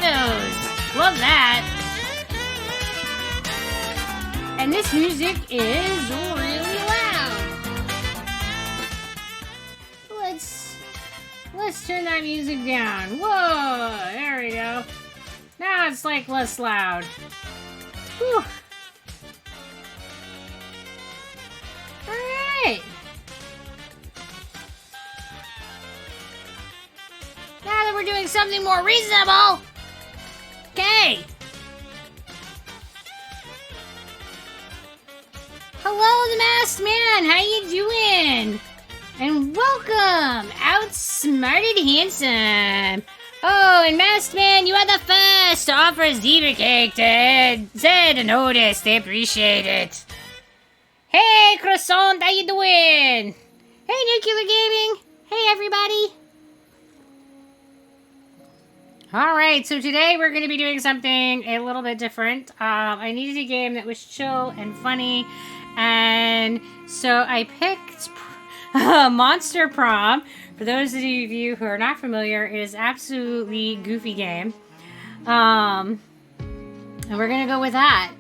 those. Love that. And this music is really loud. Let's turn that music down. Whoa, there we go. Now it's like less loud. Whew. Alright. Now that we're doing something more reasonable. Okay. Hello, the Masked Man. How you doing? And welcome, Outsmarted Handsome. Oh, and Masked Man, you are the first to offer a zebra cake to Zed and Otis. They appreciate it. Hey, Croissant, how you doing? Hey, Nuclear Gaming. Hey, everybody. All right, so today we're going to be doing something a little bit different. I needed a game that was chill and funny, and so I picked Monster Prom. For those of you who are not familiar, it is absolutely goofy game. And we're going to go with that.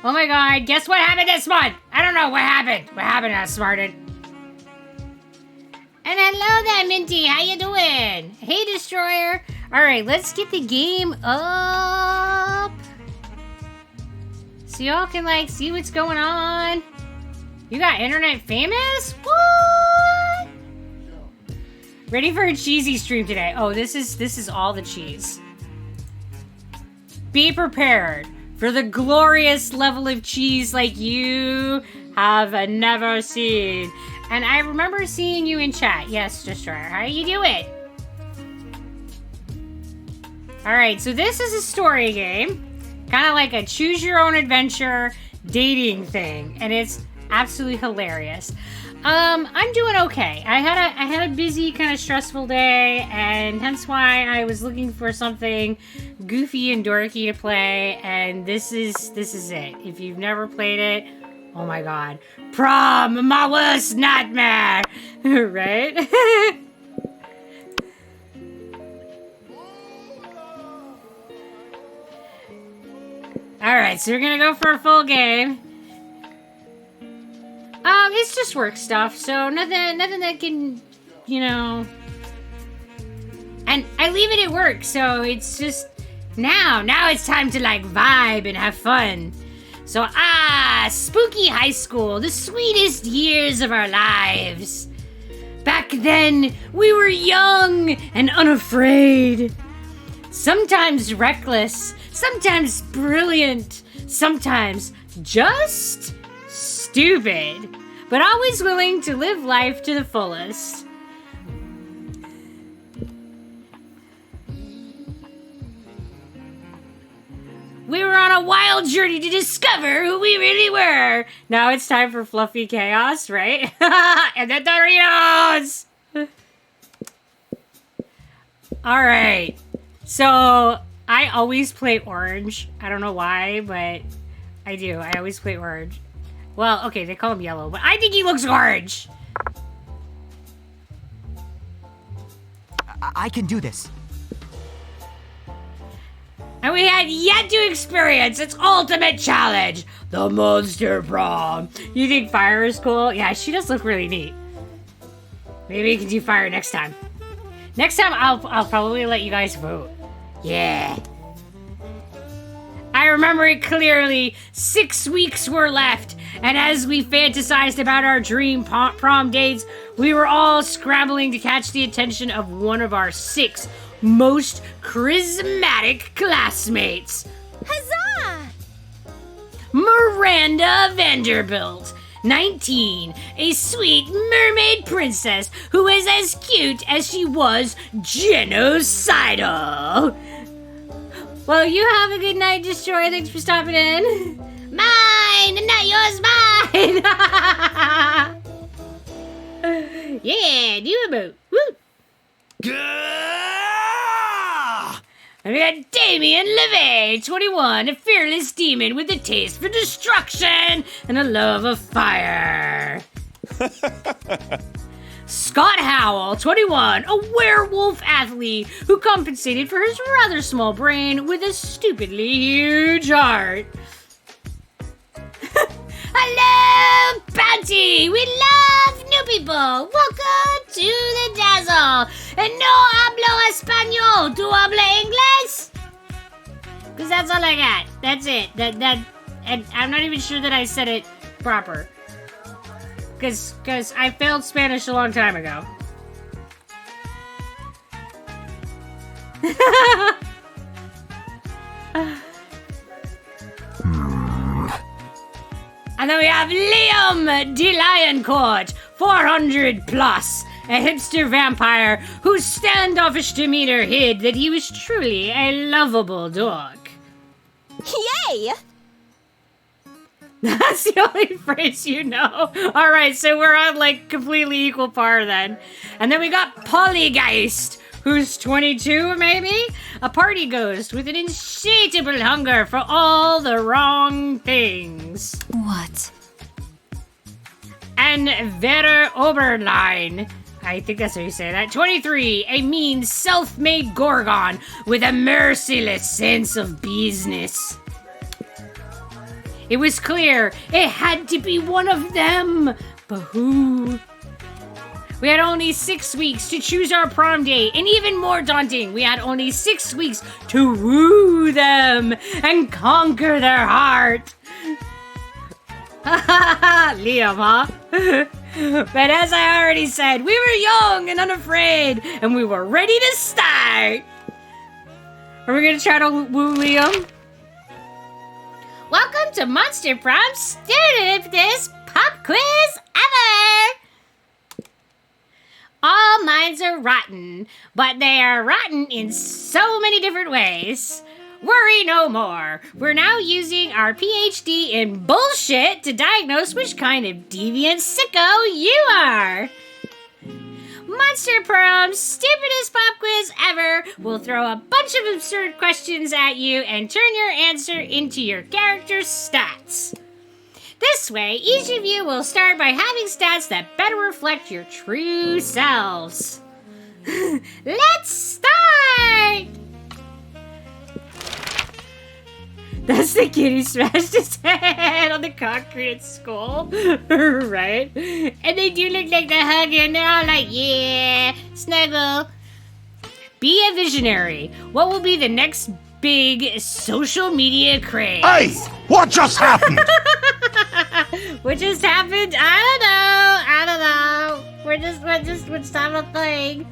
Oh my god, guess what happened this month? I don't know what happened. What happened, Outsmarted? And hello there, Minty. How you doing? Hey, Destroyer. All right, let's get the game up. So y'all can, like, see what's going on. You got internet famous? What? Ready for a cheesy stream today. Oh, this is all the cheese. Be prepared for the glorious level of cheese like you have never seen. And I remember seeing you in chat. Yes, Destroyer. How you doing? Alright, so this is a story game. Kind of like a choose your own adventure dating thing. And it's absolutely hilarious. I'm doing okay. I had a busy, kind of stressful day, and hence why I was looking for something goofy and dorky to play, and this is it. If you've never played it, oh my god. Prom, my worst nightmare! Right? Alright, so we're gonna go for a full game. It's just work stuff, so nothing that can, you know. And I leave it at work, so it's just now it's time to like vibe and have fun. So spooky high school, the sweetest years of our lives. Back then, we were young and unafraid. Sometimes reckless, sometimes brilliant, sometimes just stupid, but always willing to live life to the fullest. We were on a wild journey to discover who we really were. Now it's time for fluffy chaos, right? And the Doritos! Alright, so I always play orange. I don't know why, but I do. I always play orange. Well, okay, they call him yellow, but I think he looks orange. I can do this. And we had yet to experience its ultimate challenge, the Monster Prom. You think Fire is cool? Yeah, she does look really neat. Maybe we can do Fire next time. Next time, I'll probably let you guys vote. Yeah. I remember it clearly. 6 weeks were left, and as we fantasized about our dream prom dates, we were all scrambling to catch the attention of one of our 6 most charismatic classmates. Huzzah! Miranda Vanderbilt, 19, a sweet mermaid princess who is as cute as she was genocidal. Well, you have a good night, Destroyer. Thanks for stopping in. Mine, not yours, mine. Yeah, do a boot. Woo. And we got Damien LeVay, 21, a fearless demon with a taste for destruction and a love of fire. Scott Howell, 21, a werewolf athlete who compensated for his rather small brain with a stupidly huge heart. Hello, Bounty! We love new people! Welcome to the Dazzle! And no hablo español! ¿Tú habla inglés? Because that's all I got. That's it. And I'm not even sure that I said it proper. Because I failed Spanish a long time ago. And then we have Liam de Lioncourt, 400 plus, a hipster vampire whose standoffish demeanor hid that he was truly a lovable dog. Yay! That's the only phrase you know. All right, so we're on like completely equal par then. And then we got Polygeist, who's 22 maybe? A party ghost with an insatiable hunger for all the wrong things. What? And Vera Oberlein, I think that's how you say that, 23, a mean self-made Gorgon with a merciless sense of business. It was clear it had to be one of them, but who? We had only 6 weeks to choose our prom date, and even more daunting, we had only 6 weeks to woo them and conquer their heart. Liam, huh? But as I already said, we were young and unafraid, and we were ready to start. Are we gonna try to woo Liam? Welcome to Monster Prom's stupidest pop quiz ever! All minds are rotten, but they are rotten in so many different ways. Worry no more. We're now using our PhD in bullshit to diagnose which kind of deviant sicko you are. Monster Prom's stupidest pop quiz ever will throw a bunch of absurd questions at you and turn your answer into your character's stats. This way, each of you will start by having stats that better reflect your true selves. Let's start! That's the kid who smashed his head on the concrete skull, right? And they do look like they're hugging, and they're all like, yeah, snuggle. Be a visionary. What will be the next big social media craze? Hey, what just happened? What just happened? I don't know. We're just having a thing.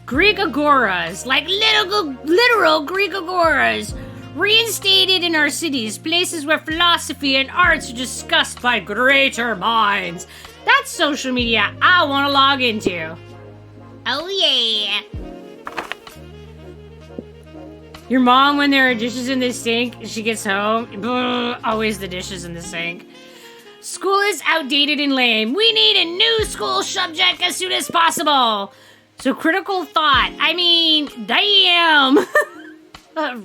Greek agoras, like literal Greek agoras, reinstated in our cities, places where philosophy and arts are discussed by greater minds. That's social media I want to log into. Oh yeah. Your mom, when there are dishes in the sink, she gets home, always the dishes in the sink. School is outdated and lame. We need a new school subject as soon as possible. So critical thought, I mean, damn.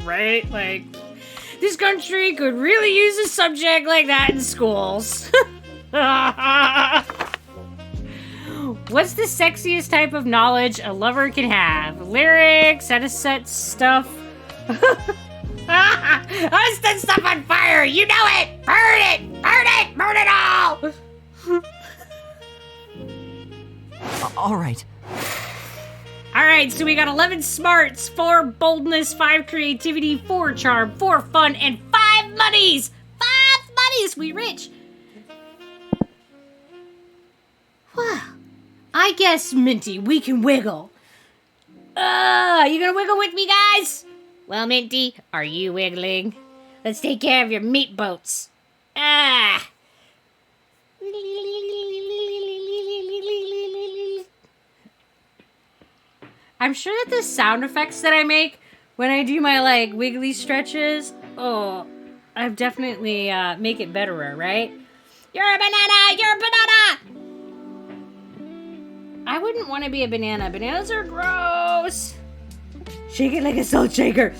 Right? Like, this country could really use a subject like that in schools. What's the sexiest type of knowledge a lover can have? Lyrics, how to set stuff. I set stuff on fire, you know it! Burn it! Burn it! Burn it all! Alright, so we got 11 smarts, 4 boldness, 5 creativity, 4 charm, 4 fun, and 5 monies! 5 monies! We rich! Well, I guess, Minty, we can wiggle. You gonna wiggle with me, guys? Well, Minty, are you wiggling? Let's take care of your meat boats. I'm sure that the sound effects that I make when I do my, like, wiggly stretches, I definitely make it betterer, right? You're a banana! You're a banana! I wouldn't want to be a banana. Bananas are gross. Shake it like a salt shaker.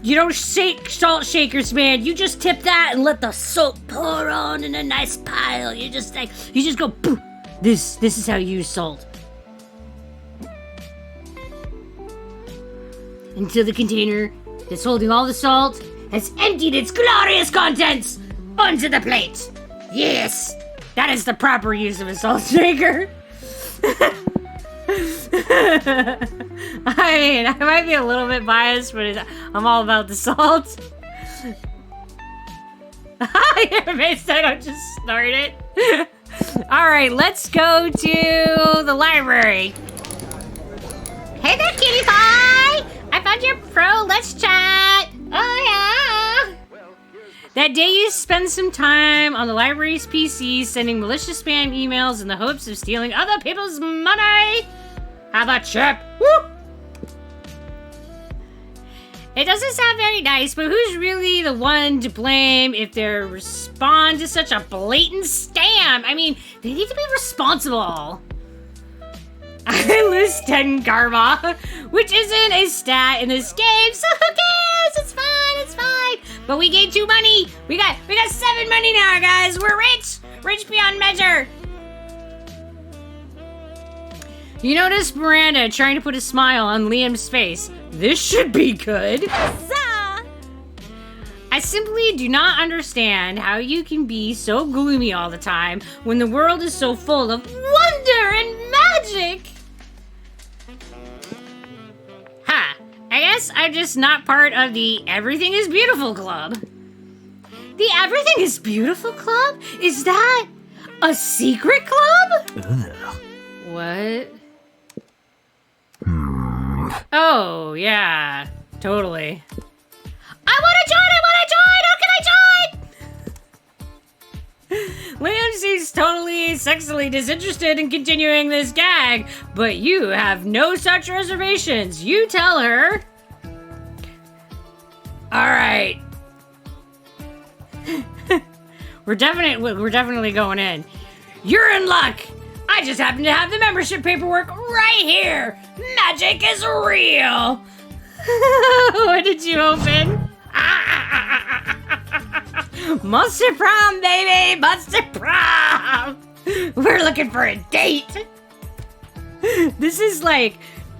You don't shake salt shakers, man. You just tip that and let the salt pour on in a nice pile. You just go, poof. This is how you use salt. Until the container that's holding all the salt has emptied its glorious contents onto the plate. Yes, that is the proper use of a salt shaker. I mean, I might be a little bit biased, but I'm all about the salt. You're amazed I don't just snort it. Alright, let's go to the library. Hey there, cutie pie! I found your pro, let's chat! Oh yeah! That day you spend some time on the library's PC sending malicious spam emails in the hopes of stealing other people's money! Have a chip! Woo! It doesn't sound very nice, but who's really the one to blame if they respond to such a blatant scam? I mean, they need to be responsible. I lose 10 karma, which isn't a stat in this game, so who cares? It's fine. But we gained 2 money. We got 7 money now, guys. We're rich beyond measure. You notice Miranda trying to put a smile on Liam's face. This should be good. Huzzah! I simply do not understand how you can be so gloomy all the time when the world is so full of wonder and magic. Ha! I guess I'm just not part of the Everything is Beautiful Club. The Everything is Beautiful Club? Is that a secret club? Ugh. What? Oh, yeah. Totally. I want to join! How can I join? Liam seems totally sexily disinterested in continuing this gag, but you have no such reservations. You tell her. Alright. We're definitely going in. You're in luck! I just happen to have the membership paperwork right here! Magic is real! What did you open? Monster Prom, baby! Monster Prom! We're looking for a date! This is like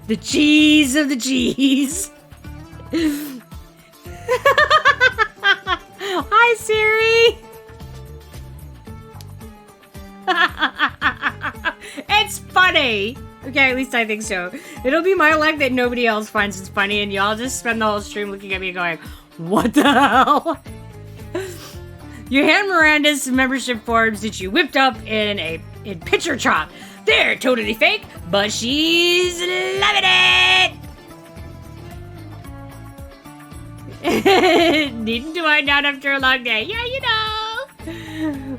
the cheese of the cheese. Hi, Siri! It's funny! Okay, at least I think so. It'll be my luck that nobody else finds it funny and y'all just spend the whole stream looking at me going, what the hell? You hand Miranda some membership forms that you whipped up in Picture Chop. They're totally fake, but she's loving it! Needing to wind down after a long day. Yeah, you know!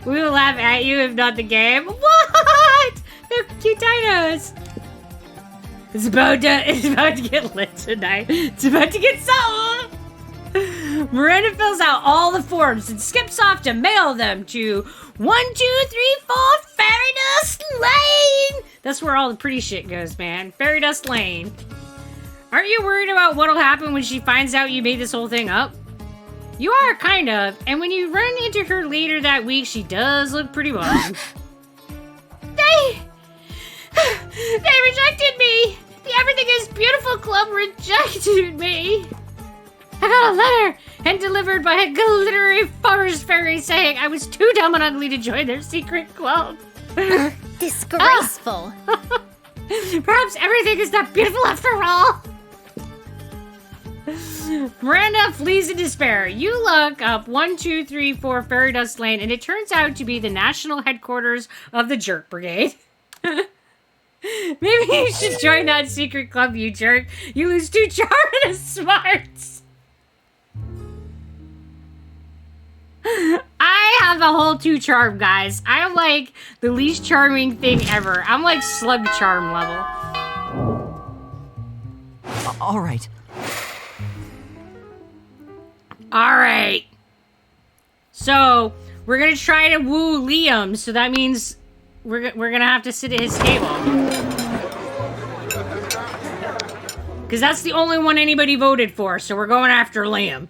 We will laugh at you if not the game. What? They're cute dinos. It's about to get lit tonight. It's about to get something. Miranda fills out all the forms and skips off to mail them to 1234 Fairy Dust Lane. That's where all the pretty shit goes, man. Fairy Dust Lane. Aren't you worried about what'll happen when she finds out you made this whole thing up? You are, kind of. And when you run into her later that week, she does look pretty bummed. They rejected me! The Everything is Beautiful Club rejected me! I got a letter and delivered by a glittery forest fairy saying I was too dumb and ugly to join their secret club. Disgraceful. Perhaps everything is not beautiful after all. Miranda flees in despair. You look up 1234 Fairy Dust Lane, and it turns out to be the national headquarters of the Jerk Brigade. Maybe you should join that secret club, you jerk. You lose 2 charm and a smarts. I have a whole 2 charm, guys. I'm like the least charming thing ever. I'm like slug charm level. All right. Alright. So, we're gonna try to woo Liam, so that means we're gonna have to sit at his table. Because that's the only one anybody voted for, so we're going after Liam.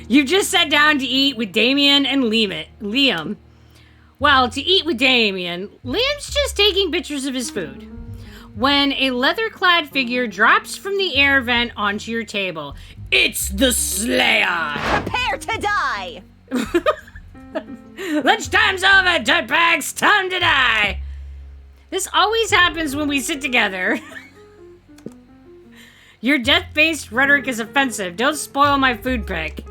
You've just sat down to eat with Damien and Liam. Well, to eat with Damien, Liam's just taking pictures of his food. When a leather-clad figure drops from the air vent onto your table, it's the Slayer! Prepare to die! Lunchtime's over, dirtbags! Time to die! This always happens when we sit together. Your death-based rhetoric is offensive. Don't spoil my food pick.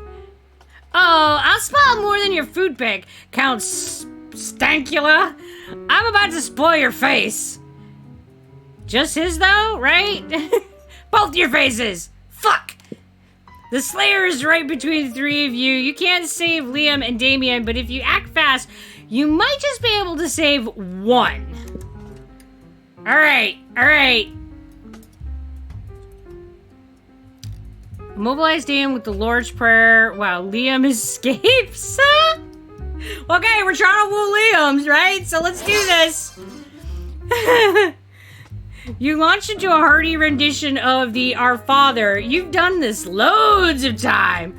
Oh, I'll spoil more than your food pick, Count Stankula. I'm about to spoil your face. Just his, though, right? Both your faces. Fuck. The Slayer is right between the three of you. You can't save Liam and Damien, but if you act fast, you might just be able to save one. All right. Mobilize Liam with the Lord's Prayer while Liam escapes. Okay, we're trying to woo Liam's, right? So let's do this. You launch into a hearty rendition of the Our Father. You've done this loads of time.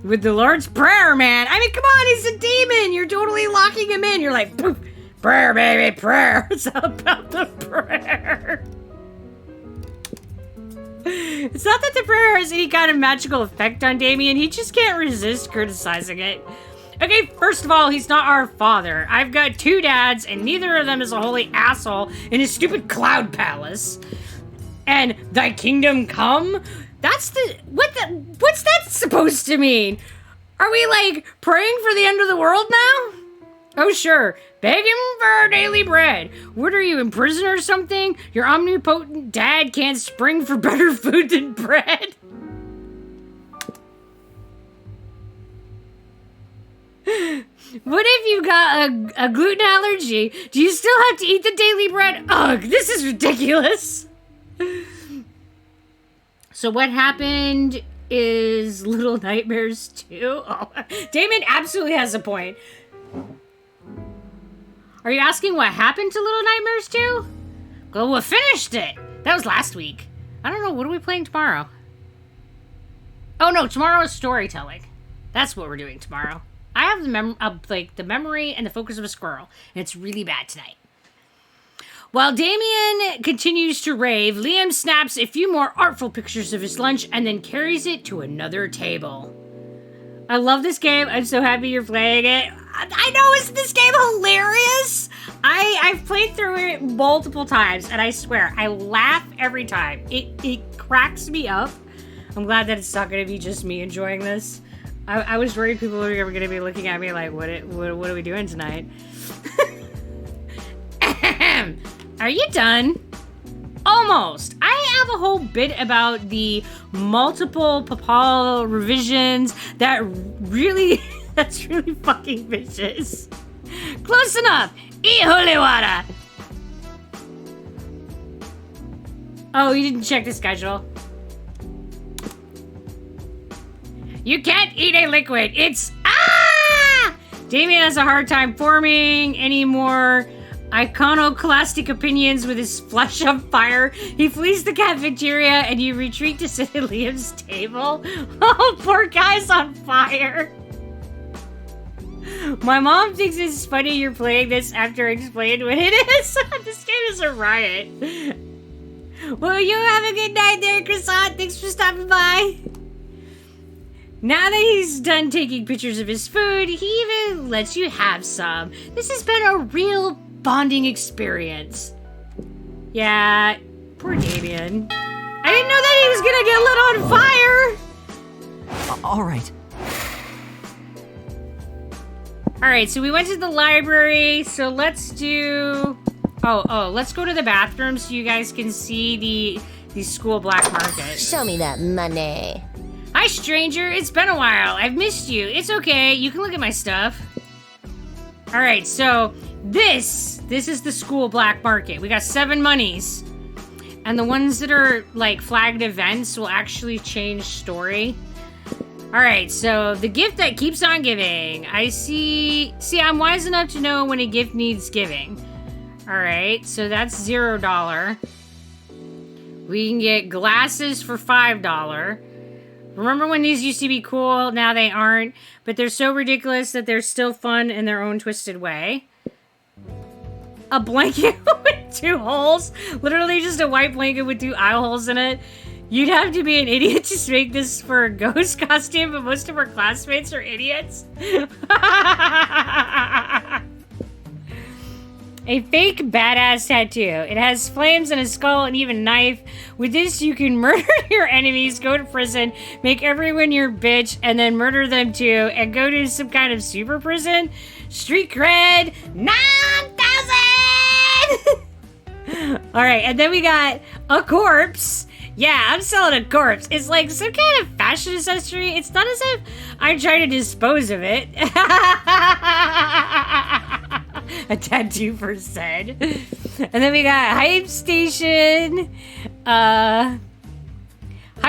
With the Lord's Prayer, man. I mean, come on, he's a demon. You're totally locking him in. You're like, poof, prayer, baby, prayer. It's about the prayer. It's not that the prayer has any kind of magical effect on Damien. He just can't resist criticizing it. Okay, first of all, he's not our father. I've got two dads, and neither of them is a holy asshole in his stupid cloud palace. And thy kingdom come? What's that supposed to mean? Are we, like, praying for the end of the world now? Oh, sure. Beg him for our daily bread. What are you, in prison or something? Your omnipotent dad can't spring for better food than bread? What if you got a gluten allergy? Do you still have to eat the daily bread? Ugh, this is ridiculous. So what happened is Little Nightmares 2? Oh, Damon absolutely has a point. Are you asking what happened to Little Nightmares 2? Well, we finished it. That was last week. I don't know, what are we playing tomorrow? Oh no, tomorrow is storytelling. That's what we're doing tomorrow. I have the memory and the focus of a squirrel, and it's really bad tonight. While Damien continues to rave, Liam snaps a few more artful pictures of his lunch and then carries it to another table. I love this game. I'm so happy you're playing it. I know, isn't this game hilarious? I've played through it multiple times, and I swear, I laugh every time. It cracks me up. I'm glad that it's not going to be just me enjoying this. I was worried people were going to be looking at me like, what are we doing tonight? Are you done? Almost. I have a whole bit about the multiple papal revisions that's really fucking vicious. Close enough. Eat holy water. Oh, you didn't check the schedule. You can't eat a liquid. It's... Ah! Damien has a hard time forming any more iconoclastic opinions with his flesh on fire. He flees the cafeteria and you retreat to sit at Liam's table. Oh, poor guy's on fire. My mom thinks it's funny you're playing this after I explained what it is. This game is a riot. Well, you have a good night there, Croissant. Thanks for stopping by. Now that he's done taking pictures of his food, he even lets you have some. This has been a real bonding experience. Yeah, poor Damien. I didn't know that he was gonna get lit on fire! All right. Alright, so we went to the library, so let's do... Oh, let's go to the bathroom so you guys can see the school black market. Show me that money. Hi, stranger. It's been a while. I've missed you. It's okay. You can look at my stuff. All right, so this is the school black market. We got 7 monies. And the ones that are, like, flagged events will actually change story. All right, so the gift that keeps on giving. I see, I'm wise enough to know when a gift needs giving. All right, so that's $0. We can get glasses for $5. Remember when these used to be cool? Now they aren't. But they're so ridiculous that they're still fun in their own twisted way. A blanket with 2 holes. Literally just a white blanket with 2 eye holes in it. You'd have to be an idiot to make this for a ghost costume, but most of our classmates are idiots. A fake badass tattoo. It has flames and a skull and even a knife. With this, you can murder your enemies, go to prison, make everyone your bitch, and then murder them too, and go to some kind of super prison. Street cred, 9,000! Alright, and then we got a corpse. Yeah, I'm selling a corpse. It's like some kind of fashion accessory. It's not as if I'm trying to dispose of it. A tattoo for said. And then we got hype station. High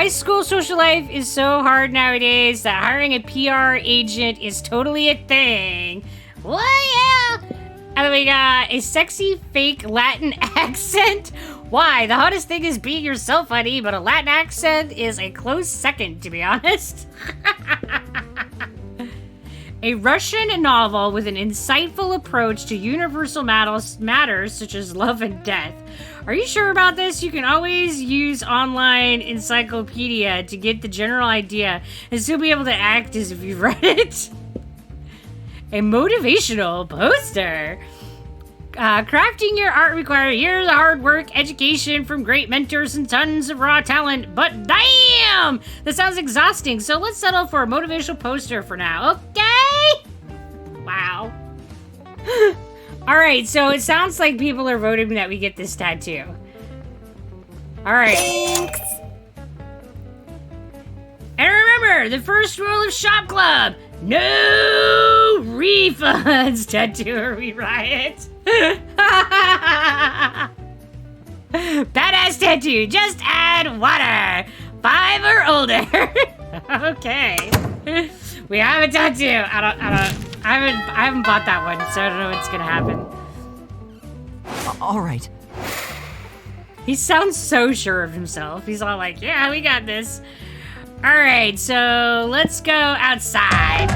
school social life is so hard nowadays that hiring a PR agent is totally a thing. Well, yeah. And then we got a sexy fake Latin accent. Why? The hottest thing is being yourself, honey, but a Latin accent is a close second, to be honest. A Russian novel with an insightful approach to universal matters such as love and death. Are you sure about this? You can always use online encyclopedia to get the general idea and still be able to act as if you've read it. A motivational poster. Crafting your art requires years of hard work, education from great mentors, and tons of raw talent. But damn! That sounds exhausting, so let's settle for a motivational poster for now, okay? Wow. Alright, so it sounds like people are voting that we get this tattoo. Alright. Thanks. And remember, the first rule of Shop Club, no refunds. Tattooery riot. Badass tattoo, just add water. 5 or older. Okay. We have a tattoo. I haven't bought that one, so I don't know what's gonna happen. All right. He sounds so sure of himself. He's all like, yeah, we got this. All right, so let's go outside.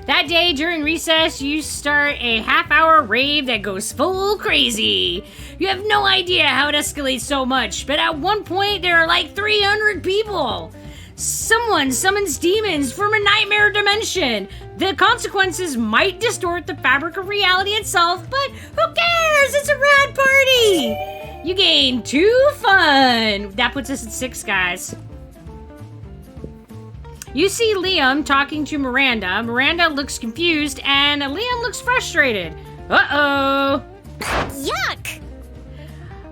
That day during recess, you start a half-hour rave that goes full crazy. You have no idea how it escalates so much, but at one point there are like 300 people. Someone summons demons from a nightmare dimension. The consequences might distort the fabric of reality itself, but who cares? It's a rad party. You gain 2 fun. That puts us at 6, guys. You see Liam talking to Miranda. Miranda looks confused, and Liam looks frustrated. Uh-oh. Yuck!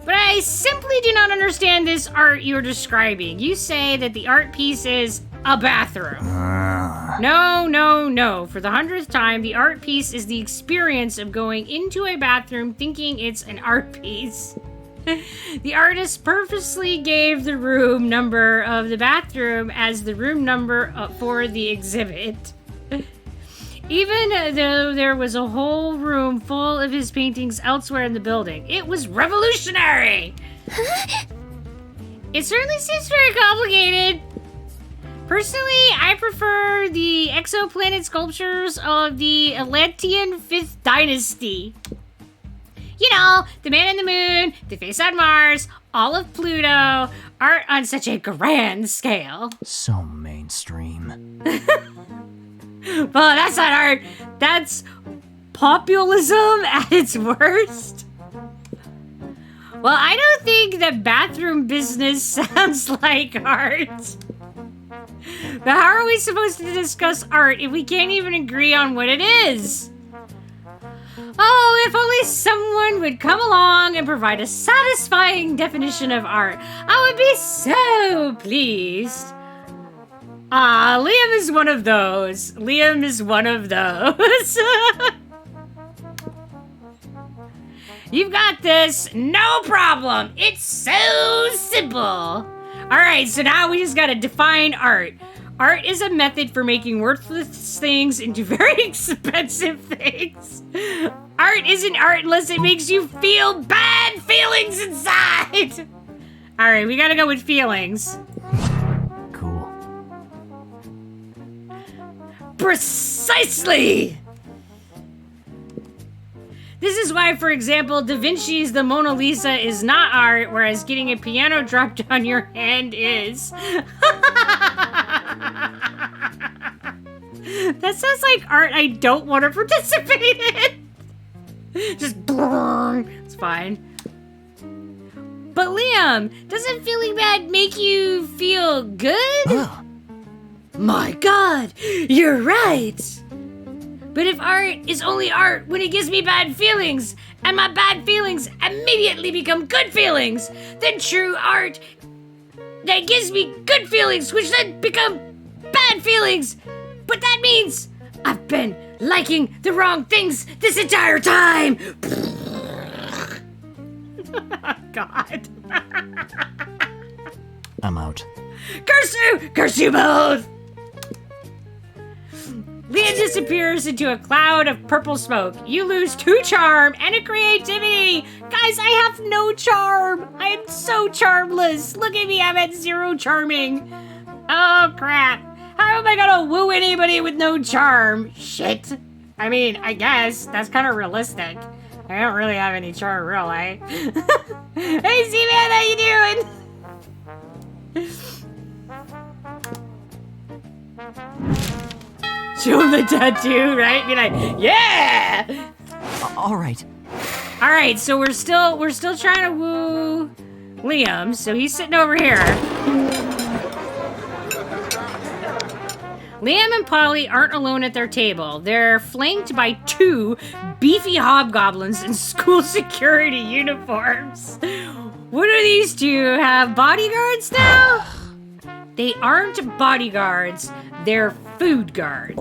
But I simply do not understand this art you're describing. You say that the art piece is a bathroom. No, no, no. For the 100th time, the art piece is the experience of going into a bathroom thinking it's an art piece. The artist purposely gave the room number of the bathroom as the room number for the exhibit. Even though there was a whole room full of his paintings elsewhere in the building. It was revolutionary! It certainly seems very complicated. Personally, I prefer the exoplanet sculptures of the Atlantean 5th Dynasty. You know, the man in the moon, the face on Mars, all of Pluto, art on such a grand scale. So mainstream. Well, that's not art. That's populism at its worst. Well, I don't think that bathroom business sounds like art. But how are we supposed to discuss art if we can't even agree on what it is? Oh, if only someone would come along and provide a satisfying definition of art. I would be so pleased. Ah, Liam is one of those. Liam is one of those. You've got this. No problem. It's so simple. All right, so now we just got to define art. Art is a method for making worthless things into very expensive things. Art isn't art unless it makes you feel bad feelings inside. All right, we gotta go with feelings. Cool. Precisely! This is why, for example, Da Vinci's The Mona Lisa is not art, whereas getting a piano dropped on your hand is. That sounds like art I don't want to participate in. Just it's fine. But Liam, doesn't feeling bad make you feel good? My God, you're right. But if art is only art when it gives me bad feelings, and my bad feelings immediately become good feelings, then true art that gives me good feelings, which then become bad feelings. But that means I've been liking the wrong things this entire time. God. I'm out. Curse you! Curse you both! Leah disappears into a cloud of purple smoke. You lose 2 charm and a creativity. Guys, I have no charm. I am so charmless. Look at me, I'm at 0 charming. Oh, crap. How am I gonna woo anybody with no charm? Shit. I mean, I guess that's kind of realistic. I don't really have any charm, really. Hey, Z-Man, how you doing? Show him the tattoo, right? Be like, yeah! All right. All right, so we're still trying to woo Liam. So he's sitting over here. Liam and Polly aren't alone at their table. They're flanked by 2 beefy hobgoblins in school security uniforms. What do these 2 have? Bodyguards now? They aren't bodyguards. They're food guards.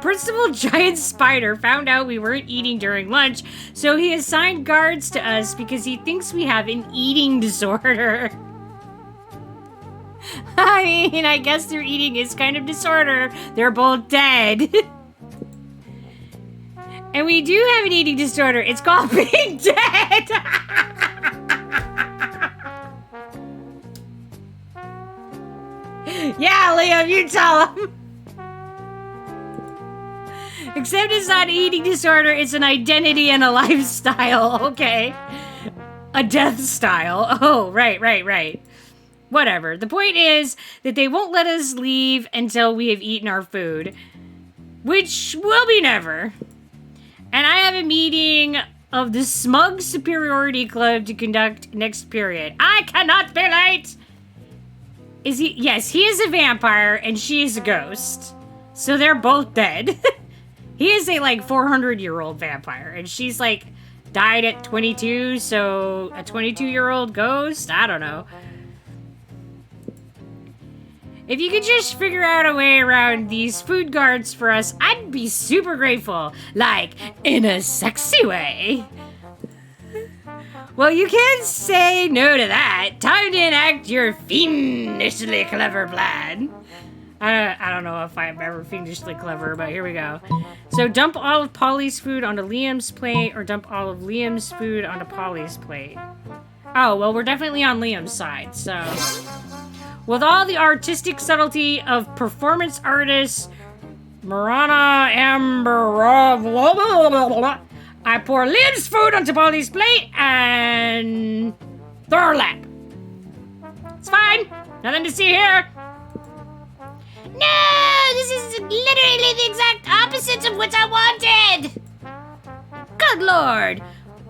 Principal Giant Spider found out we weren't eating during lunch, so he assigned guards to us because he thinks we have an eating disorder. I mean, I guess their eating is kind of disorder. They're both dead. And we do have an eating disorder. It's called being dead. Yeah, Liam, you tell him. Except it's not an eating disorder, it's an identity and a lifestyle. Okay. A death style. Oh, right. Whatever. The point is that they won't let us leave until we have eaten our food. Which will be never. And I have a meeting of the Smug Superiority Club to conduct next period. I cannot be late! Is he? Yes, he is a vampire and she is a ghost. So they're both dead. He is a, 400-year-old vampire and she's, died at 22, so a 22-year-old ghost? I don't know. If you could just figure out a way around these food guards for us, I'd be super grateful. In a sexy way. Well, you can't say no to that. Time to enact your fiendishly clever plan. I don't know if I'm ever fiendishly clever, but here we go. So dump all of Polly's food onto Liam's plate, or dump all of Liam's food onto Polly's plate. Oh, well, we're definitely on Liam's side, so... With all the artistic subtlety of performance artist Marana Amberov, I pour Liam's food onto Polly's plate and throw her lap. It's fine. Nothing to see here. No, this is literally the exact opposite of what I wanted. Good Lord.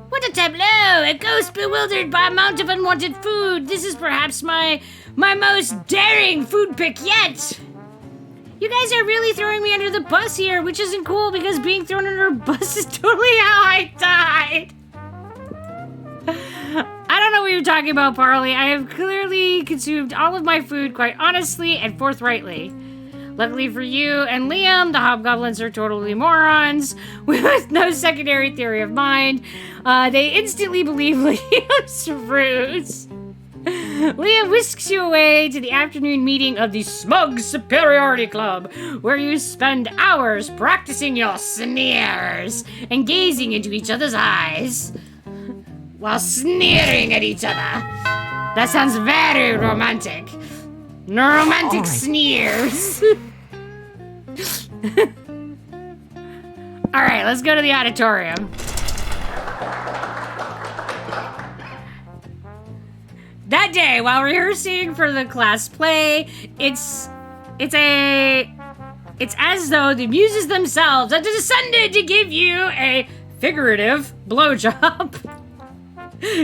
What a tableau! A ghost bewildered by a amount of unwanted food. This is perhaps my most daring food pick yet. You guys are really throwing me under the bus here, which isn't cool because being thrown under a bus is totally how I died. I don't know what you're talking about, Parley. I have clearly consumed all of my food quite honestly and forthrightly. Luckily for you and Liam, the hobgoblins are totally morons with no secondary theory of mind. They instantly believe Liam's ruse. Leah whisks you away to the afternoon meeting of the Smug Superiority Club, where you spend hours practicing your sneers and gazing into each other's eyes while sneering at each other. That sounds very romantic. Romantic right. sneers. All right, let's go to the auditorium. That day, while rehearsing for the class play, it's as though the muses themselves had descended to give you a figurative blowjob.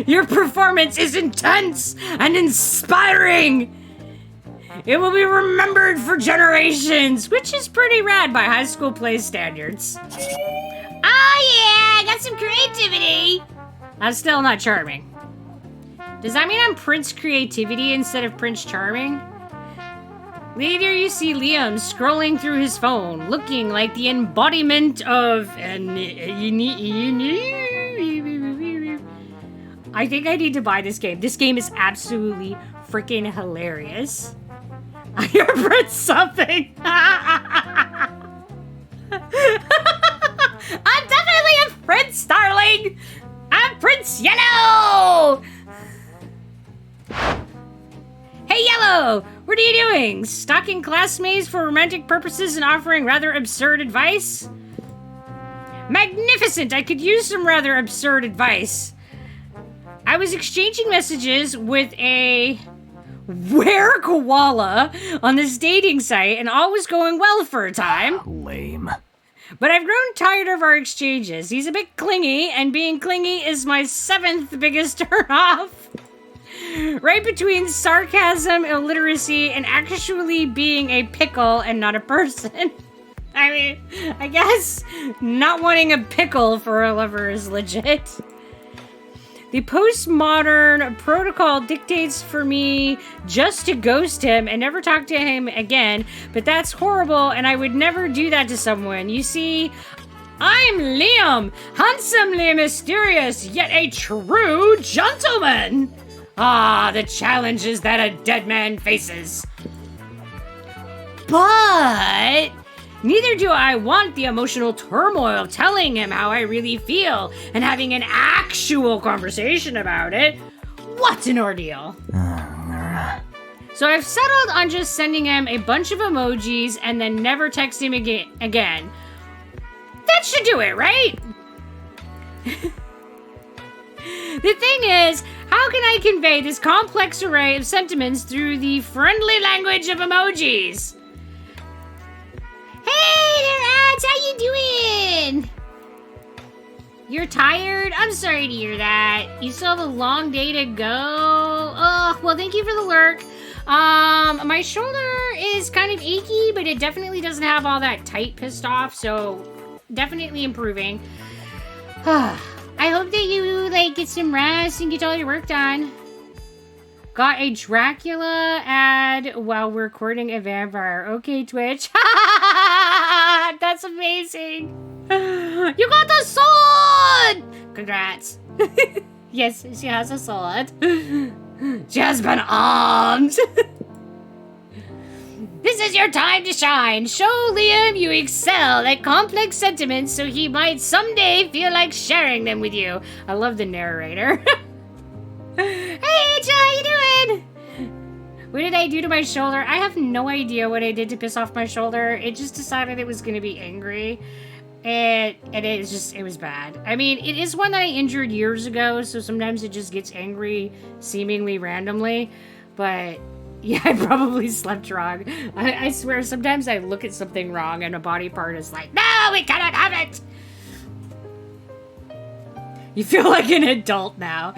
Your performance is intense and inspiring. It will be remembered for generations, which is pretty rad by high school play standards. Oh yeah, I got some creativity. I'm still not charming. Does that mean I'm Prince Creativity instead of Prince Charming? Later you see Liam scrolling through his phone, looking like the embodiment of I think I need to buy this game. This game is absolutely freaking hilarious. I hear Prince something. I'm definitely a Prince, darling. I'm Prince Yellow. Hey, Yellow! What are you doing? Stalking classmates for romantic purposes and offering rather absurd advice? Magnificent! I could use some rather absurd advice. I was exchanging messages with a were-koala on this dating site, and all was going well for a time. Lame. But I've grown tired of our exchanges. He's a bit clingy, and being clingy is my 7th biggest turnoff. Right between sarcasm, illiteracy, and actually being a pickle and not a person. I mean, I guess not wanting a pickle for a lover is legit. The postmodern protocol dictates for me just to ghost him and never talk to him again, but that's horrible and I would never do that to someone. You see, I'm Liam, handsomely mysterious, yet a true gentleman. Ah, the challenges that a dead man faces. But neither do I want the emotional turmoil telling him how I really feel and having an actual conversation about it. What an ordeal. So I've settled on just sending him a bunch of emojis and then never text him again. That should do it, right? The thing is, how can I convey this complex array of sentiments through the friendly language of emojis? Hey there, Ads, how you doing? You're tired? I'm sorry to hear that. You still have a long day to go. Oh, well, thank you for the lurk. My shoulder is kind of achy, but it definitely doesn't have all that tight pissed off, so definitely improving. I hope that you, get some rest and get all your work done. Got a Dracula ad while recording a vampire. Okay, Twitch. That's amazing. You got the sword! Congrats. Yes, she has a sword. She has been armed. This is your time to shine. Show Liam you excel at complex sentiments so he might someday feel like sharing them with you. I love the narrator. Hey, Angel, how you doing? What did I do to my shoulder? I have no idea what I did to piss off my shoulder. It just decided it was going to be angry. And it was bad. I mean, it is one that I injured years ago, so sometimes it just gets angry seemingly randomly. But yeah, I probably slept wrong. I swear, sometimes I look at something wrong and a body part is like, no, we cannot have it. You feel like an adult now.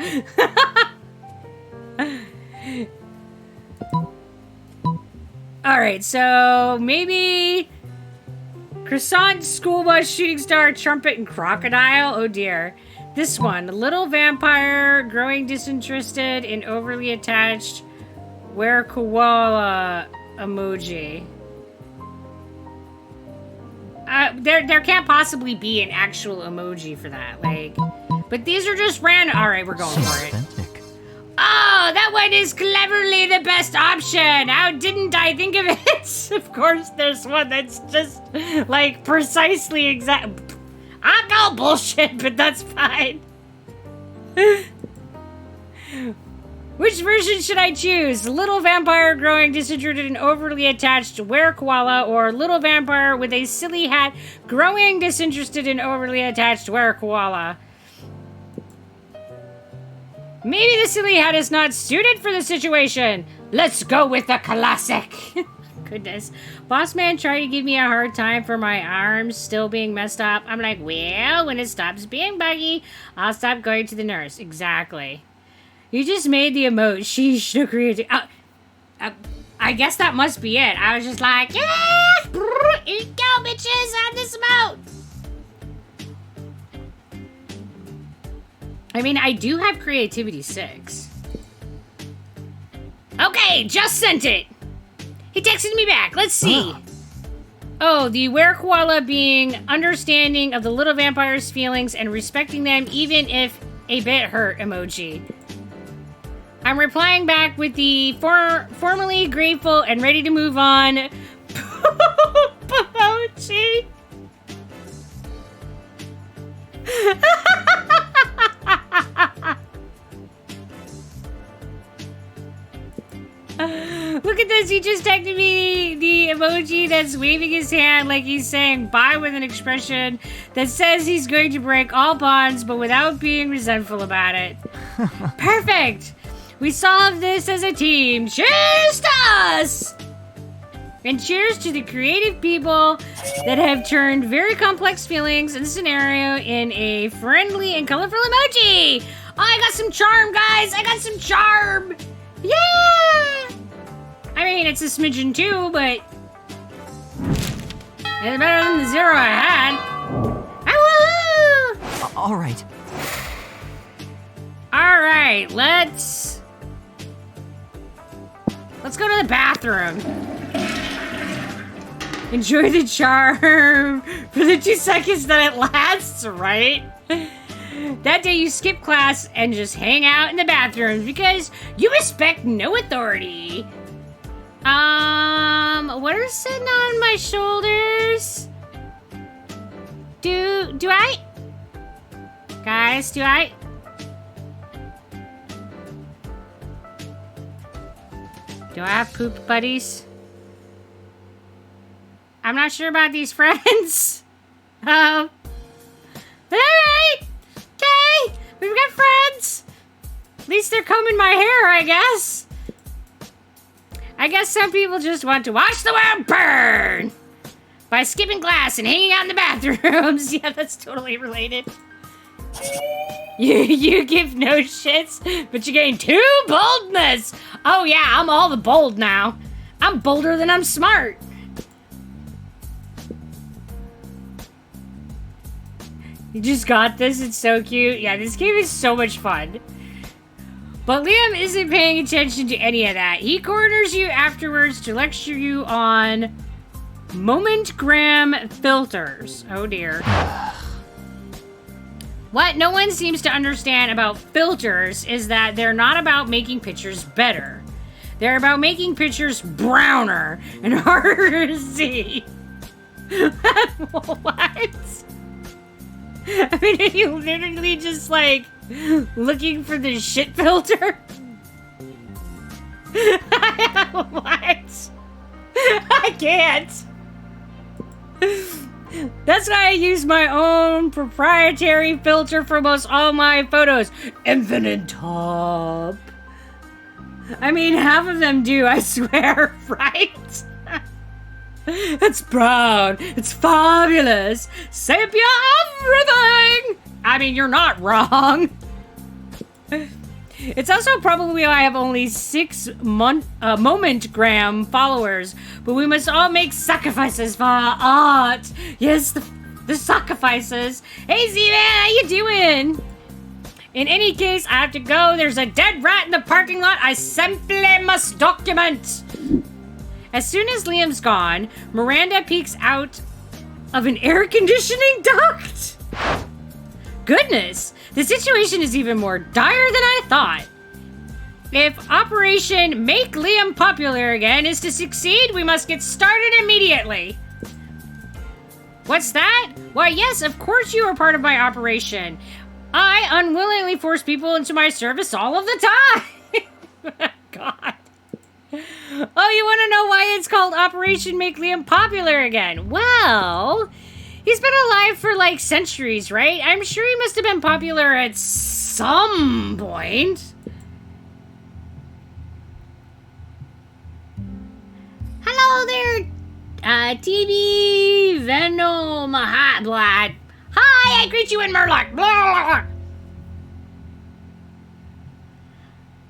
Alright, so maybe croissant, school bus, shooting star, trumpet, and crocodile. Oh dear. This one, little vampire, growing disinterested and overly attached. Where koala emoji. There can't possibly be an actual emoji for that. But these are just random. All right, we're going for it. Authentic. Oh, that one is cleverly the best option. How didn't I think of it? Of course, there's one that's just, like, precisely exact. I call bullshit, but that's fine. Which version should I choose? Little vampire growing disinterested and overly attached were-koala, or little vampire with a silly hat growing disinterested and overly attached were-koala? Maybe the silly hat is not suited for the situation. Let's go with the classic. Goodness. Boss man tried to give me a hard time for my arms still being messed up. I'm like, well, when it stops being buggy, I'll stop going to the nurse. Exactly. You just made the emote. Sheesh, no creative. I guess that must be it. I was just like, yeah, here you go, bitches, have this emote. I mean, I do have creativity 6. Okay, just sent it. He texted me back. Let's see. Oh, the were-koala being understanding of the little vampire's feelings and respecting them even if a bit hurt emoji. I'm replying back with the formally grateful and ready to move on emoji. Look at this, he just texted me the emoji that's waving his hand like he's saying bye with an expression that says he's going to break all bonds but without being resentful about it. Perfect! We solved this as a team. Cheers to us! And cheers to the creative people that have turned very complex feelings and scenario in a friendly and colorful emoji! Oh, I got some charm, guys! I got some charm! Yeah! I mean, it's a smidgen too, but it's better than the 0 I had. Ah, All right. all right, let's go to the bathroom. Enjoy the charm for the 2 seconds that it lasts, right? That day you skip class and just hang out in the bathrooms because you respect no authority. What are sitting on my shoulders? Do I? Guys, do I? Do I have poop buddies? I'm not sure about these friends. Alright. Okay. We've got friends. At least they're combing my hair, I guess. I guess some people just want to watch the world burn by skipping class and hanging out in the bathrooms. Yeah, that's totally related. You give no shits, but you gain 2 boldness. Oh yeah, I'm all the bold now. I'm bolder than I'm smart. You just got this, it's so cute. Yeah, this game is so much fun. But Liam isn't paying attention to any of that. He corners you afterwards to lecture you on moment-gram filters. Oh dear. What no one seems to understand about filters is that they're not about making pictures better. They're about making pictures browner and harder to see. What? I mean, are you literally just like looking for the shit filter? What? I can't. That's why I use my own proprietary filter for most all my photos. Infinite top. I mean, half of them do, I swear, right? It's brown. It's fabulous. Sepia everything. I mean, you're not wrong. It's also probably why I have only 6 moment-gram followers, but we must all make sacrifices for our art. Yes, the sacrifices. Hey, Z-Man, how you doing? In any case, I have to go. There's a dead rat in the parking lot. I simply must document. As soon as Liam's gone, Miranda peeks out of an air conditioning duct. Goodness, the situation is even more dire than I thought. If Operation Make Liam Popular Again is to succeed, we must get started immediately. What's that? Why, yes, of course you are part of my operation. I unwillingly force people into my service all of the time. God. Oh, you want to know why it's called Operation Make Liam Popular Again? Well, he's been alive for like centuries, right? I'm sure he must have been popular at some point. Hello there, TV Venom Hot Blood. Hi, I greet you in Murloc. Blah, blah, blah.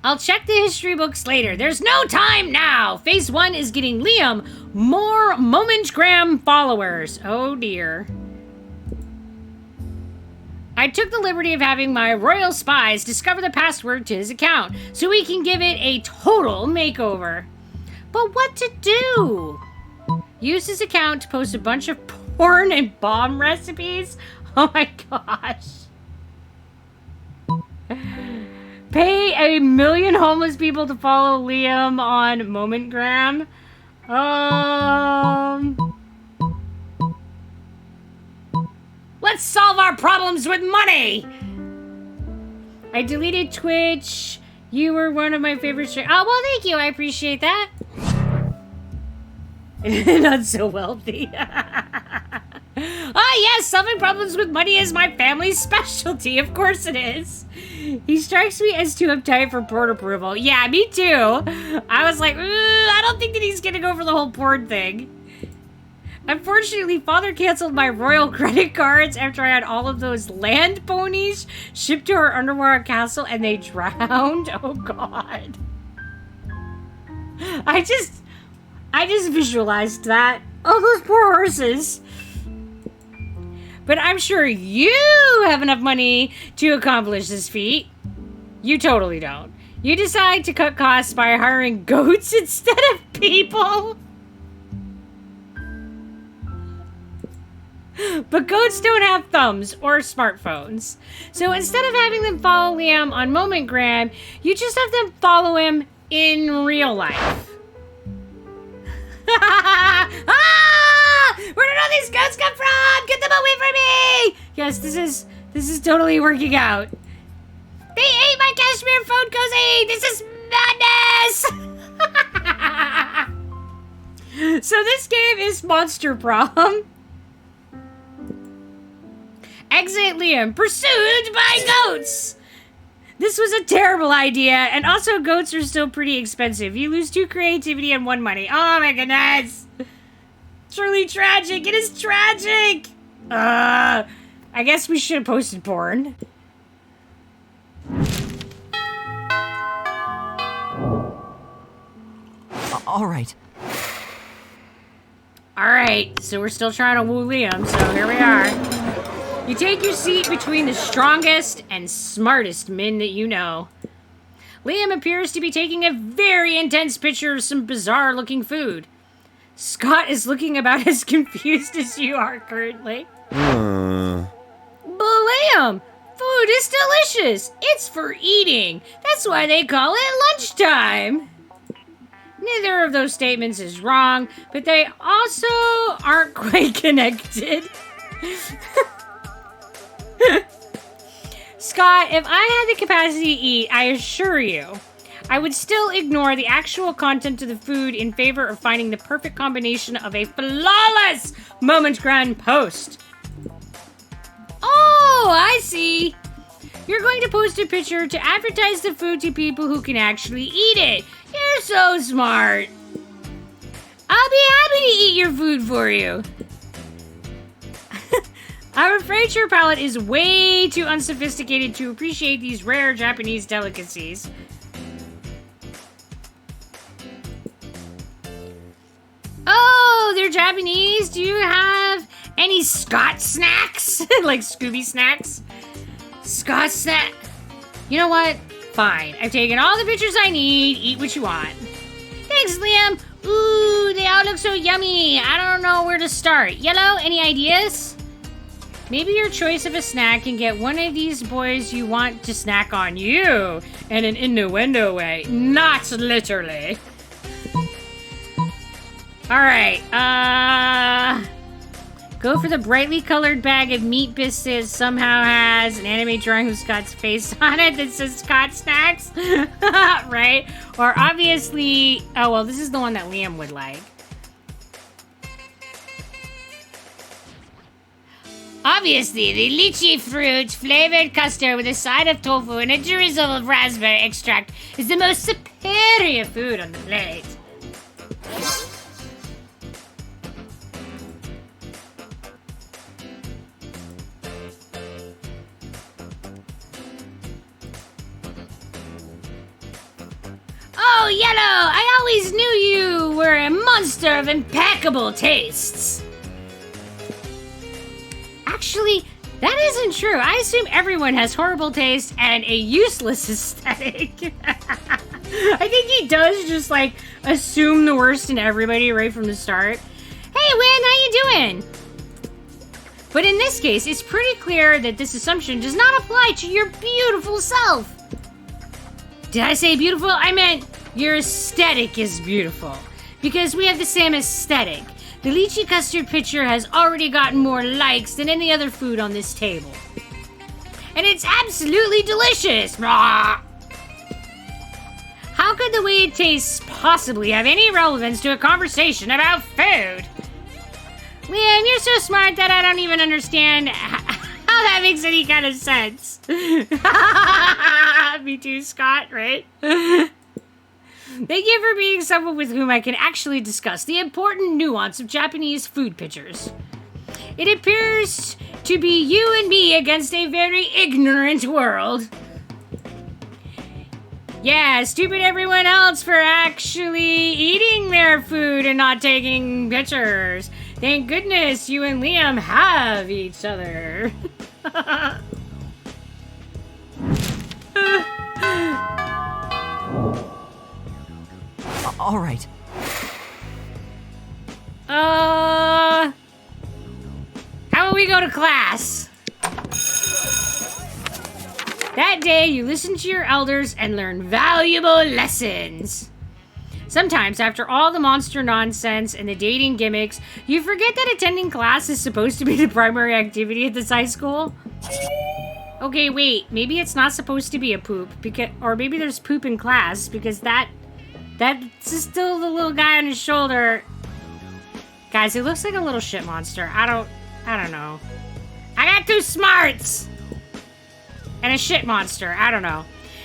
I'll check the history books later. There's no time now. Phase 1 is getting Liam more Momentgram followers. Oh dear. I took the liberty of having my royal spies discover the password to his account so we can give it a total makeover. But what to do? Use his account to post a bunch of porn and bomb recipes? Oh my gosh. Pay 1 million homeless people to follow Liam on Momentgram? Let's solve our problems with money! I deleted Twitch. You were one of my favorite streamers. Oh, well, thank you. I appreciate that. Not so wealthy. Ah, yes, solving problems with money is my family's specialty. Of course it is. He strikes me as too uptight for porn approval. Yeah, me too. I was like, I don't think that he's gonna go for the whole porn thing. Unfortunately, Father canceled my royal credit cards after I had all of those land ponies shipped to our underwater castle and they drowned. Oh, God. I just visualized that. Oh, those poor horses. But I'm sure you have enough money to accomplish this feat. You totally don't. You decide to cut costs by hiring goats instead of people. But goats don't have thumbs or smartphones. So instead of having them follow Liam on Momentgram, you just have them follow him in real life. Ah! Where did all these goats come from? Get them away from me! Yes, this is totally working out. They ate my cashmere phone cozy! This is madness! So this game is Monster Prom. Exit Liam, pursued by goats! This was a terrible idea, and also goats are still pretty expensive. You lose 2 creativity and 1 money. Oh my goodness! Truly tragic! It is tragic! I guess we should have posted porn. All right. Alright, so we're still trying to woo Liam, so here we are. You take your seat between the strongest and smartest men that you know. Liam appears to be taking a very intense picture of some bizarre-looking food. Scott is looking about as confused as you are currently. But Liam, food is delicious. It's for eating. That's why they call it lunchtime. Neither of those statements is wrong, but they also aren't quite connected. Scott, if I had the capacity to eat, I assure you, I would still ignore the actual content of the food in favor of finding the perfect combination of a flawless Momentgram post. Oh, I see. You're going to post a picture to advertise the food to people who can actually eat it. You're so smart. I'll be happy to eat your food for you. I'm afraid your palate is way too unsophisticated to appreciate these rare Japanese delicacies. Oh, they're Japanese? Do you have any Scott snacks? Like Scooby snacks? Scott snack. You know what? Fine. I've taken all the pictures I need. Eat what you want. Thanks, Liam. Ooh, they all look so yummy. I don't know where to start. Yellow, any ideas? Maybe your choice of a snack can get one of these boys you want to snack on you in an innuendo way, not literally. Alright, go for the brightly colored bag of meat biscuits. Somehow has an anime drawing of Scott's face on it that says Scott Snacks. Right? Or obviously... Oh, well, this is the one that Liam would like. Obviously, the lychee fruit flavored custard with a side of tofu and a drizzle of raspberry extract is the most superior food on the plate. Oh, Yellow! I always knew you were a monster of impeccable tastes. Actually, that isn't true. I assume everyone has horrible taste and a useless aesthetic. I think he does just, like, assume the worst in everybody right from the start. Hey, Win, how you doing? But in this case, it's pretty clear that this assumption does not apply to your beautiful self. Did I say beautiful? I meant your aesthetic is beautiful. Because we have the same aesthetic. The lychee custard picture has already gotten more likes than any other food on this table. And it's absolutely delicious! Rah! How could the way it tastes possibly have any relevance to a conversation about food? Liam, you're so smart that I don't even understand how that makes any kind of sense. Me too, Scott, right? Thank you for being someone with whom I can actually discuss the important nuance of Japanese food pictures. It appears to be you and me against a very ignorant world. Yeah, stupid everyone else for actually eating their food and not taking pictures. Thank goodness you and Liam have each other. All right. How about we go to class? That day, you listen to your elders and learn valuable lessons. Sometimes, after all the monster nonsense and the dating gimmicks, you forget that attending class is supposed to be the primary activity at this high school. Okay, wait. Maybe it's not supposed to be a poop, or maybe there's poop in class because that's still the little guy on his shoulder. Guys, it looks like a little shit monster. I don't know. I got 2 smarts! And a shit monster. I don't know.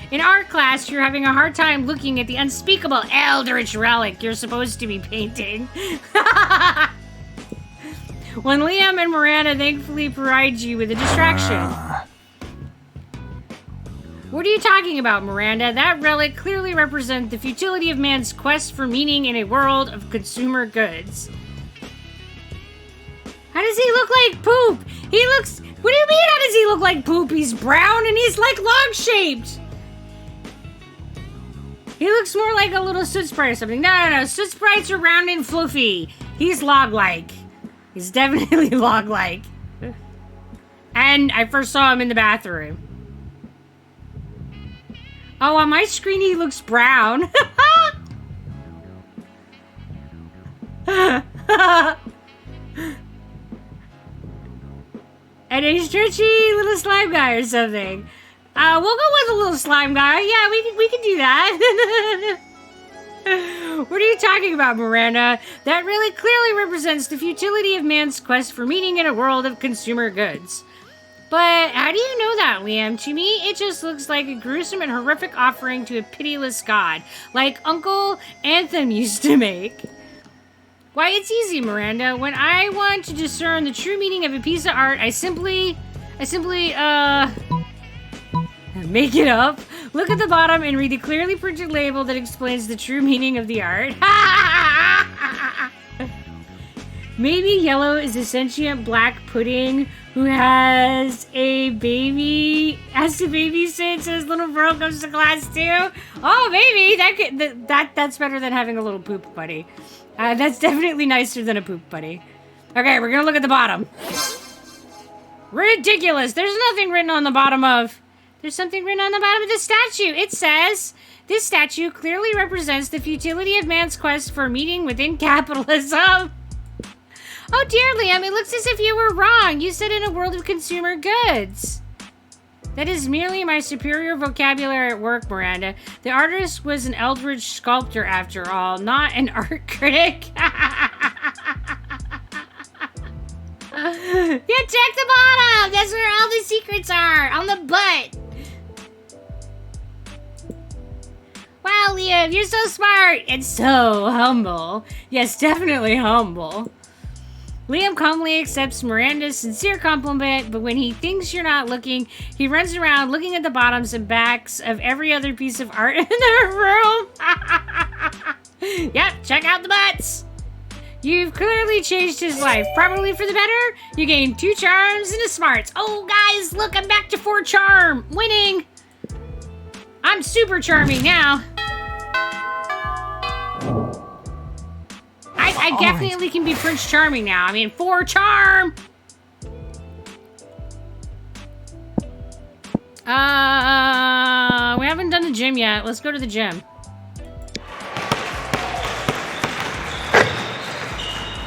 In art class, you're having a hard time looking at the unspeakable eldritch relic you're supposed to be painting. When Liam and Miranda thankfully provide you with a distraction. What are you talking about, Miranda? That relic clearly represents the futility of man's quest for meaning in a world of consumer goods. How does he look like poop? He looks... What do you mean, how does he look like poop? He's brown and he's like log-shaped. He looks more like a little Soot Sprite or something. No. Soot Sprites are round and fluffy. He's log-like. He's definitely log-like. And I first saw him in the bathroom. Oh, on my screen he looks brown. And a stretchy little slime guy or something. We'll go with a little slime guy. Yeah, we can do that. What are you talking about, Miranda? That really clearly represents the futility of man's quest for meaning in a world of consumer goods. But how do you know that, Liam? To me, it just looks like a gruesome and horrific offering to a pitiless god, like Uncle Anthem used to make. Why, it's easy, Miranda. When I want to discern the true meaning of a piece of art, I simply, make it up, look at the bottom, and read the clearly printed label that explains the true meaning of the art. Maybe Yellow is a sentient black pudding who has to babysit so his little bro comes to class too. Oh, maybe that's better than having a little poop buddy. That's definitely nicer than a poop buddy. Okay, we're gonna look at the bottom. Ridiculous. There's nothing written on the bottom of... There's something written on the bottom of the statue. It says, this statue clearly represents the futility of man's quest for meaning within capitalism. Oh dear, Liam, it looks as if you were wrong. You said in a world of consumer goods. That is merely my superior vocabulary at work, Miranda. The artist was an eldritch sculptor, after all, not an art critic. Yeah, check the bottom! That's where all the secrets are! On the butt! Wow, Liam, you're so smart and so humble. Yes, definitely humble. Liam calmly accepts Miranda's sincere compliment, but when he thinks you're not looking, he runs around looking at the bottoms and backs of every other piece of art in the room. Yep, check out the butts. You've clearly changed his life, probably for the better. You gained 2 charms and a smarts. Oh, guys, look, I'm back to 4 charm. Winning. I'm super charming now. I definitely can be Prince Charming now. I mean, 4 charm. We haven't done the gym yet. Let's go to the gym.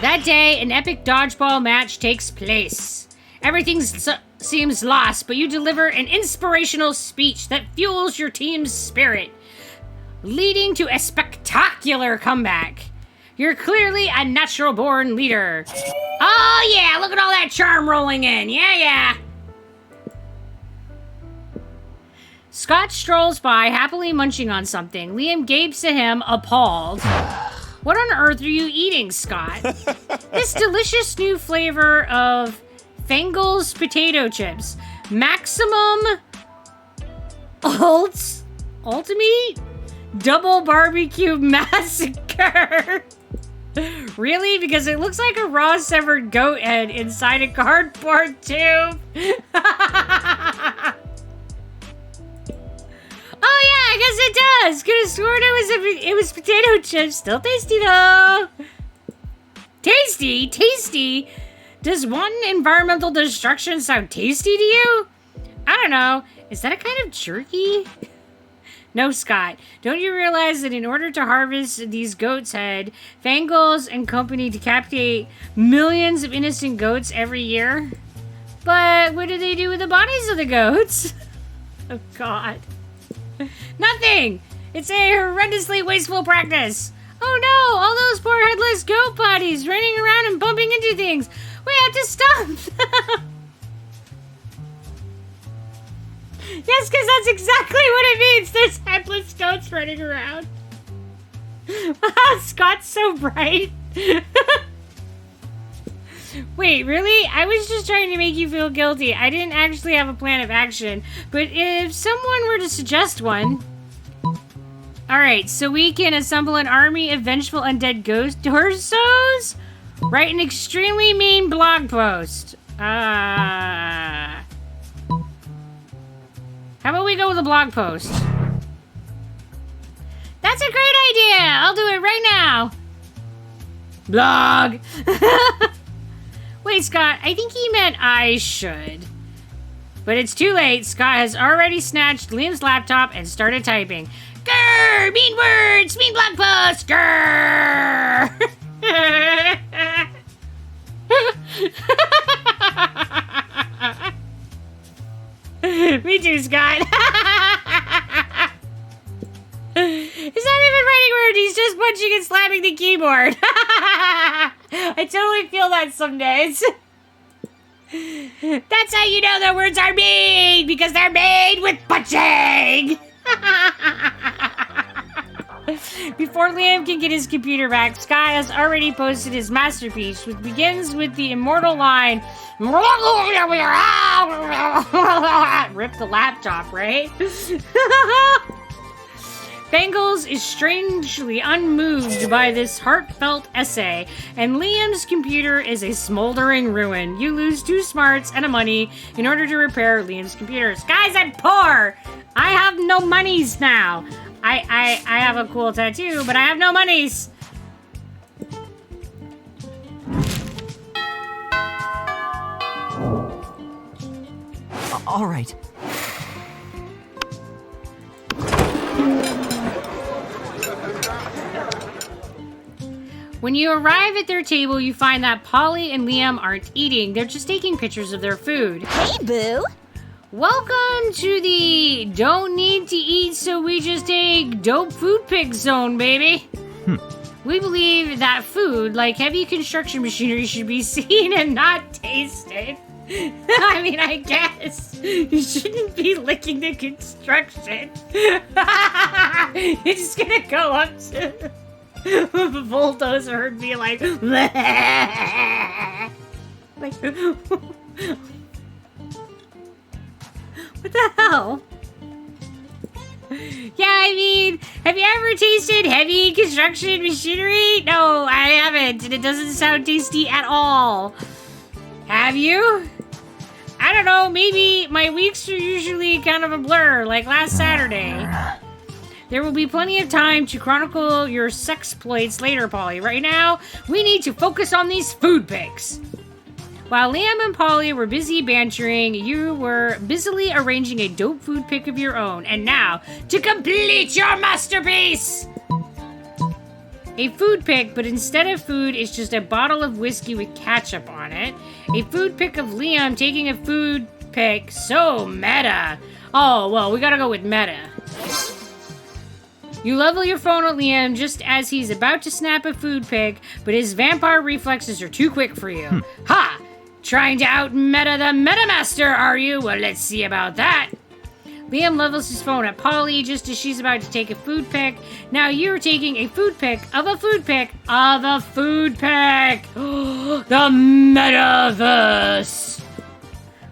That day, an epic dodgeball match takes place. Everything seems lost, but you deliver an inspirational speech that fuels your team's spirit, leading to a spectacular comeback. You're clearly a natural-born leader. Oh, yeah, look at all that charm rolling in. Yeah. Scott strolls by, happily munching on something. Liam gapes at him, appalled. What on earth are you eating, Scott? This delicious new flavor of Fangles potato chips. Maximum Ultimate Double Barbecue Massacre. Really? Because it looks like a raw severed goat head inside a cardboard tube. Oh yeah, I guess it does. Could have sworn it was potato chips. Still tasty though. Tasty. Does one environmental destruction sound tasty to you? I don't know. Is that a kind of jerky? No, Scott. Don't you realize that in order to harvest these goats' head, Fangles and company decapitate millions of innocent goats every year? But what do they do with the bodies of the goats? Oh, God. Nothing! It's a horrendously wasteful practice. Oh no, all those poor headless goat bodies running around and bumping into things. We have to stop them. Yes, because that's exactly what it means. There's headless goats running around. Wow, Scott's so bright. Wait, really? I was just trying to make you feel guilty. I didn't actually have a plan of action. But if someone were to suggest one... Alright, so we can assemble an army of vengeful undead ghost torsos? Write an extremely mean blog post. How about we go with a blog post? That's a great idea! I'll do it right now! Blog! Wait, Scott, I think he meant I should. But it's too late. Scott has already snatched Liam's laptop and started typing. Grrr! Mean words! Mean blog post! Grrr! Me too, Scott. He's not even writing words. He's just punching and slamming the keyboard. I totally feel that some days. That's how you know the words are made, because they're made with punching. Before Liam can get his computer back, Sky has already posted his masterpiece, which begins with the immortal line, rip the laptop, right? Bangles is strangely unmoved by this heartfelt essay, and Liam's computer is a smoldering ruin. You lose 2 smarts and a money in order to repair Liam's computers. Guys, I'm poor! I have no monies now. I have a cool tattoo, but I have no monies. All right. When you arrive at their table, you find that Polly and Liam aren't eating. They're just taking pictures of their food. Hey, Boo. Welcome to the don't need to eat, so we just take dope food pick zone, baby. We believe that food, like heavy construction machinery, should be seen and not tasted. I mean, I guess you shouldn't be licking the construction. You're just gonna go up to a bulldozer and be like, bleh. Like, what the hell? Yeah, I mean, have you ever tasted heavy construction machinery? No, I haven't, and it doesn't sound tasty at all. Have you? I don't know, maybe my weeks are usually kind of a blur, like last Saturday. There will be plenty of time to chronicle your sexploits later, Polly. Right now, we need to focus on these food pics. While Liam and Polly were busy bantering, you were busily arranging a dope food pic of your own. And now, to complete your masterpiece! A food pic, but instead of food, it's just a bottle of whiskey with ketchup on it. A food pic of Liam taking a food pic. So meta. Oh, well, we gotta go with meta. You level your phone at Liam just as he's about to snap a food pic, but his vampire reflexes are too quick for you. Ha! Trying to out-meta the MetaMaster, are you? Well, let's see about that. Liam levels his phone at Polly just as she's about to take a food pic. Now you're taking a food pic of a food pic of a food pic. The metaverse.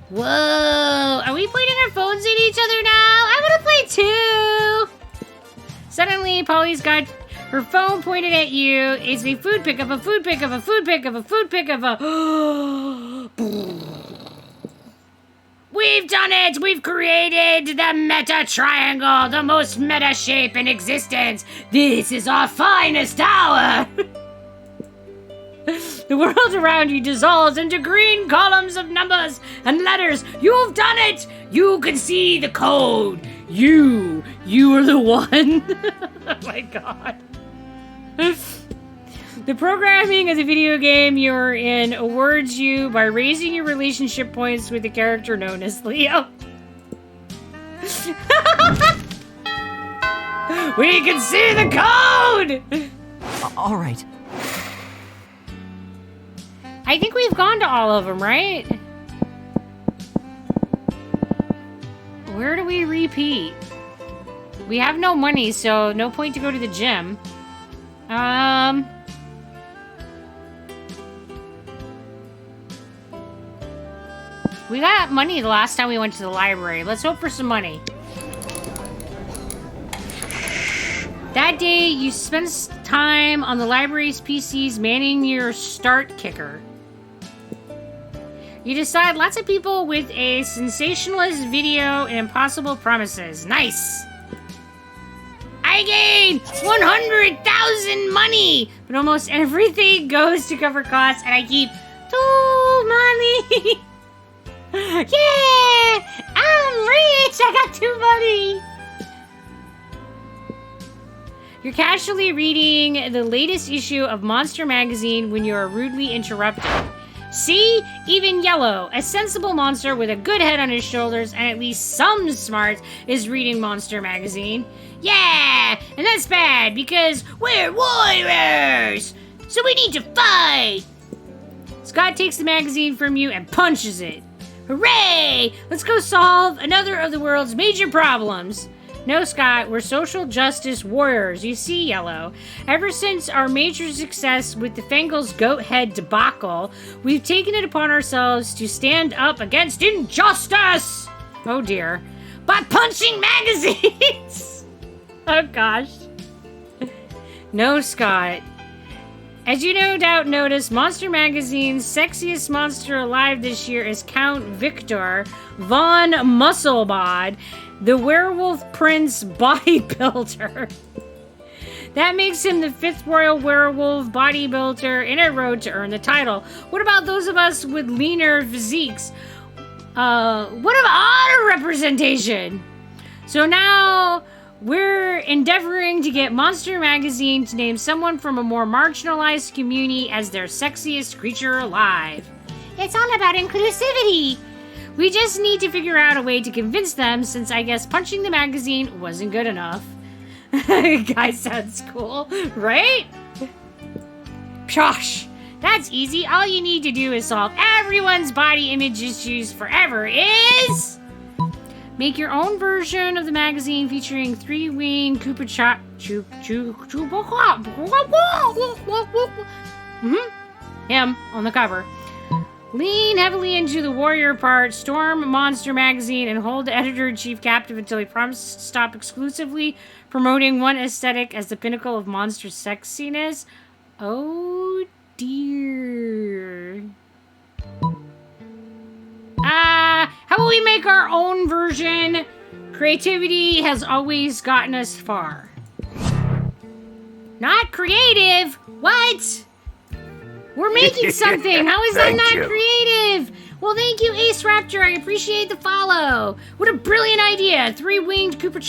Whoa. Are we pointing our phones at each other now? I want to play too. Suddenly, Polly's got her phone pointed at you. It's a food pic of a food pic of a food pic of a food pic of a... We've done it! We've created the meta triangle, the most meta shape in existence. This is our finest hour. The world around you dissolves into green columns of numbers and letters. You've done it! You can see the code. You are the one. Oh my god. The programming of the video game you're in awards you by raising your relationship points with the character known as Leo. We can see the code! All right. I think we've gone to all of them, right? Where do we repeat? We have no money, so no point to go to the gym. We got money the last time we went to the library. Let's hope for some money. That day, you spent time on the library's PCs manning your start kicker. You decide lots of people with a sensationalist video and impossible promises. Nice! I gain 100,000 money! But almost everything goes to cover costs and I keep 2 money! Yeah! I'm rich! I got 2 money! You're casually reading the latest issue of Monster Magazine when you are rudely interrupted. See? Even Yellow, a sensible monster with a good head on his shoulders and at least some smarts, is reading Monster Magazine. Yeah! And that's bad because we're warriors! So we need to fight! Scott takes the magazine from you and punches it. Hooray! Let's go solve another of the world's major problems. No, Scott, we're social justice warriors. You see, Yellow. Ever since our major success with the Fangles goat head debacle, we've taken it upon ourselves to stand up against injustice! Oh dear. By punching magazines! Oh gosh. No, Scott. As you no doubt noticed, Monster Magazine's sexiest monster alive this year is Count Victor von Musselbod, the werewolf prince bodybuilder. That makes him the 5th royal werewolf bodybuilder in a row to earn the title. What about those of us with leaner physiques? What of representation. So now we're endeavoring to get Monster Magazine to name someone from a more marginalized community as their sexiest creature alive. It's all about inclusivity. We just need to figure out a way to convince them, since I guess punching the magazine wasn't good enough. Guy sounds cool, right? Pshosh! That's easy. All you need to do is solve everyone's body image issues forever is... Make your own version of the magazine featuring three-winged Koopa him on the cover. Lean heavily into the warrior part, storm Monster Magazine, and hold the editor-in-chief captive until he promises to stop exclusively promoting one aesthetic as the pinnacle of monster sexiness. Oh dear. How about we make our own version? Creativity has always gotten us far. Not creative? What? We're making something. How is that not creative? Well, thank you, Ace Raptor. I appreciate the follow. What a brilliant idea. Three-winged Koopa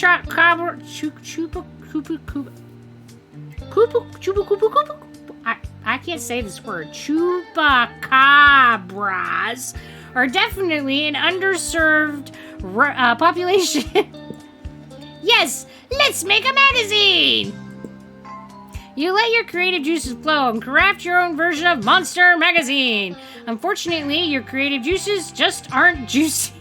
I can't say this word. Chupacabras are definitely an underserved population. Yes, let's make a magazine. You let your creative juices flow and craft your own version of Monster Magazine. Unfortunately, your creative juices just aren't juicy.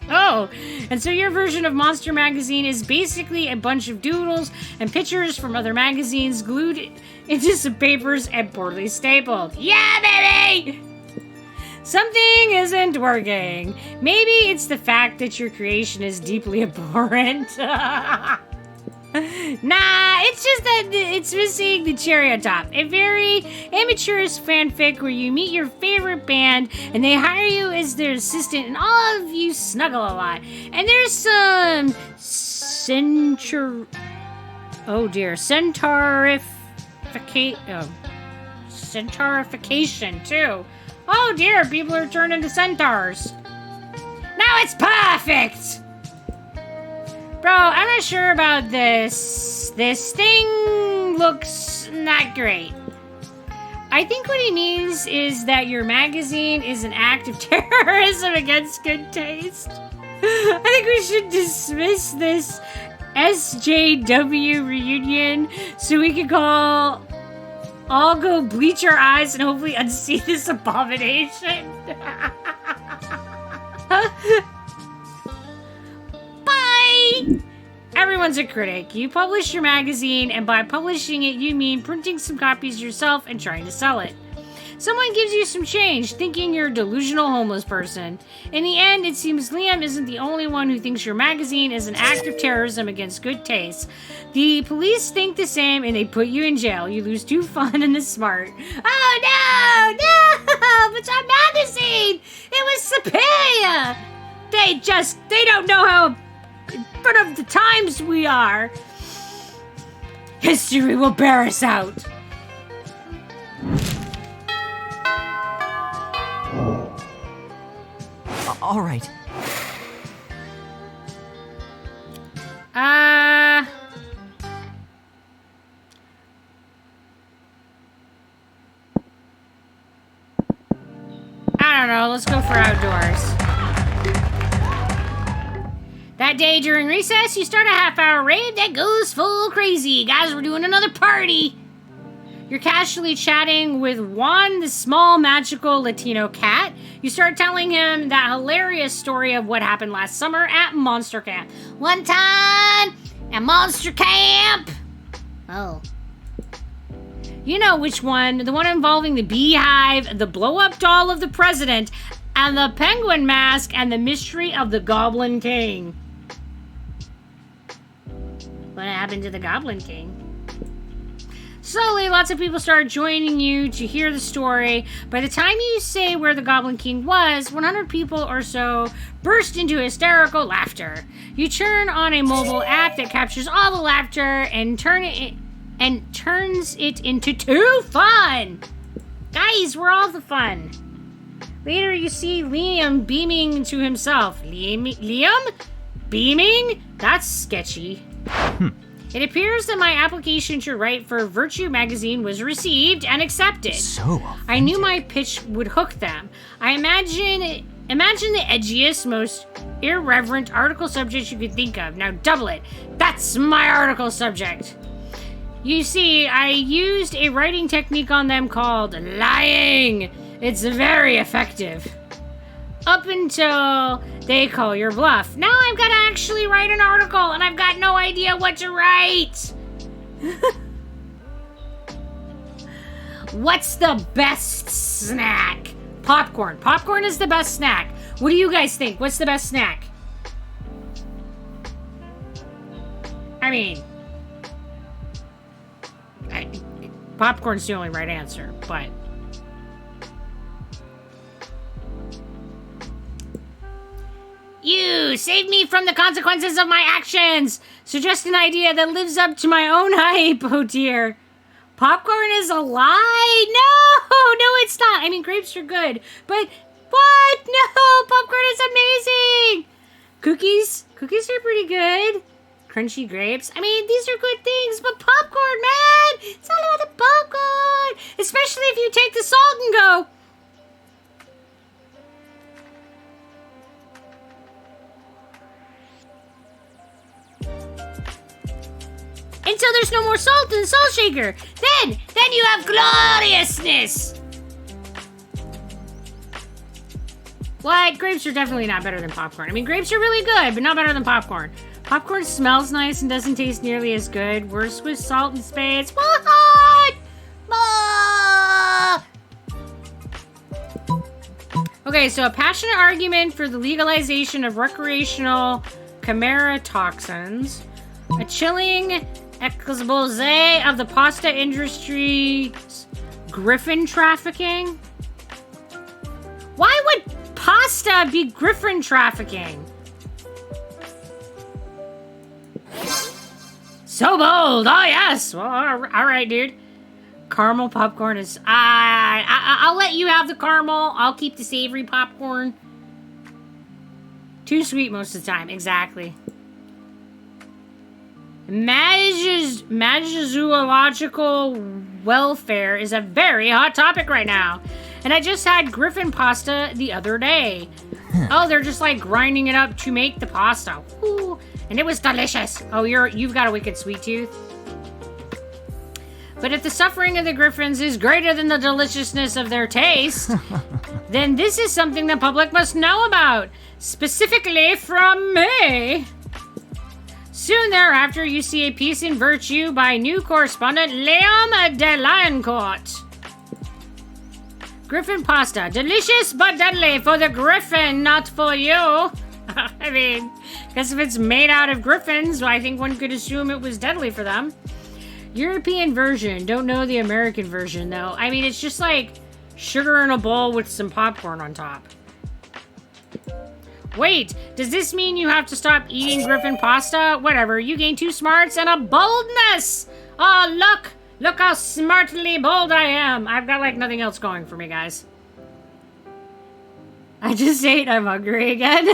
Oh, and so your version of Monster Magazine is basically a bunch of doodles and pictures from other magazines glued into some papers and poorly stapled. Yeah, baby! Something isn't working. Maybe it's the fact that your creation is deeply abhorrent. Nah, it's just that it's missing the cherry on top. A very amateurish fanfic where you meet your favorite band and they hire you as their assistant and all of you snuggle a lot. And there's some centaurification too. Oh dear, people are turned into centaurs. Now it's perfect! Bro, I'm not sure about this. This thing looks not great. I think what he means is that your magazine is an act of terrorism against good taste. I think we should dismiss this SJW reunion so we can all go bleach our eyes and hopefully unsee this abomination. Bye! Everyone's a critic. You publish your magazine, and by publishing it, you mean printing some copies yourself and trying to sell it. Someone gives you some change, thinking you're a delusional homeless person. In the end, it seems Liam isn't the only one who thinks your magazine is an act of terrorism against good taste. The police think the same, and they put you in jail. You lose 2 fun and the smart. Oh no! It's our magazine! It was superior! They don't know how in front of the times we are. History will bear us out. All right. I don't know. Let's go for outdoors. That day during recess, you start a half-hour rave that goes full crazy. Guys, we're doing another party. You're casually chatting with Juan, the small, magical Latino cat. You start telling him that hilarious story of what happened last summer at Monster Camp. One time at Monster Camp. Oh. You know which one. The one involving the beehive, the blow-up doll of the president, and the penguin mask, and the mystery of the Goblin King. What happened to the Goblin King? Slowly, lots of people start joining you to hear the story. By the time you say where the Goblin King was, 100 people or so burst into hysterical laughter. You turn on a mobile app that captures all the laughter and turns it into 2 fun. Guys, we're all the fun. Later, you see Liam beaming to himself. Liam? beaming? That's sketchy. It appears that my application to write for Virtue magazine was received and accepted. So I knew my pitch would hook them. I imagine the edgiest, most irreverent article subject you could think of. Now double it. That's my article subject. You see, I used a writing technique on them called lying. It's very effective. Up until they call your bluff. Now I've got to actually write an article, and I've got no idea what to write. What's the best snack? Popcorn. Popcorn is the best snack. What do you guys think? What's the best snack? I mean, popcorn's the only right answer, but... You saved me from the consequences of my actions. Suggest an idea that lives up to my own hype. Oh dear. Popcorn is a lie? No, it's not. I mean, grapes are good, but what? No, popcorn is amazing. Cookies are pretty good. Crunchy grapes. I mean, these are good things, but popcorn, man, it's all about the popcorn. Especially if you take the salt and go. Until there's no more salt in the salt shaker. Then you have gloriousness. What? Grapes are definitely not better than popcorn. I mean, grapes are really good, but not better than popcorn. Popcorn smells nice and doesn't taste nearly as good. Worse with salt and spades. What? Okay, so a passionate argument for the legalization of recreational chimera toxins. A chilling expose of the pasta industry's griffin trafficking? Why would pasta be griffin trafficking? So bold! Oh yes! Well, all right, dude. Caramel popcorn is... I'll let you have the caramel. I'll keep the savory popcorn. Too sweet most of the time. Exactly. Zoological welfare is a very hot topic right now. And I just had griffin pasta the other day. Oh, they're just like grinding it up to make the pasta. Ooh, and it was delicious. Oh, you've got a wicked sweet tooth. But if the suffering of the griffins is greater than the deliciousness of their taste, then this is something the public must know about. Specifically from me. Soon thereafter, you see a piece in Virtue by new correspondent Liam Delacourt. Griffin pasta. Delicious but deadly for the griffin, not for you. I mean, because if it's made out of griffins, I think one could assume it was deadly for them. European version. Don't know the American version, though. I mean, it's just like sugar in a bowl with some popcorn on top. Wait, does this mean you have to stop eating griffin pasta? Whatever, you gain 2 smarts and a boldness! Oh, look! Look how smartly bold I am! I've got, like, nothing else going for me, guys. I just ate, I'm hungry again.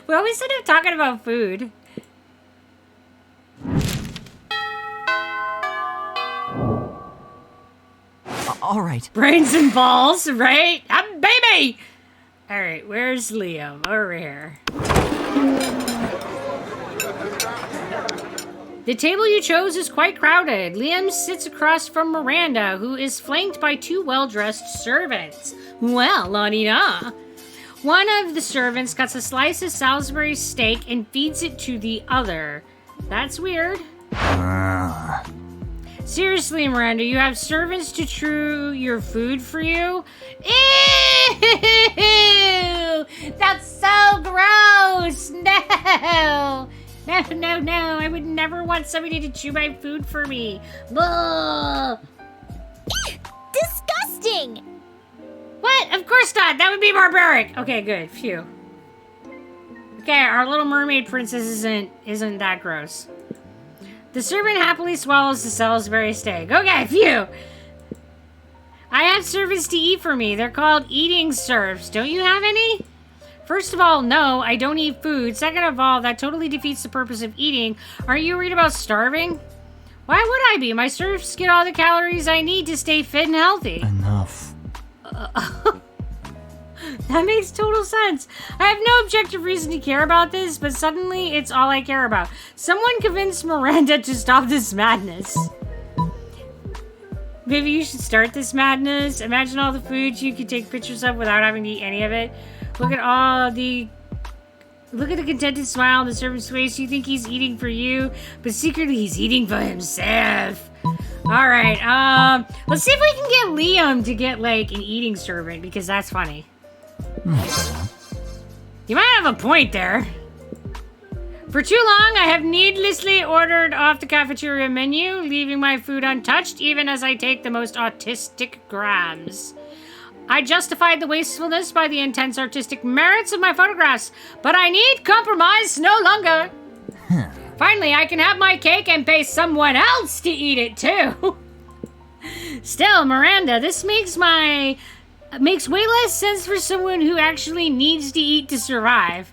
We always end up talking about food. All right. Brains and balls, right? I'm baby! Alright, where's Liam? Over here. The table you chose is quite crowded. Liam sits across from Miranda, who is flanked by 2 well-dressed servants. Well, la-di-da. One of the servants cuts a slice of Salisbury steak and feeds it to the other. That's weird. Seriously, Miranda, you have servants to chew your food for you? Ew! That's so gross! No! No, I would never want somebody to chew my food for me. Blah! Disgusting! What? Of course not! That would be barbaric! Okay, good. Phew. Okay, our little mermaid princess isn't that gross. The servant happily swallows the Salisbury steak. Okay, phew! I have servants to eat for me. They're called eating serfs. Don't you have any? First of all, no, I don't eat food. Second of all, that totally defeats the purpose of eating. Aren't you worried about starving? Why would I be? My serfs get all the calories I need to stay fit and healthy. Enough. That makes total sense. I have no objective reason to care about this, but suddenly it's all I care about. Someone convince Miranda to stop this madness. Maybe you should start this madness. Imagine all the foods you could take pictures of without having to eat any of it. Look at the contented smile on the servant's face. You think he's eating for you, but secretly he's eating for himself. Alright, let's see if we can get Liam to get, like, an eating servant, because that's funny. You might have a point there. For too long, I have needlessly ordered off the cafeteria menu, leaving my food untouched, even as I take the most autistic grams. I justified the wastefulness by the intense artistic merits of my photographs, but I need compromise no longer. Finally, I can have my cake and pay someone else to eat it, too. Still, Miranda, this makes way less sense for someone who actually needs to eat to survive.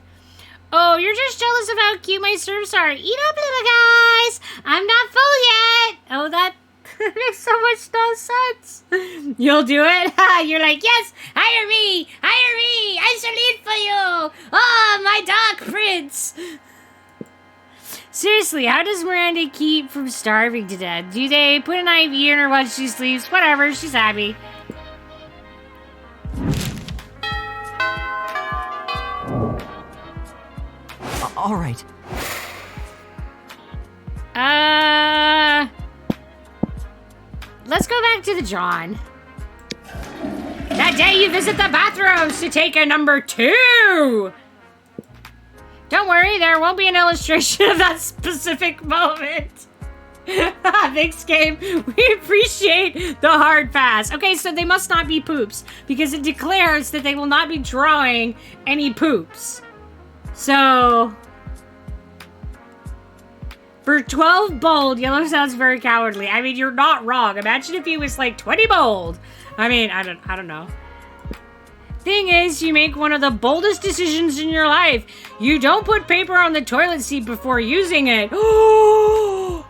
Oh, you're just jealous of how cute my serfs are. Eat up, little guys. I'm not full yet. Oh, that makes so much no sense. You'll do it? You're like, yes, hire me. I shall eat for you. Oh, my dark prince. Seriously, how does Miranda keep from starving to death? Do they put an IV in her while she sleeps? Whatever, she's happy. All right. Let's go back to the John. That day you visit the bathrooms to take a number 2. Don't worry, there won't be an illustration of that specific moment. Thanks, game. We appreciate the hard pass. Okay, so they must not be poops, because it declares that they will not be drawing any poops. So, for 12 bold, yellow sounds very cowardly. I mean, you're not wrong. Imagine if he was like 20 bold. I mean, I don't know. Thing is, you make one of the boldest decisions in your life. You don't put paper on the toilet seat before using it. You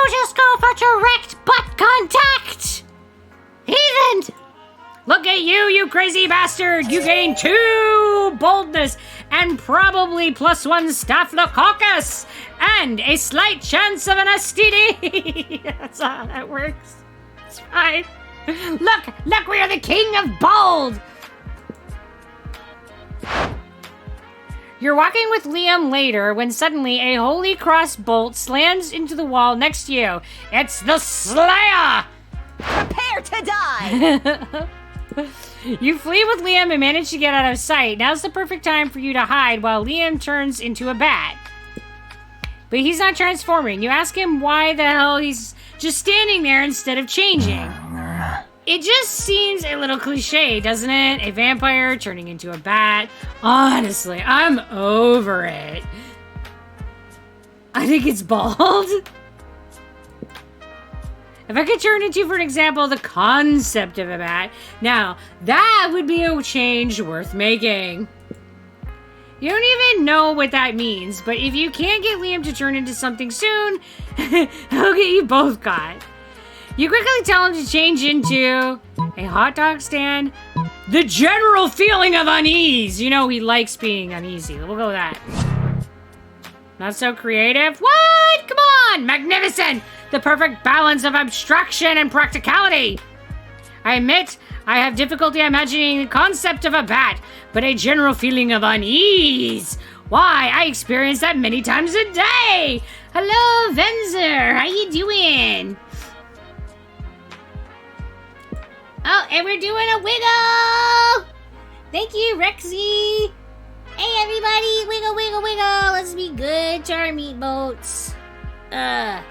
just go for direct butt contact. Heathen! Look at you, you crazy bastard! You gain 2 boldness and probably +1 staphylococcus and a slight chance of an STD. That's how that works. It's fine. Look, we are the king of bold. You're walking with Liam later when suddenly a Holy Cross bolt slams into the wall next to you. It's the Slayer! Prepare to die! You flee with Liam and manage to get out of sight. Now's the perfect time for you to hide while Liam turns into a bat. But he's not transforming. You ask him why the hell he's just standing there instead of changing. It just seems a little cliche, doesn't it? A vampire turning into a bat. Honestly, I'm over it. I think it's bald. If I could turn into, for an example, the concept of a bat, now, that would be a change worth making. You don't even know what that means, but if you can't get Liam to turn into something soon, I'll get you both got. You quickly tell him to change into a hot dog stand. The general feeling of unease. You know he likes being uneasy. We'll go with that. Not so creative? What? Come on! Magnificent! The perfect balance of abstraction and practicality. I admit, I have difficulty imagining the concept of a bat, but a general feeling of unease. Why, I experience that many times a day. Hello, Venzer. How you doing? Oh, and we're doing a wiggle! Thank you, Rexy! Hey, everybody! Wiggle, wiggle, wiggle! Let's be good to our meat boats. Are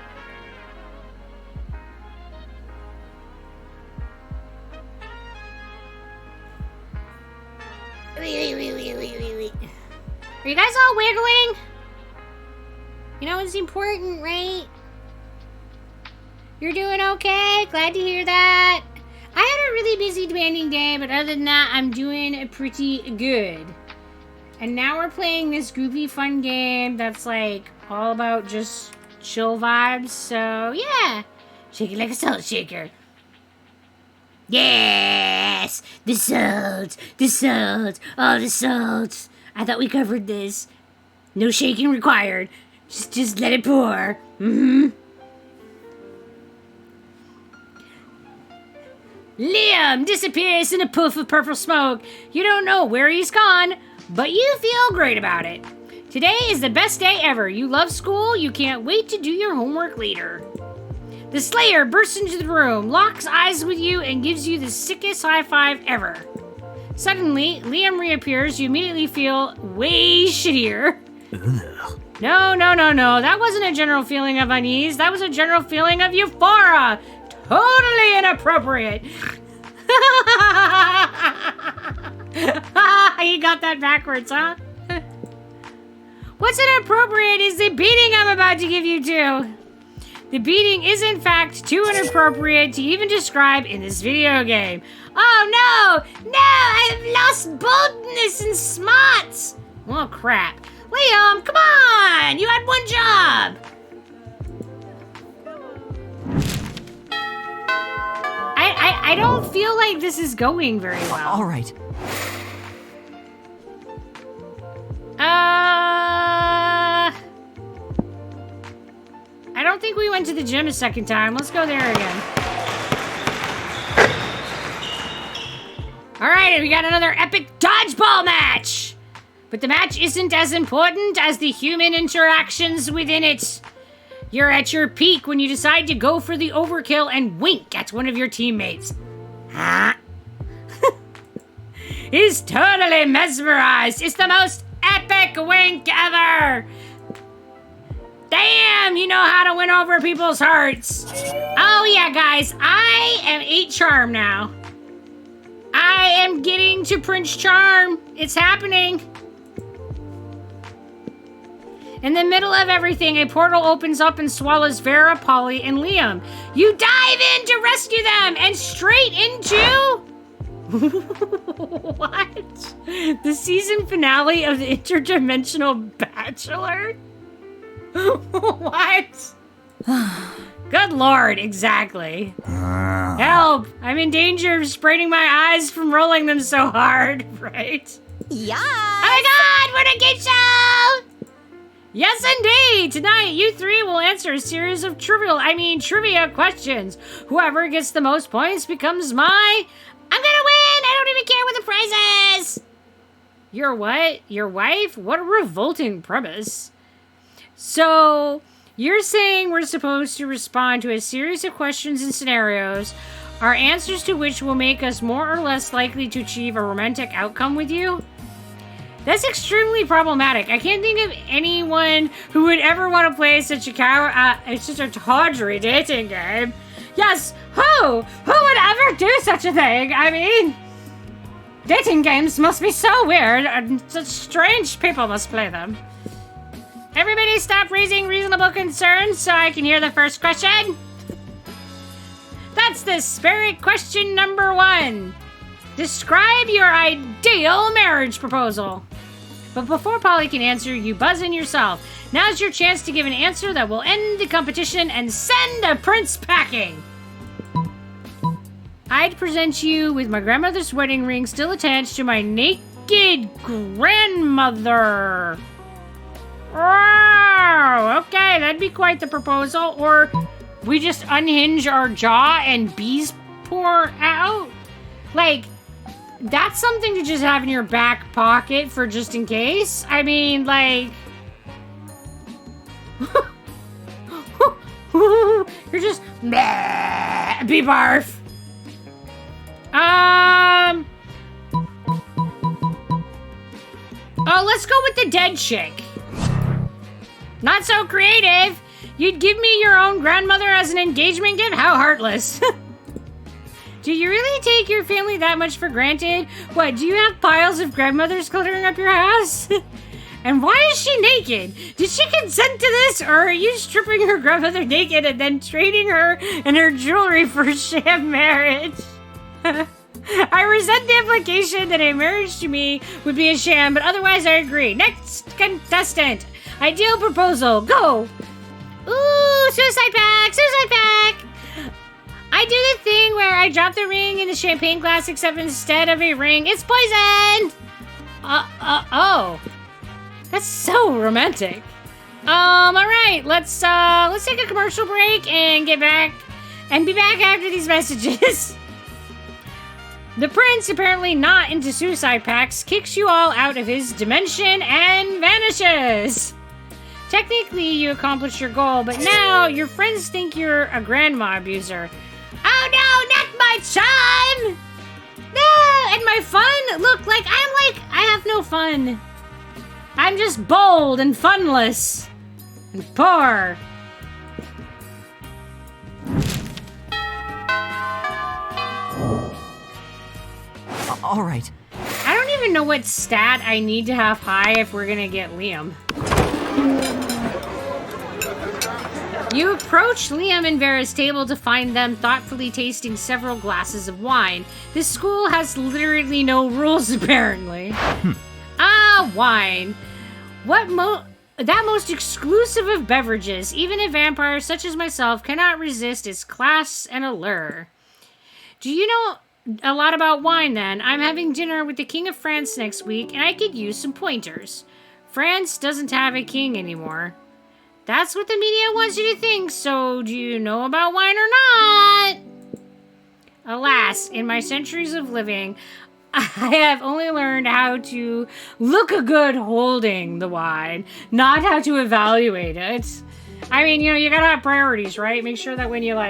you guys all wiggling? You know it's important, right? You're doing okay? Glad to hear that. I had a really busy, demanding day, but other than that, I'm doing pretty good. And now we're playing this goofy fun game that's like all about just chill vibes. So yeah, shake it like a salt shaker. Yes, the salt, all the salt. I thought we covered this. No shaking required. Just let it pour. Liam disappears in a puff of purple smoke. You don't know where he's gone, but you feel great about it. Today is the best day ever. You love school. You can't wait to do your homework later. The Slayer bursts into the room, locks eyes with you, and gives you the sickest high five ever. Suddenly, Liam reappears. You immediately feel way shittier. Ugh. No. That wasn't a general feeling of unease. That was a general feeling of euphoria. Totally inappropriate. You got that backwards, huh? What's inappropriate is the beating I'm about to give you two. The beating is in fact too inappropriate to even describe in this video game. Oh no, I've lost boldness and smarts. Oh crap. Liam, come on, you had one job. I don't feel like this is going very well. All right. I don't think we went to the gym a second time. Let's go there again. All right, we got another epic dodgeball match. But the match isn't as important as the human interactions within it. You're at your peak when you decide to go for the overkill and wink at one of your teammates. Huh? He's totally mesmerized. It's the most epic wink ever. Damn, you know how to win over people's hearts. Oh yeah, guys, I am 8 charm now. I am getting to Prince Charm. It's happening. In the middle of everything, a portal opens up and swallows Vera, Polly, and Liam. You dive in to rescue them and straight into... What? The season finale of the Interdimensional Bachelor? What? Good lord, exactly. Help! I'm in danger of spraining my eyes from rolling them so hard, right? Yeah. Oh my god, what a good show! Yes, indeed! Tonight, you three will answer a series of trivia questions. Whoever gets the most points becomes my... I'm gonna win! I don't even care what the prize is! Your what? Your wife? What a revolting premise. So, you're saying we're supposed to respond to a series of questions and scenarios, our answers to which will make us more or less likely to achieve a romantic outcome with you? That's extremely problematic. I can't think of anyone who would ever want to play such a tawdry dating game. Yes, who would ever do such a thing? I mean, dating games must be so weird, and such strange people must play them. Everybody stop raising reasonable concerns so I can hear the first question. That's the spirit question number 1. Describe your ideal marriage proposal. But before Polly can answer, you buzz in yourself. Now's your chance to give an answer that will end the competition and send the prince packing. I'd present you with my grandmother's wedding ring still attached to my naked grandmother. Wow, okay, that'd be quite the proposal. Or we just unhinge our jaw and bees pour out. Like, that's something to just have in your back pocket for just in case. I mean, like... You're just... Be barf. Oh, let's go with the dead chick. Not so creative. You'd give me your own grandmother as an engagement gift? How heartless. Do you really take your family that much for granted? What, do you have piles of grandmothers cluttering up your house? And why is she naked? Did she consent to this, or are you stripping her grandmother naked and then trading her and her jewelry for a sham marriage? I resent the implication that a marriage to me would be a sham, but otherwise I agree. Next contestant. Ideal proposal. Go. Ooh, suicide pack. Suicide pack. I do the thing where I drop the ring in the champagne glass, except instead of a ring, it's poisoned. Oh. That's so romantic. All right. Let's take a commercial break and be back after these messages. The prince, apparently not into suicide pacts, kicks you all out of his dimension and vanishes. Technically, you accomplished your goal, but now your friends think you're a grandma abuser. Oh no, not my son! No, and my fun? Look, I have no fun. I'm just bold and funless. And poor. All right. I don't even know what stat I need to have high if we're gonna get Liam. You approach Liam and Vera's table to find them thoughtfully tasting several glasses of wine. This school has literally no rules, apparently. Wine. That most exclusive of beverages. Even a vampire such as myself cannot resist its class and allure. Do you know a lot about wine, then? I'm having dinner with the King of France next week, and I could use some pointers. France doesn't have a king anymore. That's what the media wants you to think, so do you know about wine or not? Alas, in my centuries of living, I have only learned how to look a good holding the wine, not how to evaluate it. I mean, you gotta have priorities, right? Make sure that when you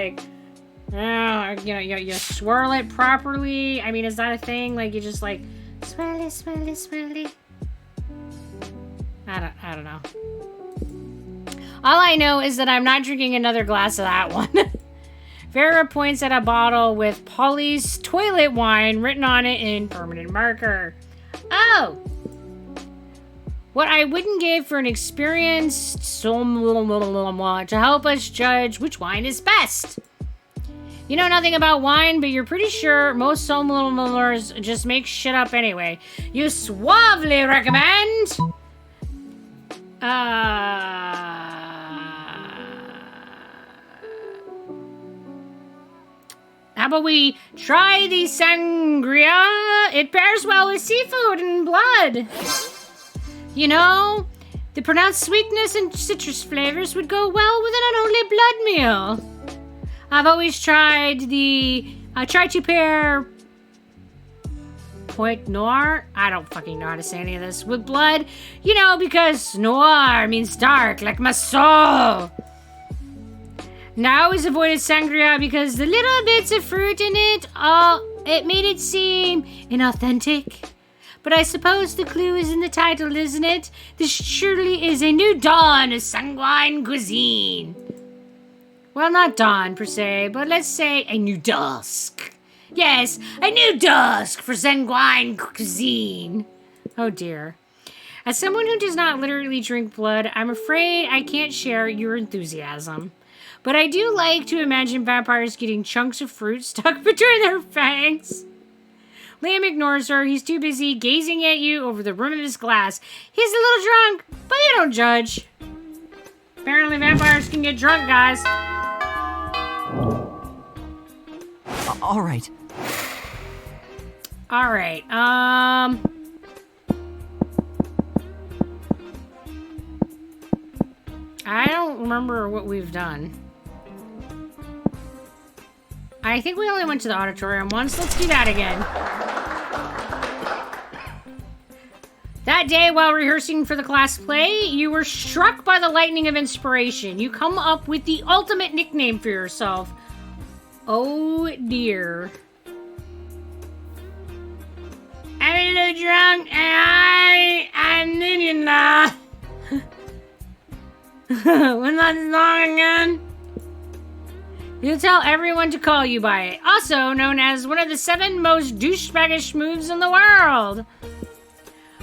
you swirl it properly. I mean, is that a thing? Like, you just swirl it. I don't know. All I know is that I'm not drinking another glass of that one. Vera points at a bottle with Polly's toilet wine written on it in permanent marker. Oh! What I wouldn't give for an experienced sommelier to help us judge which wine is best. You know nothing about wine, but you're pretty sure most sommeliers just make shit up anyway. You suavely recommend... How about we try the sangria? It pairs well with seafood and blood. You know, the pronounced sweetness and citrus flavors would go well with an unholy blood meal. I've always tried to pair Point Noir, I don't fucking know how to say any of this, with blood, because noir means dark, like my soul. Now I always avoided sangria because the little bits of fruit in it, it made it seem inauthentic. But I suppose the clue is in the title, isn't it? This surely is a new dawn of sanguine cuisine. Well, not dawn per se, but let's say a new dusk. Yes, a new dusk for sanguine cuisine. Oh dear. As someone who does not literally drink blood, I'm afraid I can't share your enthusiasm. But I do like to imagine vampires getting chunks of fruit stuck between their fangs. Liam ignores her. He's too busy gazing at you over the rim of his glass. He's a little drunk, but you don't judge. Apparently vampires can get drunk, guys. All right. All right. I don't remember what we've done. I think we only went to the auditorium once. Let's do that again. That day, while rehearsing for the class play, you were struck by the lightning of inspiration. You come up with the ultimate nickname for yourself. Oh dear. I'm a little drunk and I need you now. When that's long again. You'll tell everyone to call you by it. Also known as one of the 7 most douchebaggish moves in the world.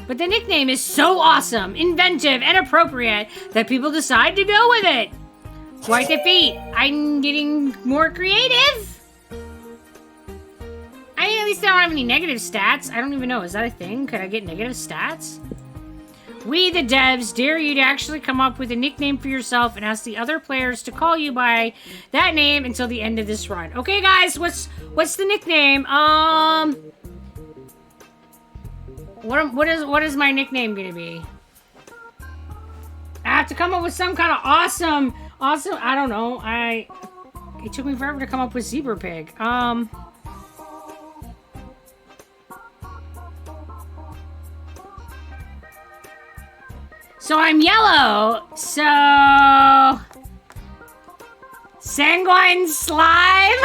But the nickname is so awesome, inventive, and appropriate that people decide to go with it. Quite the feat. I'm getting more creative. I mean, at least I don't have any negative stats. I don't even know. Is that a thing? Could I get negative stats? We, the devs, dare you to actually come up with a nickname for yourself and ask the other players to call you by that name until the end of this run. Okay, guys, what's the nickname? What is my nickname gonna be? I have to come up with some kind of awesome. I don't know. It took me forever to come up with Zebra Pig. So I'm yellow, so... Sanguine Slime?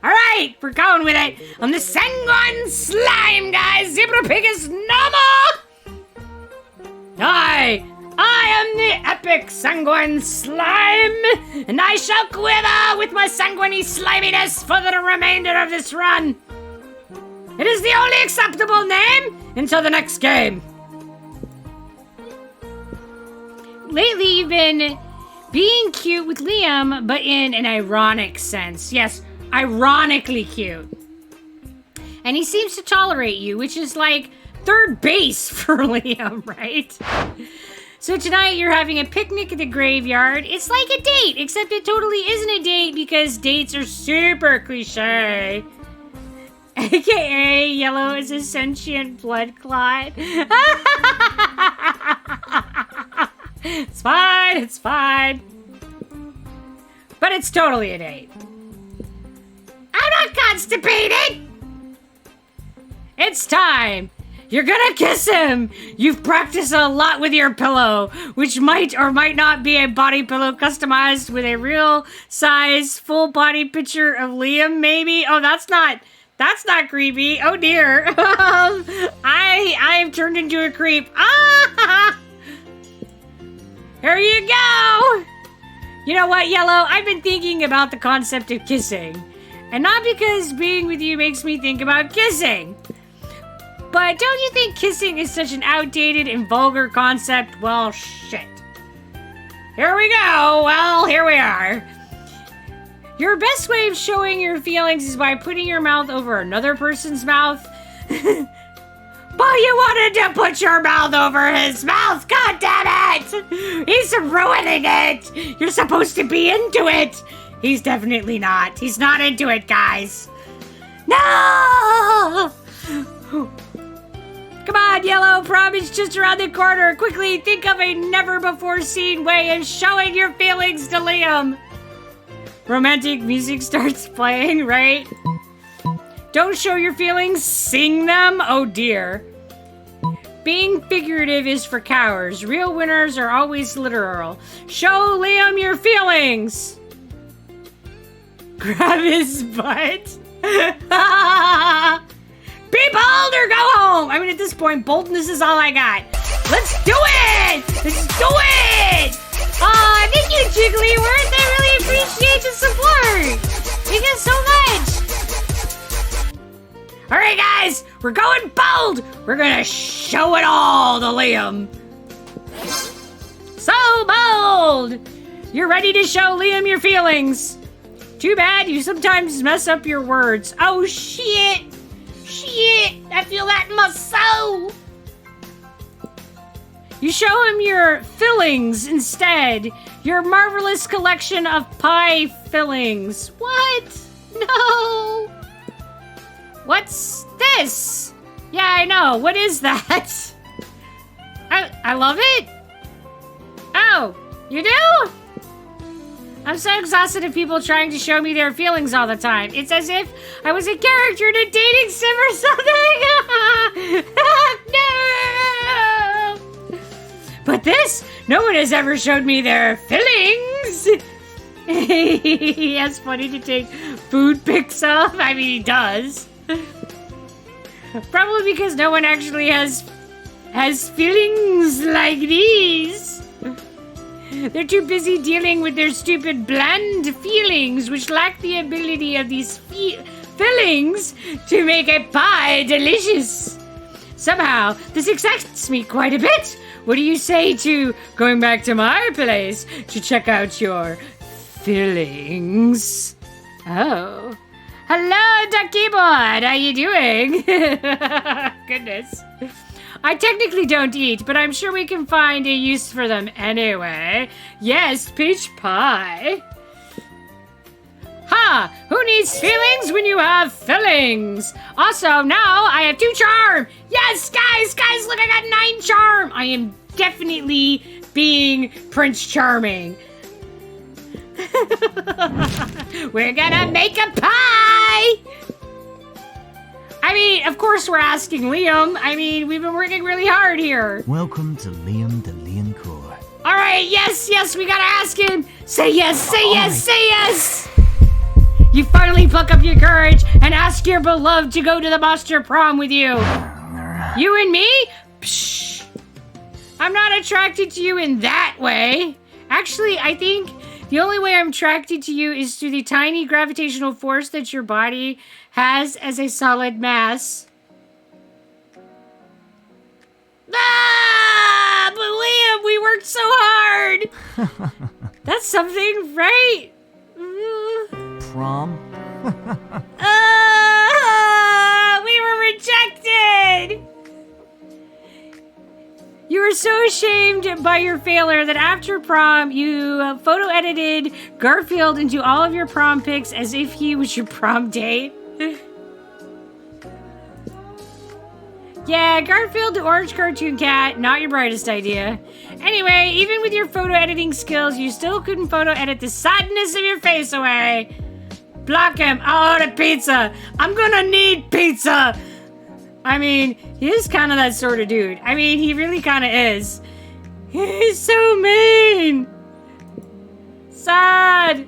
Alright, we're going with it. I'm the Sanguine Slime, guys. Zebra Pig is normal. I am the epic Sanguine Slime, and I shall quiver with my sanguine sliminess for the remainder of this run. It is the only acceptable name until the next game. Lately, you've been being cute with Liam, but in an ironic sense. Yes, ironically cute. And he seems to tolerate you, which is like third base for Liam, right? So tonight, you're having a picnic at the graveyard. It's like a date, except it totally isn't a date because dates are super cliche. AKA, yellow is a sentient blood clot. It's fine. But it's totally a date. I'm not constipated! It's time. You're gonna kiss him. You've practiced a lot with your pillow, which might or might not be a body pillow customized with a real size full body picture of Liam, maybe? Oh, that's not creepy. Oh dear. I have turned into a creep. Ah! Here you go! You know what, Yellow? I've been thinking about the concept of kissing. And not because being with you makes me think about kissing. But don't you think kissing is such an outdated and vulgar concept? Well, shit. Here we go. Well, here we are. Your best way of showing your feelings is by putting your mouth over another person's mouth. But you wanted to put your mouth over his mouth, god damn it! He's ruining it! You're supposed to be into it! He's definitely not. He's not into it, guys. No! Come on, Yellow, prom is just around the corner. Quickly, think of a never-before-seen way of showing your feelings to Liam. Romantic music starts playing, right? Don't show your feelings, sing them? Oh dear. Being figurative is for cowards. Real winners are always literal. Show Liam your feelings! Grab his butt. Be bold or go home! I mean, at this point, boldness is all I got. Let's do it! Let's do it! Aw, thank you, Jigglyworth. I really appreciate the support. Thank you so much. All right, guys, we're going bold. We're gonna show it all to Liam. So bold. You're ready to show Liam your feelings. Too bad you sometimes mess up your words. Oh, shit. Shit, I feel that in my soul. You show him your fillings instead. Your marvelous collection of pie fillings. What? No. What's this? Yeah, I know. What is that? I love it. Oh, you do? I'm so exhausted of people trying to show me their feelings all the time. It's as if I was a character in a dating sim or something. No! But this, no one has ever showed me their feelings. That's funny to take food pics of. I mean, he does. Probably because no one actually has feelings like these. They're too busy dealing with their stupid bland feelings, which lack the ability of these fillings to make a pie delicious. Somehow, this excites me quite a bit. What do you say to going back to my place to check out your fillings? Oh, Hello, Ducky Boy. How you doing? Goodness. I technically don't eat, but I'm sure we can find a use for them anyway. Yes, peach pie. Ha! Who needs feelings when you have fillings? Also, now I have 2 charm. Yes, guys, look, I got 9 charm. I am definitely being Prince Charming. We're gonna make a pie! I mean, of course we're asking Liam. I mean, we've been working really hard here. Welcome to Liam the Leoncourt. All right, yes, we gotta ask him. Say yes, say yes. You finally pluck up your courage and ask your beloved to go to the monster prom with you. You and me? Psh. I'm not attracted to you in that way. Actually, I think the only way I'm attracted to you is through the tiny gravitational force that your body has as a solid mass. Ah! But Liam, we worked so hard! That's something, right? Prom? We were rejected! You were so ashamed by your failure that after prom, you photo edited Garfield into all of your prom pics as if he was your prom date. Yeah, Garfield the orange cartoon cat, not your brightest idea. Anyway, even with your photo editing skills, you still couldn't photo edit the sadness of your face away. Block him. I'll order pizza. I'm gonna need pizza. I mean, he is kind of that sort of dude. I mean, he really kind of is. He's so mean. Sad.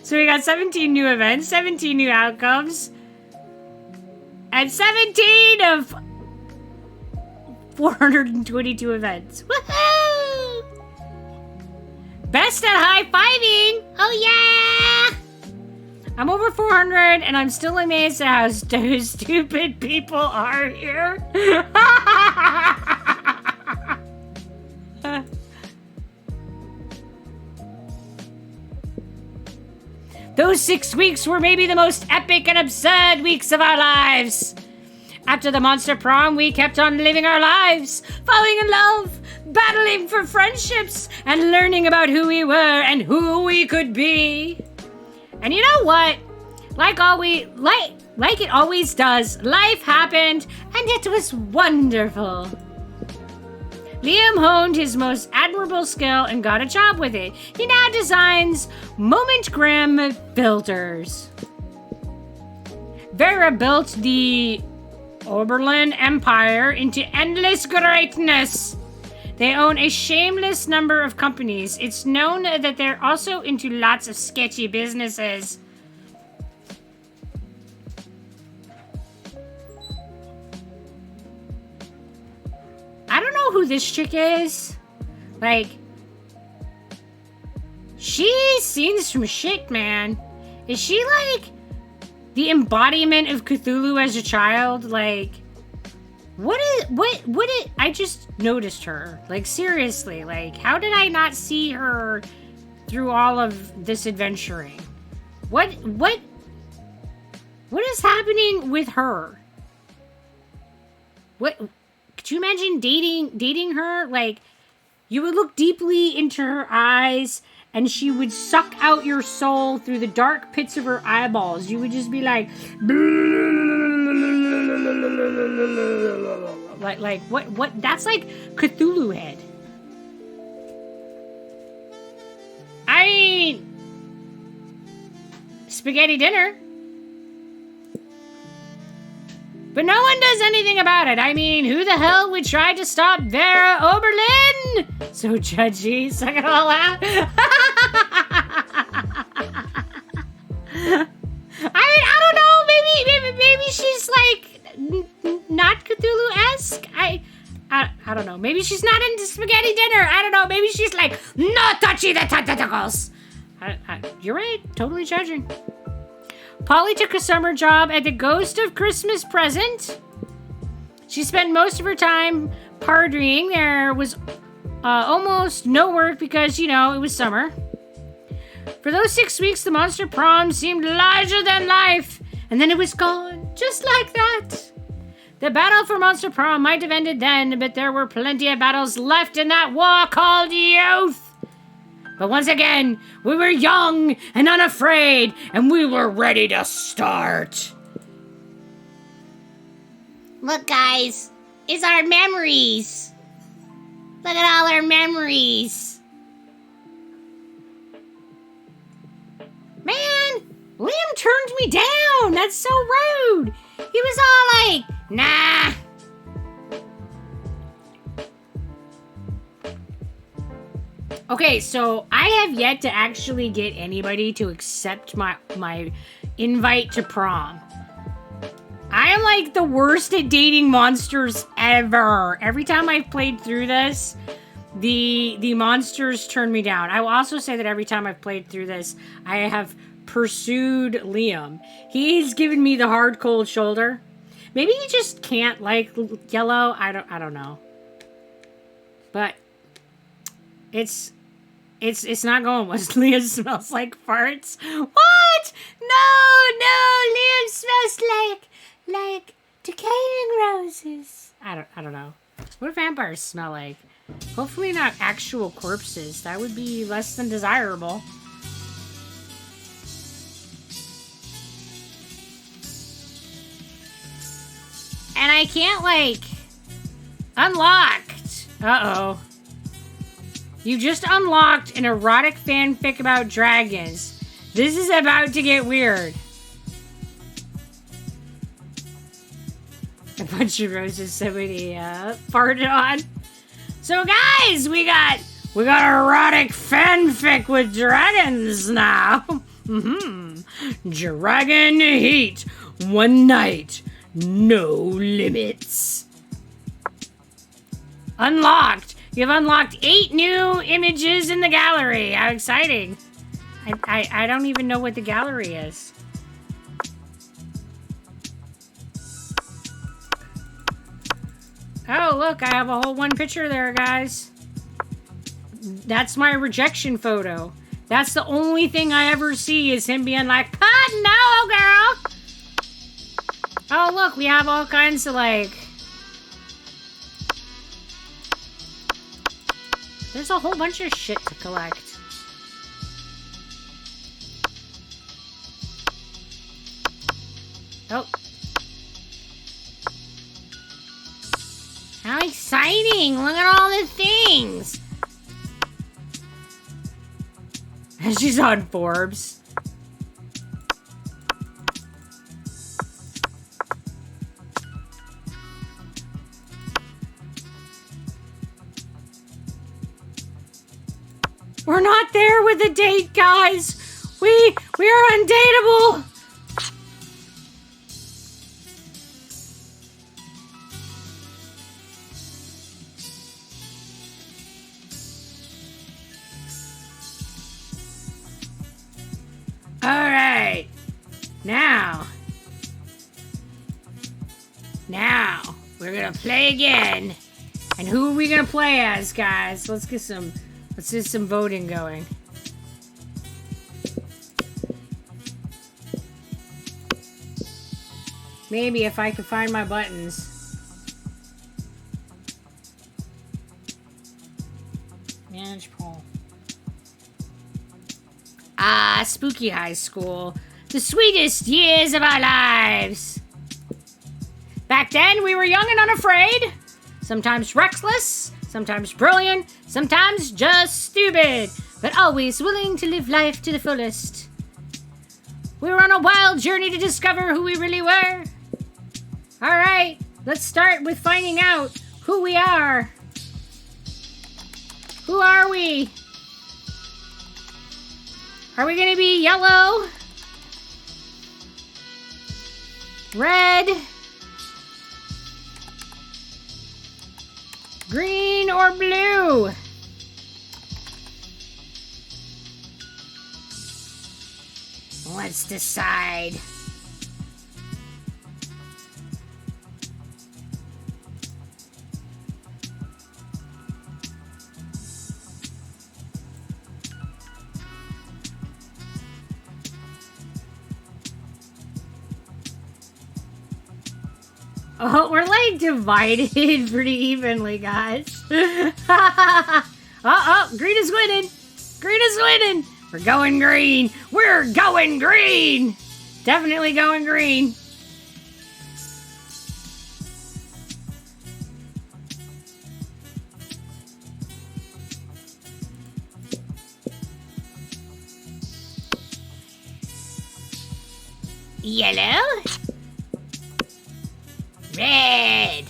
So we got 17 new events, 17 new outcomes, and 17 of 422 events. Woohoo! Best at high-fiving! Oh yeah! I'm over 400, and I'm still amazed at how stupid people are here. Those 6 weeks were maybe the most epic and absurd weeks of our lives. After the monster prom, we kept on living our lives, falling in love, battling for friendships, and learning about who we were and who we could be. And you know what? Like it always does, life happened, and it was wonderful. Liam honed his most admirable skill and got a job with it. He now designs Moment Grim filters. Vera built the Oberlin Empire into endless greatness. They own a shameless number of companies. It's known that they're also into lots of sketchy businesses. I don't know who this chick is. Like, she's seen some shit, man. Is she like the embodiment of Cthulhu as a child? Like, I just noticed her. Like, seriously, like, how did I not see her through all of this adventuring? What is happening with her? Could you imagine dating her? Like, you would look deeply into her eyes and she would suck out your soul through the dark pits of her eyeballs. You would just be like, what? That's like Cthulhu head. I mean, spaghetti dinner. But no one does anything about it. I mean, who the hell would try to stop Vera Oberlin? So judgy. Suck it all out. I don't know. Maybe she's like not Cthulhu-esque. I don't know. Maybe she's not into spaghetti dinner. I don't know. Maybe she's like, no touchy the tentacles. You're right. Totally judging. Polly took a summer job at the Ghost of Christmas Present. She spent most of her time partying. There was almost no work because, you know, it was summer. For those 6 weeks, the monster prom seemed larger than life, and then it was gone, just like that. The battle for Monster Prom might have ended then, but there were plenty of battles left in that war called youth. But once again, we were young and unafraid, and we were ready to start. Look, guys, it's our memories. Look at all our memories. Man, Liam turned me down. That's so rude. He was all like, nah. Okay, so I have yet to actually get anybody to accept my invite to prom. I am like the worst at dating monsters ever. Every time I've played through this, the monsters turn me down. I will also say that every time I've played through this, I have pursued Liam. He's given me the hard cold shoulder. Maybe he just can't like yellow. I don't know. But it's not going well. Liam smells like farts. What? No, Liam smells like decaying roses. I don't know. What do vampires smell like? Hopefully not actual corpses. That would be less than desirable. And I can't, like, unlocked. Uh-oh. You just unlocked an erotic fanfic about dragons. This is about to get weird. A bunch of roses somebody farted on. So guys, we got erotic fanfic with dragons now. Dragon heat, one night, no limits. Unlocked. You've unlocked 8 new images in the gallery. How exciting. I don't even know what the gallery is. Oh, look, I have a whole one picture there, guys. That's my rejection photo. That's the only thing I ever see is him being like, no, girl. Oh, look, we have all kinds of, like... There's a whole bunch of shit to collect. Oh. How exciting! Look at all the things! She's on Forbes. We're not there with a date, guys! We are undateable! Alright. Now, we're gonna play again. And who are we gonna play as, guys? Let's get some voting going. Maybe if I can find my buttons. Manage poll. Spooky high school. The sweetest years of our lives. Back then, we were young and unafraid. Sometimes reckless, sometimes brilliant, sometimes just stupid, but always willing to live life to the fullest. We were on a wild journey to discover who we really were. Alright, let's start with finding out who we are. Who are we? Are we gonna be yellow? Red? Green or blue? Let's decide. Oh, we're like divided pretty evenly, guys. Oh, green is winning. Green is winning. We're going green. We're going green. Definitely going green. Yellow. Red.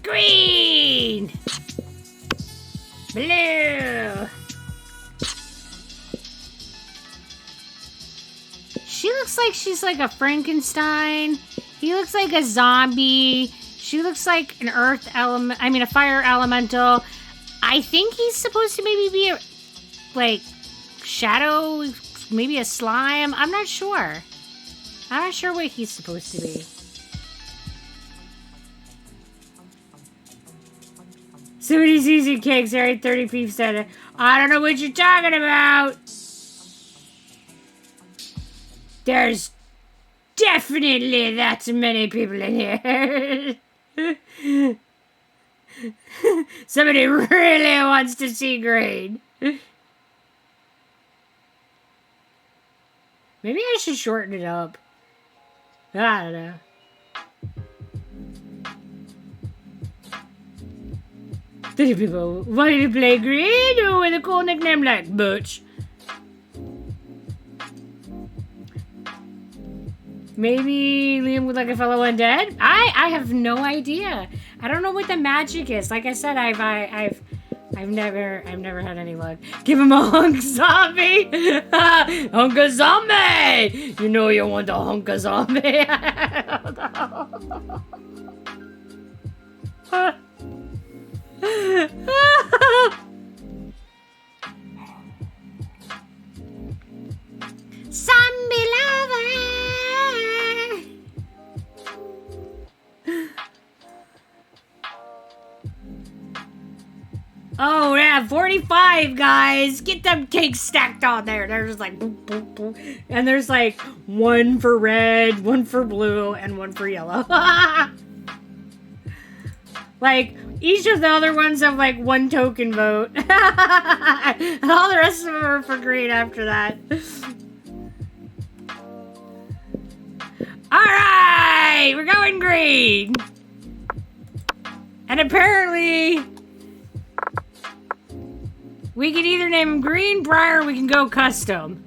Green. Blue. She looks like she's like a Frankenstein. He looks like a zombie. She looks like an earth element. I mean, a fire elemental. I think he's supposed to maybe be a, like, shadow, maybe a slime. I'm not sure. I'm not sure what he's supposed to be. Somebody sees you cakes, Harry 30 peeps said it. I don't know what you're talking about. There's definitely that many people in here. Somebody really wants to see green. Maybe I should shorten it up. I don't know. Thirty people wanting to play green with a cool nickname like Butch. Maybe Liam would like a fellow undead? I have no idea. I don't know what the magic is. Like I said, I've never had any luck. Give him a hunk zombie. Hunk a zombie. You know you want a hunk of zombie. Zombie lover. Oh yeah, 45 guys. Get them cakes stacked on there. There's like boop, boop, boop. And there's like one for red, one for blue, and one for yellow. Like each of the other ones have like one token vote. And all the rest of them are for green after that. Alright! We're going green! And apparently we can either name him Green, Briar, or we can go custom.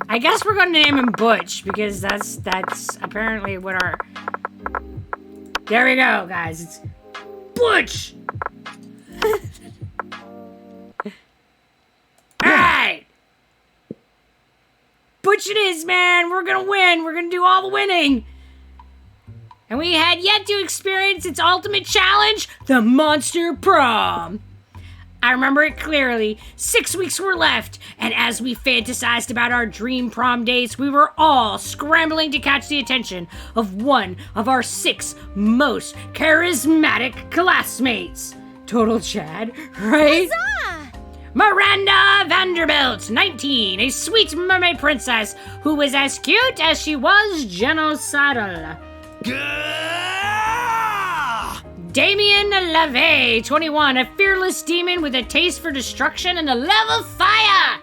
I guess we're gonna name him Butch because that's apparently what our... There we go, guys. It's Butch! Alright! Butch it is, man! We're gonna win! We're gonna do all the winning! And we had yet to experience its ultimate challenge, the Monster Prom! I remember it clearly. 6 weeks were left, and as we fantasized about our dream prom dates, we were all scrambling to catch the attention of one of our 6 most charismatic classmates. Total Chad, right? Huzzah! Miranda Vanderbilt, 19, a sweet mermaid princess who was as cute as she was genocidal. Damien LaVey, 21, a fearless demon with a taste for destruction and a love of fire.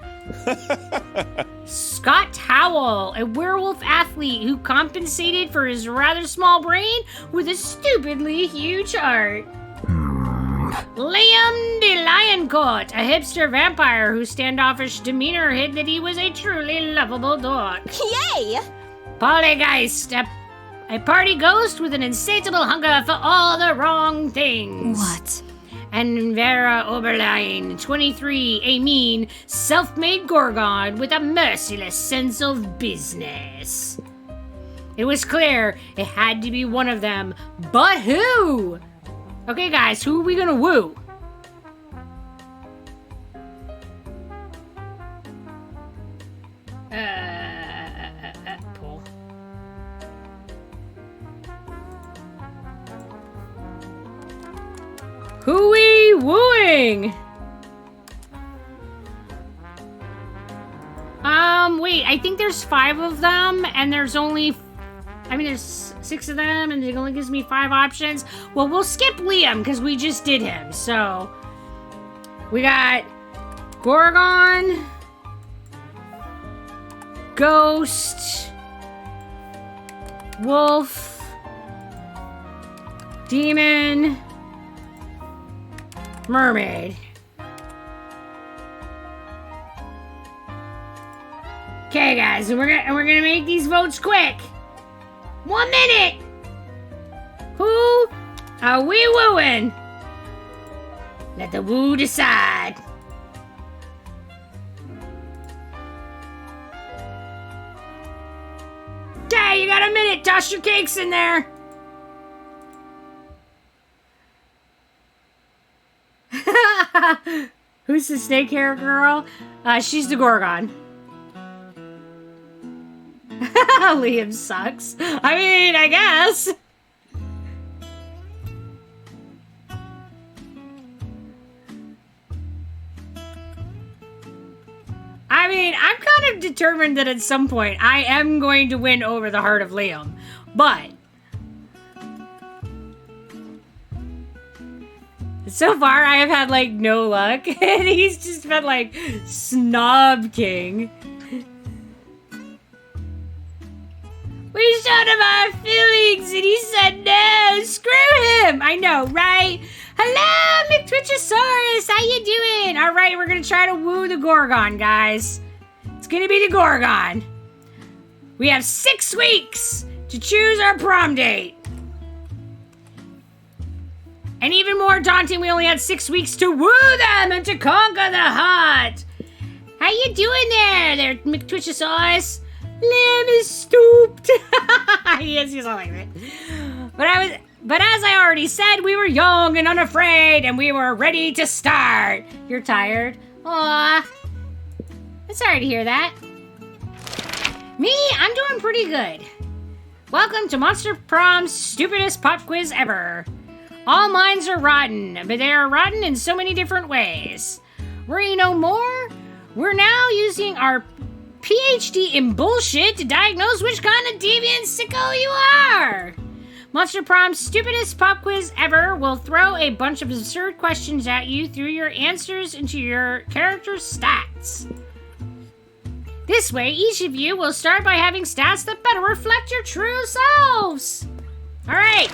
Scott Howell, a werewolf athlete who compensated for his rather small brain with a stupidly huge heart. Liam de Lioncourt, a hipster vampire whose standoffish demeanor hid that he was a truly lovable dog. Yay! Polygeist, a party ghost with an insatiable hunger for all the wrong things. What? And Vera Oberlein, 23, a mean, self-made gorgon with a merciless sense of business. It was clear it had to be one of them, but who? Okay, guys, who are we gonna woo? Pull. Who we wooing? Wait, I think there's 5 of them, and there's only I mean, there's 6 of them, and it only gives me 5 options. Well, we'll skip Liam, because we just did him. So, we got Gorgon, Ghost, Wolf, Demon, Mermaid. Okay, guys, and we're gonna make these votes quick. 1 minute. Who are we wooing? Let the woo decide. Okay, you got a minute. Toss your cakes in there. Who's the snake hair girl? She's the Gorgon. Liam sucks. I mean, I guess. I mean, I'm kind of determined that at some point I am going to win over the heart of Liam. But so far I have had like no luck. And he's just been like Snob King. We showed him our feelings and he said no. Screw him. I know, right? Hello, McTwitchosaurus. How you doing? All right, we're going to try to woo the Gorgon, guys. It's going to be the Gorgon. We have 6 weeks to choose our prom date. And even more daunting, we only had 6 weeks to woo them and to conquer the heart. How you doing there, McTwitchosaurus? Liam is stooped. He's all like that. But as I already said, we were young and unafraid, and we were ready to start. You're tired? Aw. I'm sorry to hear that. Me, I'm doing pretty good. Welcome to Monster Prom's stupidest pop quiz ever. All minds are rotten, but they are rotten in so many different ways. Worry no more. We're now using our PhD in bullshit to diagnose which kind of deviant sicko you are. Monster Prom's stupidest pop quiz ever will throw a bunch of absurd questions at you through your answers into your character's stats. This way, each of you will start by having stats that better reflect your true selves. All right.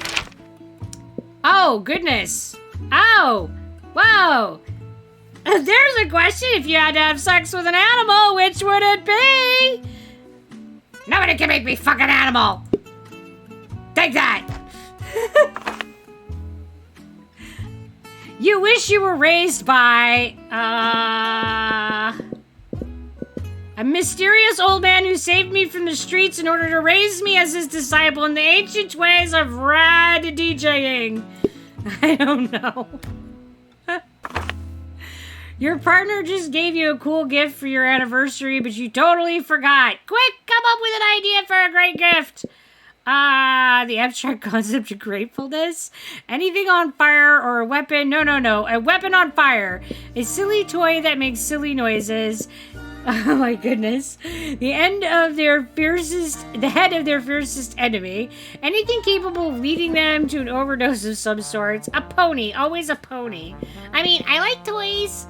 Oh, goodness. Oh, whoa. There's a question. If you had to have sex with an animal, which would it be? Nobody can make me fuck an animal. Take that. You wish you were raised by, a mysterious old man who saved me from the streets in order to raise me as his disciple in the ancient ways of rad DJing. I don't know. Your partner just gave you a cool gift for your anniversary, but you totally forgot. Quick, come up with an idea for a great gift. The abstract concept of gratefulness. Anything on fire or a weapon. No. A weapon on fire. A silly toy that makes silly noises. Oh my goodness. The head of their fiercest enemy. Anything capable of leading them to an overdose of some sorts. A pony. Always a pony. I mean, I like toys.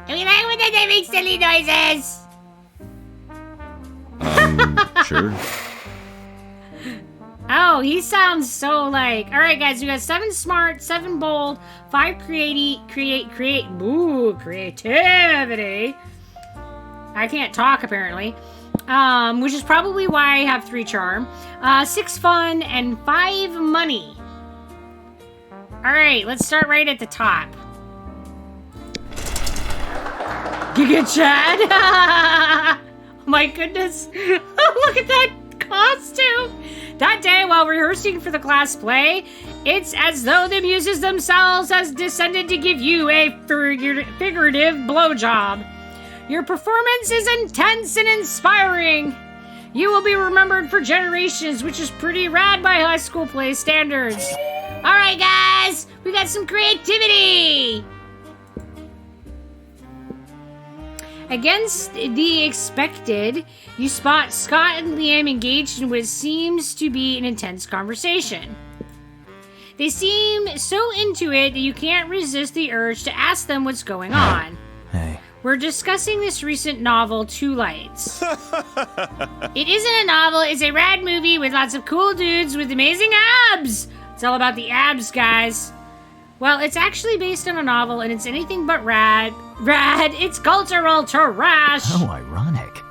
I mean, I like when they make silly noises. Sure. Oh, he sounds so like... Alright, guys, we got 7 smart, 7 bold, 5 creativity. I can't talk, apparently. Which is probably why I have 3 charm. 6 fun, and 5 money. Alright, let's start right at the top. Giga Chad! Oh my goodness. Look at that costume! That day, while rehearsing for the class play, it's as though the muses themselves has descended to give you a figurative blowjob. Your performance is intense and inspiring. You will be remembered for generations, which is pretty rad by high school play standards. Alright guys, we got some creativity! Against the expected, you spot Scott and Liam engaged in what seems to be an intense conversation. They seem so into it that you can't resist the urge to ask them what's going on. Hey. We're discussing this recent novel, Two Lights. It isn't a novel, it's a rad movie with lots of cool dudes with amazing abs! It's all about the abs, guys. Well, it's actually based on a novel, and it's anything but rad. It's cultural trash! How ironic.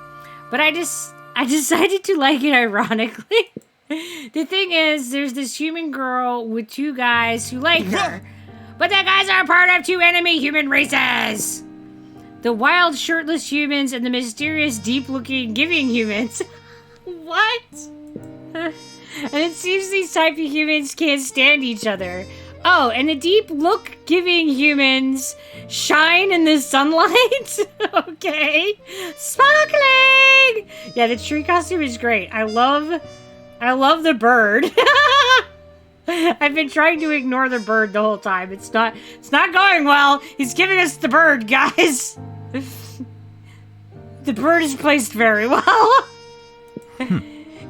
But I decided to like it ironically. The thing is, there's this human girl with two guys who like her. But the guys are part of two enemy human races! The wild, shirtless humans and the mysterious, deep-looking, giving humans. What? And it seems these type of humans can't stand each other. Oh, and the deep-look giving humans shine in the sunlight? Okay. Sparkling! Yeah, the tree costume is great. I love the bird. I've been trying to ignore the bird the whole time. It's not going well. He's giving us the bird, guys. The bird is placed very well.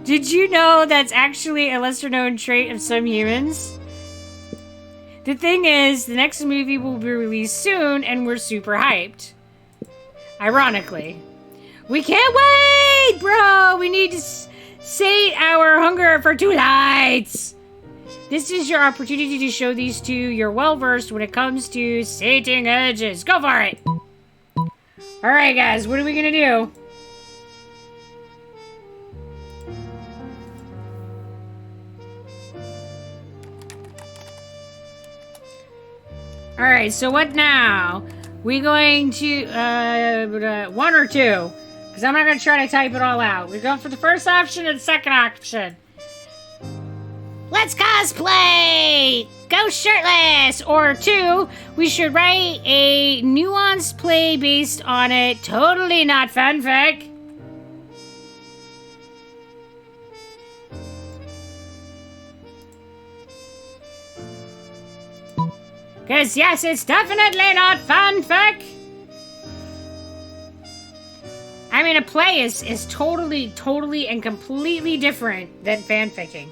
Did you know that's actually a lesser-known trait of some humans? The thing is, the next movie will be released soon, and we're super hyped. Ironically. We can't wait, bro! We need to sate our hunger for Two Lights! This is your opportunity to show these two you're well-versed when it comes to sating edges. Go for it! Alright, guys, what are we gonna do? Alright, so what now? We going to, one or two? Because I'm not going to try to type it all out. We're going for the first option and the second option. Let's cosplay! Go shirtless! Or two, we should write a nuanced play based on it. Totally not fanfic. Because, yes, it's definitely not fanfic. I mean, a play is totally and completely different than fanficking.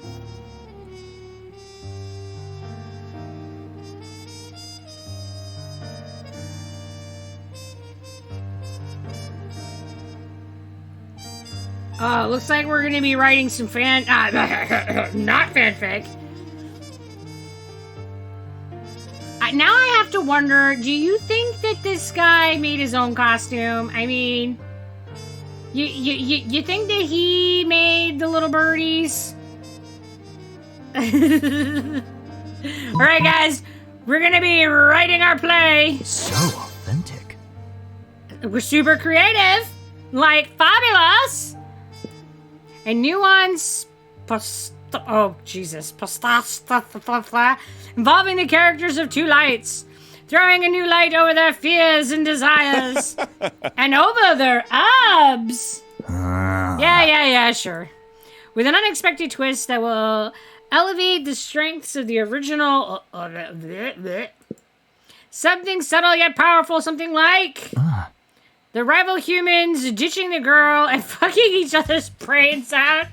Oh, looks like we're going to be writing some not fanfic. Now I have to wonder, do you think that this guy made his own costume? I mean, you think that he made the little birdies? Alright, guys, we're gonna be writing our play. So authentic. We're super creative, like fabulous. And nuance, involving the characters of Two Lights, throwing a new light over their fears and desires, and over their abs. Yeah, sure. With an unexpected twist that will elevate the strengths of the original. Something subtle yet powerful, something like the rival humans ditching the girl and fucking each other's brains out.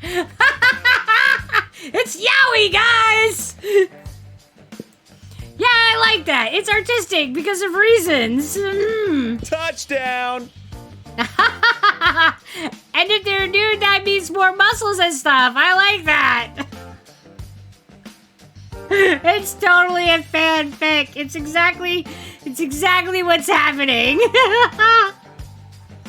It's yaoi, guys! Yeah, I like that. It's artistic because of reasons. Touchdown! And if they're nude, that means more muscles and stuff. I like that. It's totally a fanfic. It's exactly what's happening.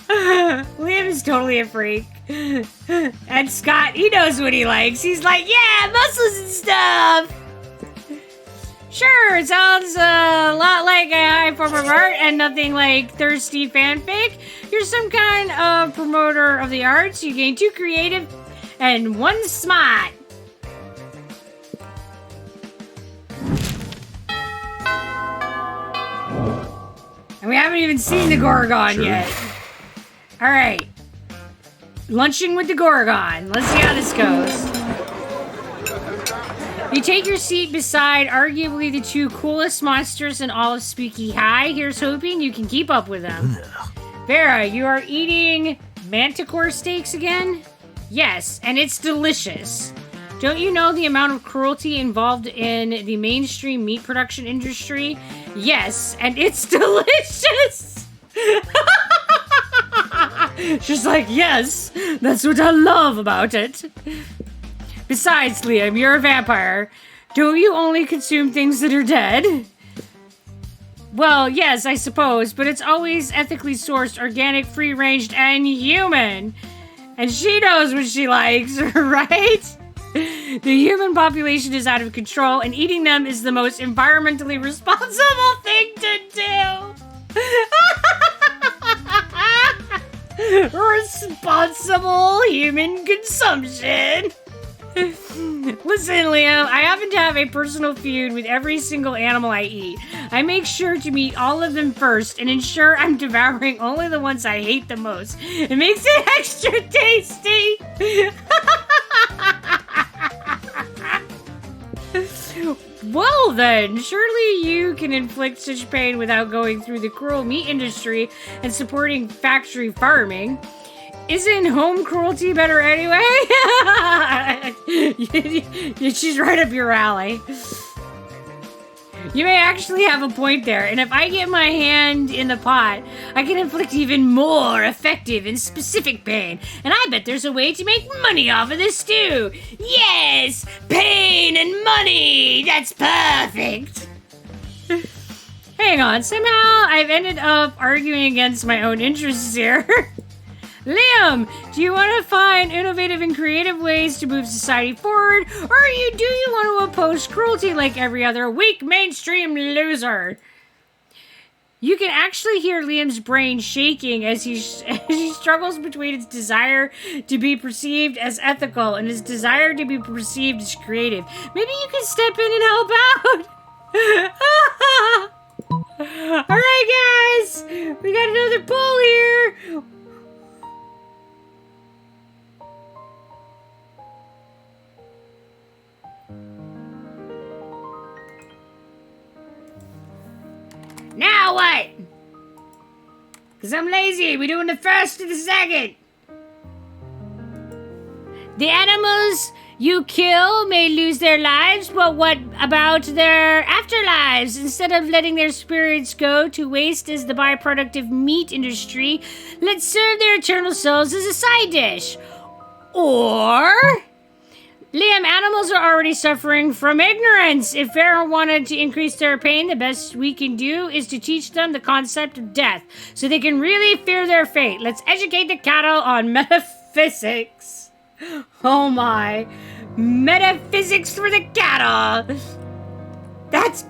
Liam is totally a freak. And Scott, he knows what he likes. He's like, yeah, muscles and stuff. Sure, it sounds a lot like a high form of art and nothing like thirsty fanfic. You're some kind of promoter of the arts. You gain 2 creative and 1 smart. And we haven't even seen the Gorgon yet. Alright. Lunching with the Gorgon. Let's see how this goes. You take your seat beside arguably the 2 coolest monsters in all of Spooky High. Here's hoping you can keep up with them. Vera, you are eating manticore steaks again? Yes, and it's delicious. Don't you know the amount of cruelty involved in the mainstream meat production industry? Yes, and it's delicious. She's like, yes, that's what I love about it. Besides, Liam, you're a vampire. Don't you only consume things that are dead? Well, yes, I suppose, but it's always ethically sourced, organic, free-ranged, and human. And she knows what she likes, right? The human population is out of control, and eating them is the most environmentally responsible thing to do. Responsible human consumption. Listen, Liam, I happen to have a personal feud with every single animal I eat. I make sure to meet all of them first and ensure I'm devouring only the ones I hate the most. It makes it extra tasty. Well then, surely you can inflict such pain without going through the cruel meat industry and supporting factory farming. Isn't home cruelty better anyway? She's right up your alley. You may actually have a point there, and if I get my hand in the pot, I can inflict even more effective and specific pain. And I bet there's a way to make money off of this too. Yes! Pain and money! That's perfect! Hang on, somehow I've ended up arguing against my own interests here. Liam, do you want to find innovative and creative ways to move society forward, or do you want to oppose cruelty like every other weak mainstream loser? You can actually hear Liam's brain shaking as he struggles between his desire to be perceived as ethical and his desire to be perceived as creative. Maybe you can step in and help out. All right, guys, we got another poll here. Now what? Because I'm lazy. We're doing the first and the second. The animals you kill may lose their lives, but what about their afterlives? Instead of letting their spirits go to waste as the byproduct of meat industry, let's serve their eternal souls as a side dish. Or... Liam, animals are already suffering from ignorance. If Pharaoh wanted to increase their pain, the best we can do is to teach them the concept of death, so they can really fear their fate. Let's educate the cattle on metaphysics. Oh my. Metaphysics for the cattle. That's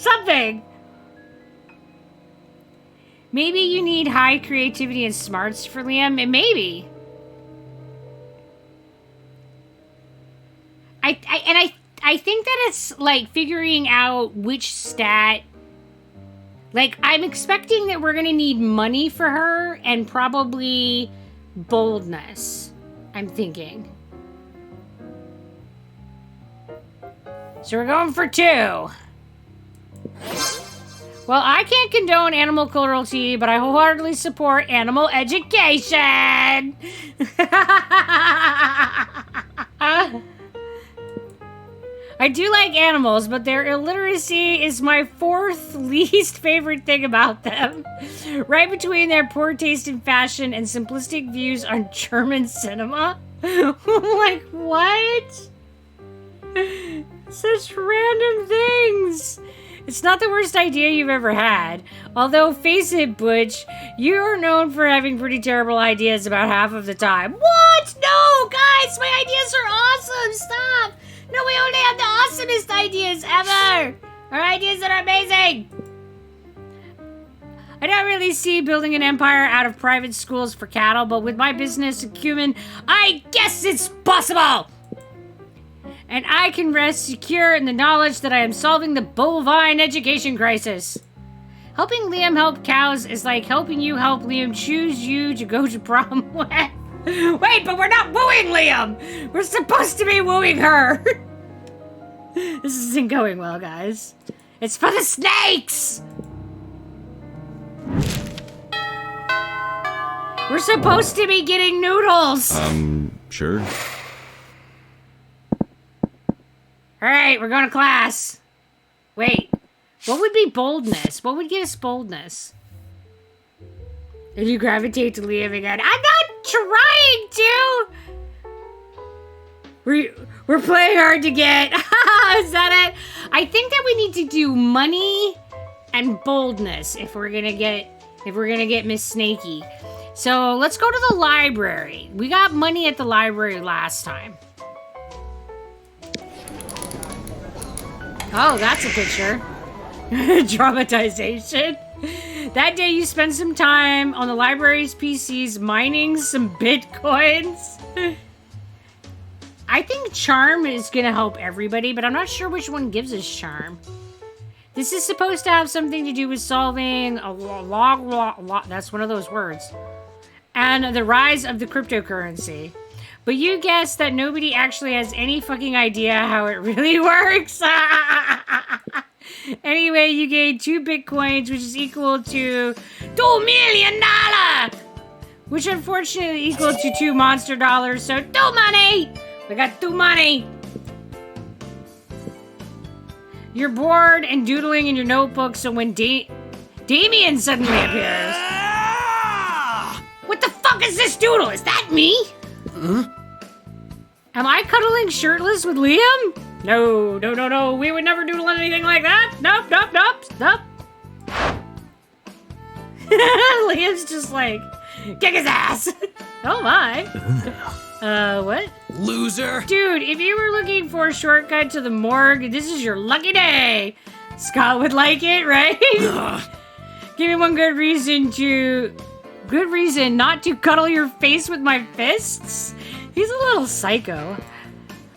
something. Maybe you need high creativity and smarts for Liam. Maybe. I think that it's like figuring out which stat. Like, I'm expecting that we're gonna need money for her and probably boldness. I'm thinking. So we're going for 2. Well, I can't condone animal cruelty, but I wholeheartedly support animal education. I do like animals, but their illiteracy is my 4th least favorite thing about them. Right between their poor taste in fashion and simplistic views on German cinema. Like, what? Such random things. It's not the worst idea you've ever had. Although, face it, Butch, you are known for having pretty terrible ideas about half of the time. What? No, guys, my ideas are awesome. Stop. No, we only have the awesomest ideas ever! Our ideas are amazing! I don't really see building an empire out of private schools for cattle, but with my business acumen, I guess it's possible! And I can rest secure in the knowledge that I am solving the bovine education crisis. Helping Liam help cows is like helping you help Liam choose you to go to prom with. Wait, but we're not wooing Liam! We're supposed to be wooing her! This isn't going well, guys. It's for the snakes! We're supposed to be getting noodles. Sure. Alright, we're going to class. Wait, what would be boldness? What would give us boldness? If you gravitate to Liam again. I'm not trying to! We're playing hard to get. Is that it? I think that we need to do money and boldness if we're gonna get Miss Snaky. So let's go to the library. We got money at the library last time. Oh, that's a picture. Dramatization. That day you spent some time on the library's PCs mining some bitcoins. I think charm is gonna help everybody, but I'm not sure which one gives us charm. This is supposed to have something to do with solving a log, that's one of those words. And the rise of the cryptocurrency. But you guess that nobody actually has any fucking idea how it really works. Anyway, you gained 2 bitcoins, which is equal to $2 million! Which unfortunately equal to 2 monster dollars, so 2 money! We got 2 money! You're bored and doodling in your notebook, so when Damien suddenly appears... What the fuck is this doodle? Is that me? Am I cuddling shirtless with Liam? No. We would never doodle anything like that. Nope. Liam's just like, kick his ass. Oh my. What? Loser. Dude, if you were looking for a shortcut to the morgue, this is your lucky day. Scott would like it, right? Give me one good reason not to cuddle your face with my fists. He's a little psycho.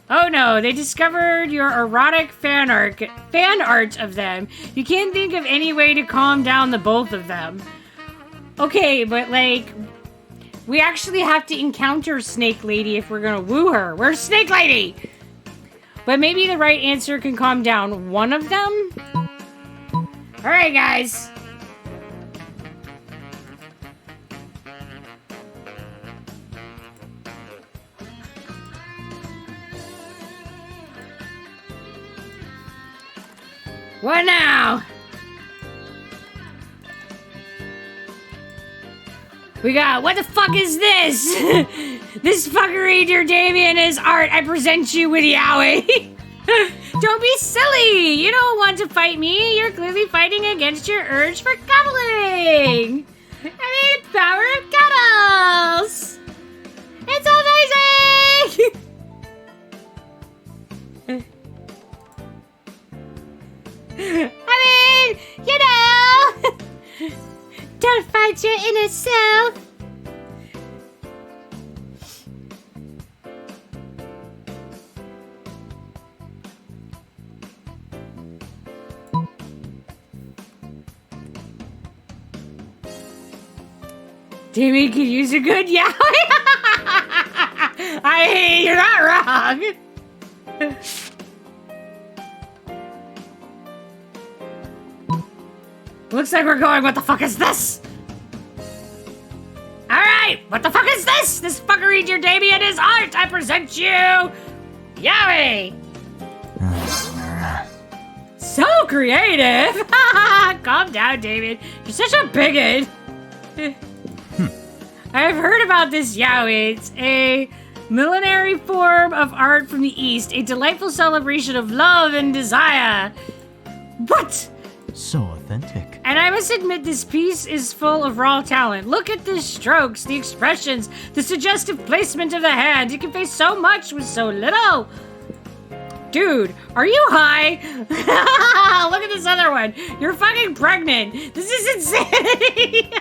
Oh no, they discovered your erotic fan art of them. You can't think of any way to calm down the both of them. Okay, but like, we actually have to encounter Snake Lady if we're gonna woo her. Where's Snake Lady? But maybe the right answer can calm down one of them? Alright, guys. What now? We got, what the fuck is this? This fuckery, dear Damien, is art. I present you with Yowie. Don't be silly. You don't want to fight me. You're clearly fighting against your urge for cuddling. I mean, power of cuddles. It's amazing. I mean, you know, don't fight your inner self. Damien could use a good yowie. I mean, you're not wrong. Looks like we're going, what the fuck is this? Alright, what the fuck is this? This fuckery, dear Damien, is art. I present you Yowie. So creative. Calm down, David. You're such a bigot. I've heard about this Yowie. It's a millenary form of art from the East, a delightful celebration of love and desire. What? So authentic. And I must admit, this piece is full of raw talent. Look at the strokes, the expressions, the suggestive placement of the hand. You can convey so much with so little. Dude, are you high? Look at this other one. You're fucking pregnant. This is insanity.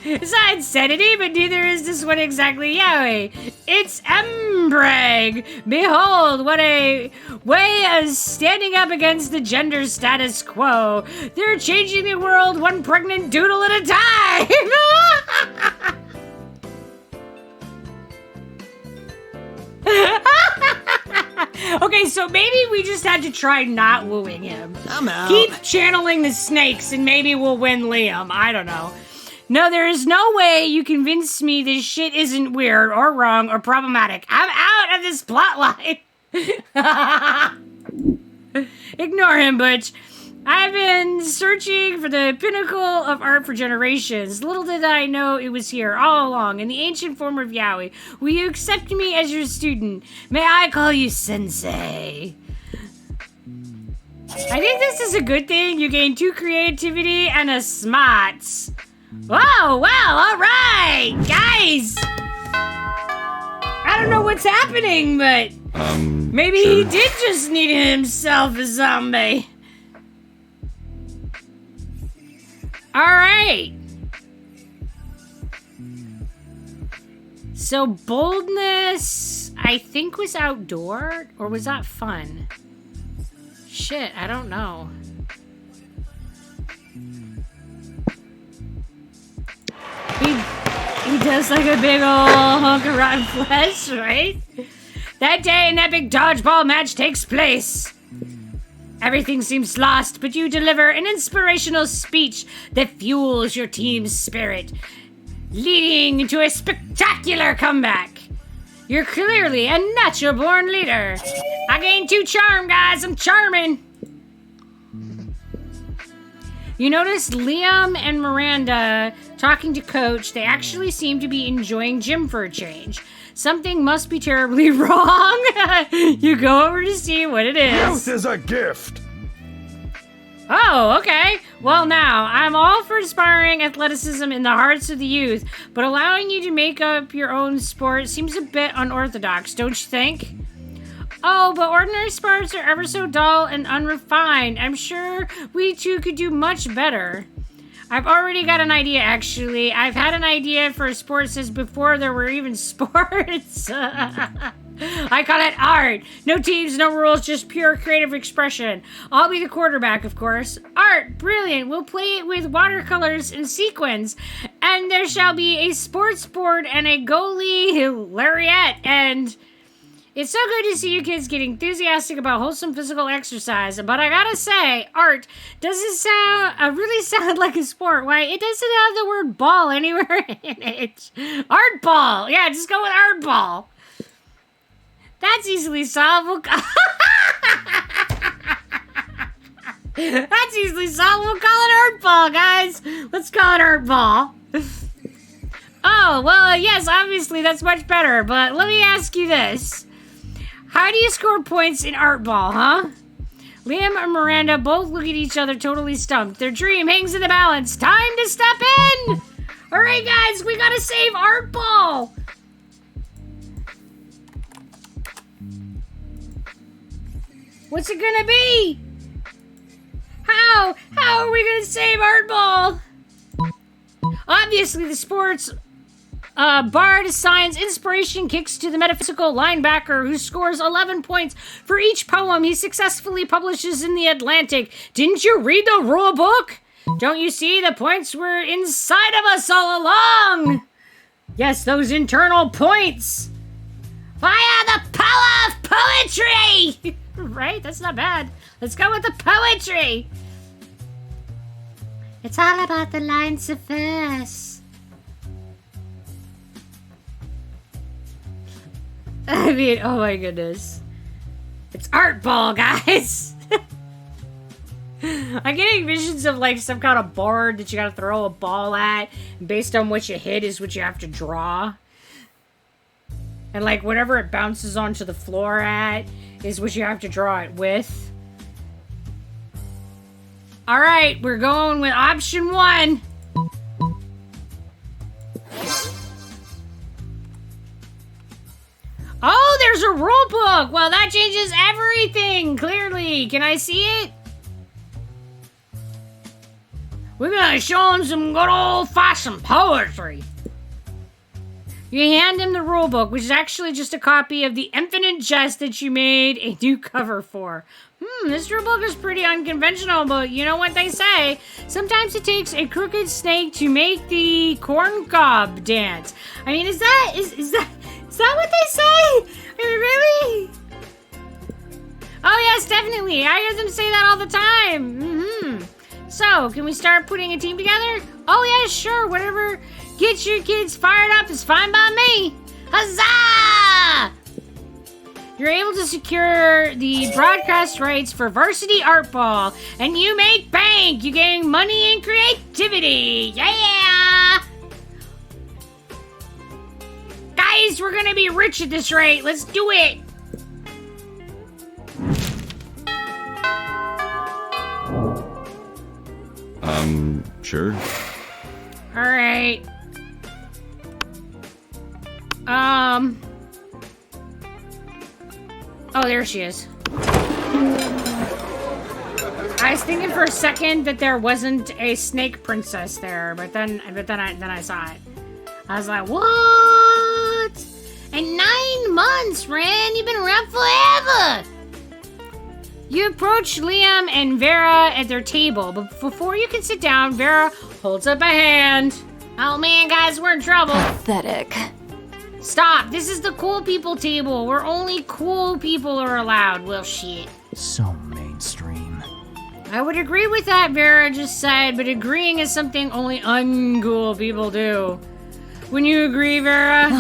It's not insanity, but neither is this one exactly Yowie. It's Embrag. Behold, what a way of standing up against the gender status quo. They're changing the world one pregnant doodle at a time. Okay, so maybe we just had to try not wooing him. I'm out. Keep channeling the snakes and maybe we'll win Liam. I don't know. No, there is no way you convince me this shit isn't weird or wrong or problematic. I'm out of this plotline. Ignore him, Butch. I've been searching for the pinnacle of art for generations. Little did I know it was here all along, in the ancient form of Yahweh. Will you accept me as your student? May I call you Sensei? I think this is a good thing. You gain 2 creativity and a smarts. Whoa, well, all right, guys. I don't know what's happening, but maybe he did just need himself a zombie. All right. So boldness, I think, was outdoor, or was that fun? Shit, I don't know. He does like a big ol' hunk of rotten flesh, right? That day, an epic dodgeball match takes place. Everything seems lost, but you deliver an inspirational speech that fuels your team's spirit, leading to a spectacular comeback. You're clearly a natural-born leader. I gained 2 charm, guys. I'm charming. You notice Liam and Miranda talking to Coach. They actually seem to be enjoying gym for a change. Something must be terribly wrong. You go over to see what it is. Youth is a gift. Oh, okay. Well, now, I'm all for inspiring athleticism in the hearts of the youth, but allowing you to make up your own sport seems a bit unorthodox, don't you think? Oh, but ordinary sports are ever so dull and unrefined. I'm sure we two could do much better. I've already got an idea, actually. I've had an idea for a sport since before there were even sports. I call it art. No teams, no rules, just pure creative expression. I'll be the quarterback, of course. Art, brilliant. We'll play it with watercolors and sequins. And there shall be a sports board and a goalie lariat. And it's so good to see you kids get enthusiastic about wholesome physical exercise. But I gotta say, art doesn't really sound like a sport. Why, it doesn't have the word ball anywhere in it. Art ball. Yeah, just go with art ball. That's easily solvable. That's easily solvable. We'll call it art ball, guys. Let's call it art ball. Oh, well, yes, obviously that's much better. But let me ask you this. How do you score points in art ball, huh? Liam and Miranda both look at each other totally stumped. Their dream hangs in the balance. Time to step in! All right, guys, we gotta save art ball. What's it gonna be? How are we gonna save art ball? Obviously, the sports bard assigns inspiration kicks to the metaphysical linebacker who scores 11 points for each poem he successfully publishes in the Atlantic. Didn't you read the rule book? Don't you see the points were inside of us all along? Yes, those internal points. Via the power of poetry! Right? That's not bad. Let's go with the poetry. It's all about the lines of verse. I mean, oh my goodness. It's art ball, guys. I'm getting visions of like some kind of board that you gotta throw a ball at. And based on what you hit is what you have to draw. And like whatever it bounces onto the floor at is what you have to draw it with. All right, we're going with option 1. Oh, there's a rule book. Well, that changes everything, clearly. Can I see it? We're gonna show him some good old-fashioned poetry. You hand him the rule book, which is actually just a copy of the Infinite Jest that you made a new cover for. This rule book is pretty unconventional, but you know what they say. Sometimes it takes a crooked snake to make the corn cob dance. I mean, is that what they say? I mean, really? yes, definitely. I hear them say that all the time. So, can we start putting a team together? Oh, yeah, sure. Whatever gets your kids fired up is fine by me. Huzzah! You're able to secure the broadcast rights for Varsity Art Ball, and you make bank! You gain money and creativity! Yeah! Guys, we're gonna be rich at this rate. Let's do it! Sure. Alright. Oh, there she is. I was thinking for a second that there wasn't a snake princess there, but then I saw it. I was like, what? And 9 months, Ren. You've been around forever. You approach Liam and Vera at their table, but before you can sit down, Vera holds up a hand. Oh man, guys, we're in trouble. Pathetic. Stop! This is the cool people table, where only cool people are allowed. Well, shit. So mainstream. I would agree with that, Vera just said, but agreeing is something only uncool people do. Wouldn't you agree, Vera?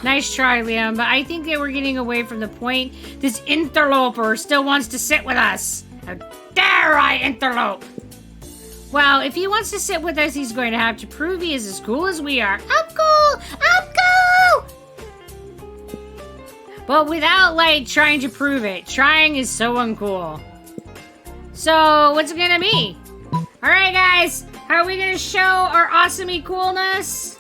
Nice try, Liam, but I think that we're getting away from the point. This interloper still wants to sit with us. How dare I interlope? Well, if he wants to sit with us, he's going to have to prove he is as cool as we are. I'm cool. I'm cool. But without, like, trying to prove it. Trying is so uncool. So, what's it gonna be? Alright, guys. How are we gonna show our awesome coolness?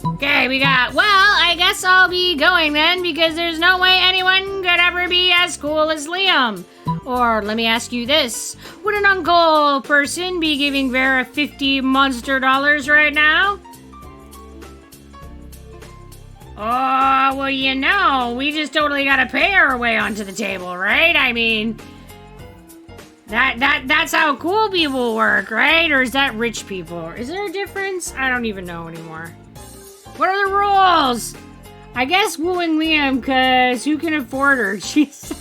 Okay, we got, well, I guess I'll be going then, because there's no way anyone could ever be as cool as Liam. Or, let me ask you this. Would an uncool person be giving Vera 50 monster dollars right now? Oh, well, you know, we just totally gotta pay our way onto the table, right? I mean, that's how cool people work, right? Or is that rich people? Is there a difference? I don't even know anymore. What are the rules? I guess wooing Liam, cause who can afford her? She's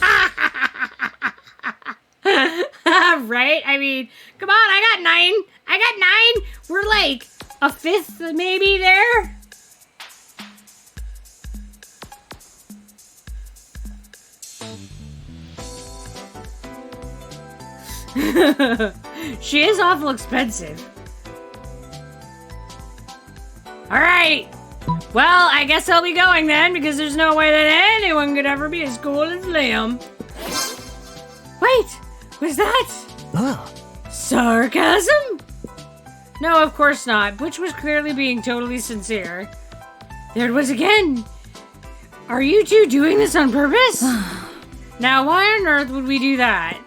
right? I mean, come on, I got 9. We're like a fifth maybe there. She is awful expensive. Alright. Well, I guess I'll be going then, because there's no way that anyone could ever be as cool as Liam. Wait! Was that sarcasm? No, of course not. Butch was clearly being totally sincere. There it was again. Are you two doing this on purpose? Now, why on earth would we do that?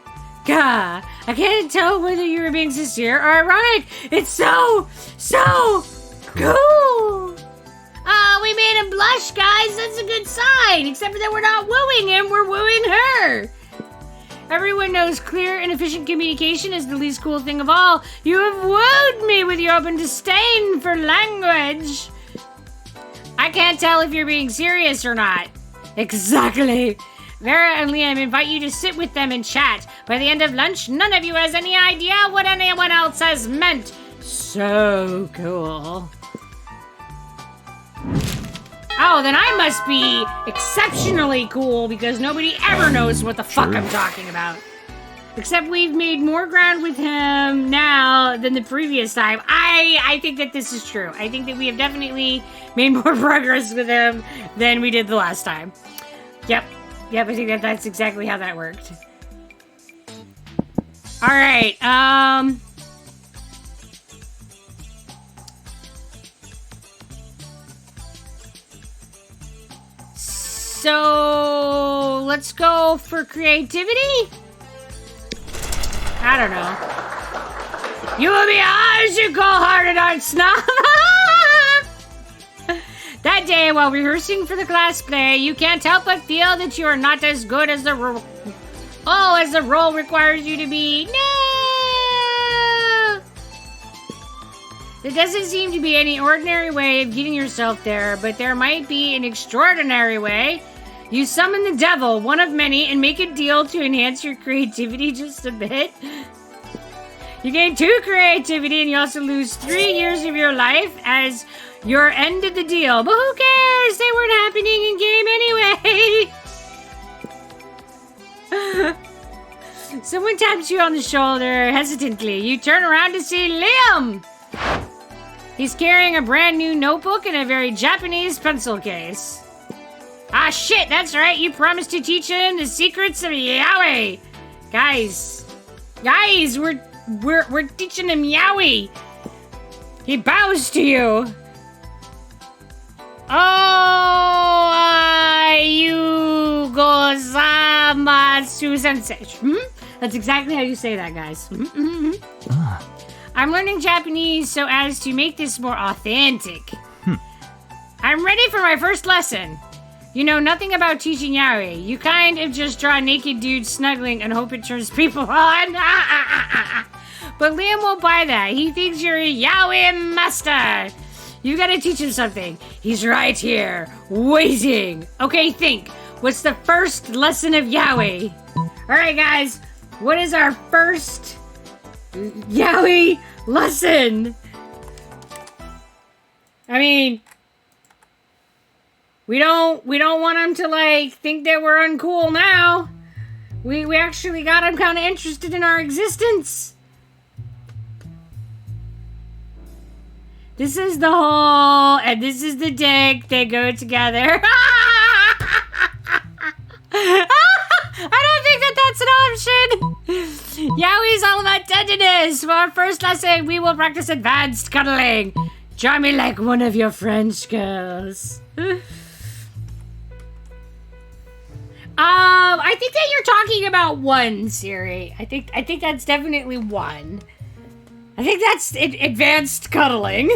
Gah, I can't tell whether you were being sincere or ironic. It's so cool. We made him blush, guys. That's a good sign. Except for that we're not wooing him, we're wooing her. Everyone knows clear and efficient communication is the least cool thing of all. You have wooed me with your open disdain for language. I can't tell if you're being serious or not. Exactly. Vera and Liam invite you to sit with them and chat. By the end of lunch, none of you has any idea what anyone else has meant. So cool. Oh, then I must be exceptionally cool because nobody ever knows what the fuck I'm talking about. Except we've made more ground with him now than the previous time. I think that this is true. I think that we have definitely made more progress with him than we did the last time. Yep, I think that that's exactly how that worked. Alright, so let's go for creativity? I don't know. You will be ours, you cold-hearted art snob! That day, while rehearsing for the class play, you can't help but feel that you are not as good as the role. Oh, as the role requires you to be. No! There doesn't seem to be any ordinary way of getting yourself there, but there might be an extraordinary way. You summon the devil, one of many, and make a deal to enhance your creativity just a bit. You gain 2 creativity, and you also lose 3 years of your life as your end of the deal. But who cares? They weren't happening in game anyway. Someone taps you on the shoulder hesitantly. You turn around to see Liam. He's carrying a brand new notebook and a very Japanese pencil case. Ah, shit, that's right. You promised to teach him the secrets of Yaoi. Guys, we're teaching him Yaoi. He bows to you. Oh, you gozamasu sensei. That's exactly how you say that, guys. I'm learning Japanese so as to make this more authentic. I'm ready for my first lesson. You know nothing about teaching yaoi. You kind of just draw naked dudes snuggling and hope it turns people on. But Liam won't buy that. He thinks you're a yaoi master. You gotta teach him something. He's right here, waiting. Okay, think. What's the first lesson of yaoi? Alright, guys. What is our first yaoi lesson? I mean, we don't want him to, like, think that we're uncool now. We actually got him kind of interested in our existence. This is the hole, and this is the dick. They go together. I don't think that that's an option. Yaoi's all about tenderness. For our first lesson, we will practice advanced cuddling. Draw me like one of your French girls. I think that you're talking about 1, Siri. I think that's definitely 1. I think that's advanced cuddling.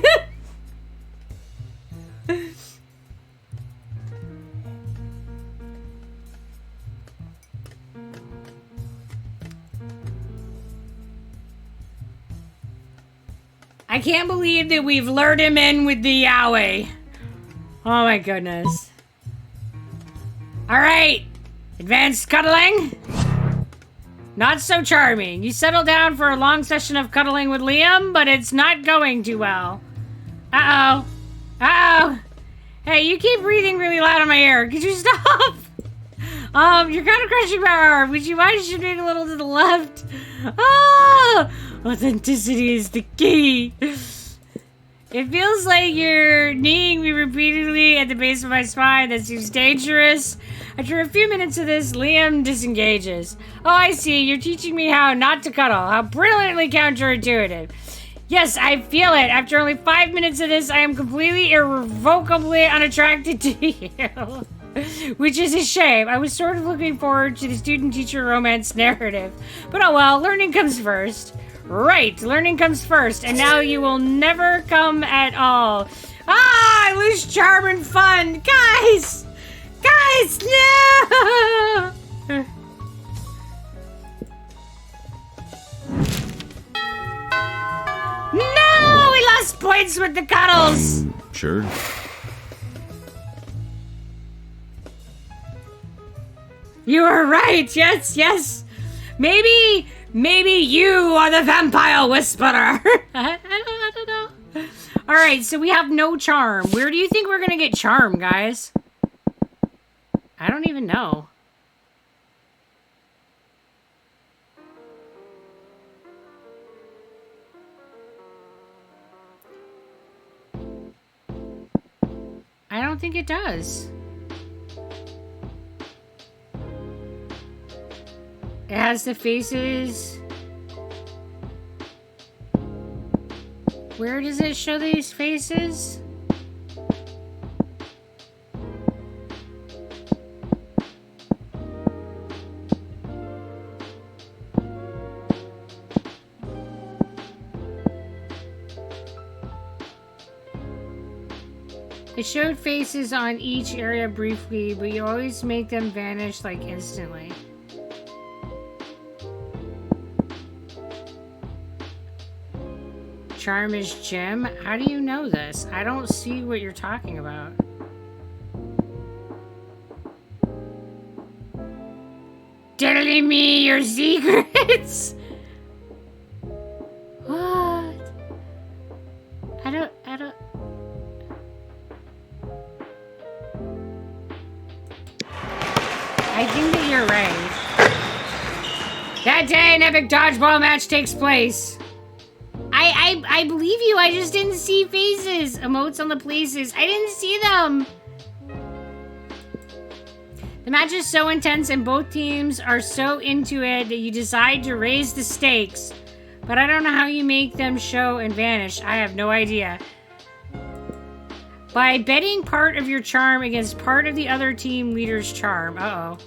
I can't believe that we've lured him in with the yaoi. Oh my goodness. Alright. Advanced cuddling. Not so charming. You settle down for a long session of cuddling with Liam, but it's not going too well. Uh-oh. Uh-oh. Hey, you keep breathing really loud in my ear. Could you stop? You're kind of crushing my arm. Would you mind shifting a little to the left? Ah! Authenticity is the key. It feels like you're kneeing me repeatedly at the base of my spine. That seems dangerous. After a few minutes of this, Liam disengages. Oh, I see. You're teaching me how not to cuddle. How brilliantly counterintuitive. Yes, I feel it. After only 5 minutes of this, I am completely irrevocably unattracted to you. Which is a shame. I was sort of looking forward to the student-teacher romance narrative. But oh well, learning comes first. Right, learning comes first, and now you will never come at all. Ah, I lose charm and fun. Guys! Guys, no! No, we lost points with the cuddles. Sure. You are right. Yes, yes. Maybe you are the vampire whisperer. I don't know. All right, so we have no charm. Where do you think we're gonna get charm, guys? I don't even know. I don't think it does. It has the faces. Where does it show these faces? It showed faces on each area briefly, but you always make them vanish like instantly. charm is Jim. How do you know this? I don't see what you're talking about. Telling me your secrets? What? I don't... I think that you're right. That day, an epic dodgeball match takes place. I believe you. I just didn't see faces. Emotes on the places. I didn't see them. The match is so intense and both teams are so into it that you decide to raise the stakes. But I don't know how you make them show and vanish. I have no idea. By betting part of your charm against part of the other team leader's charm. Uh-oh.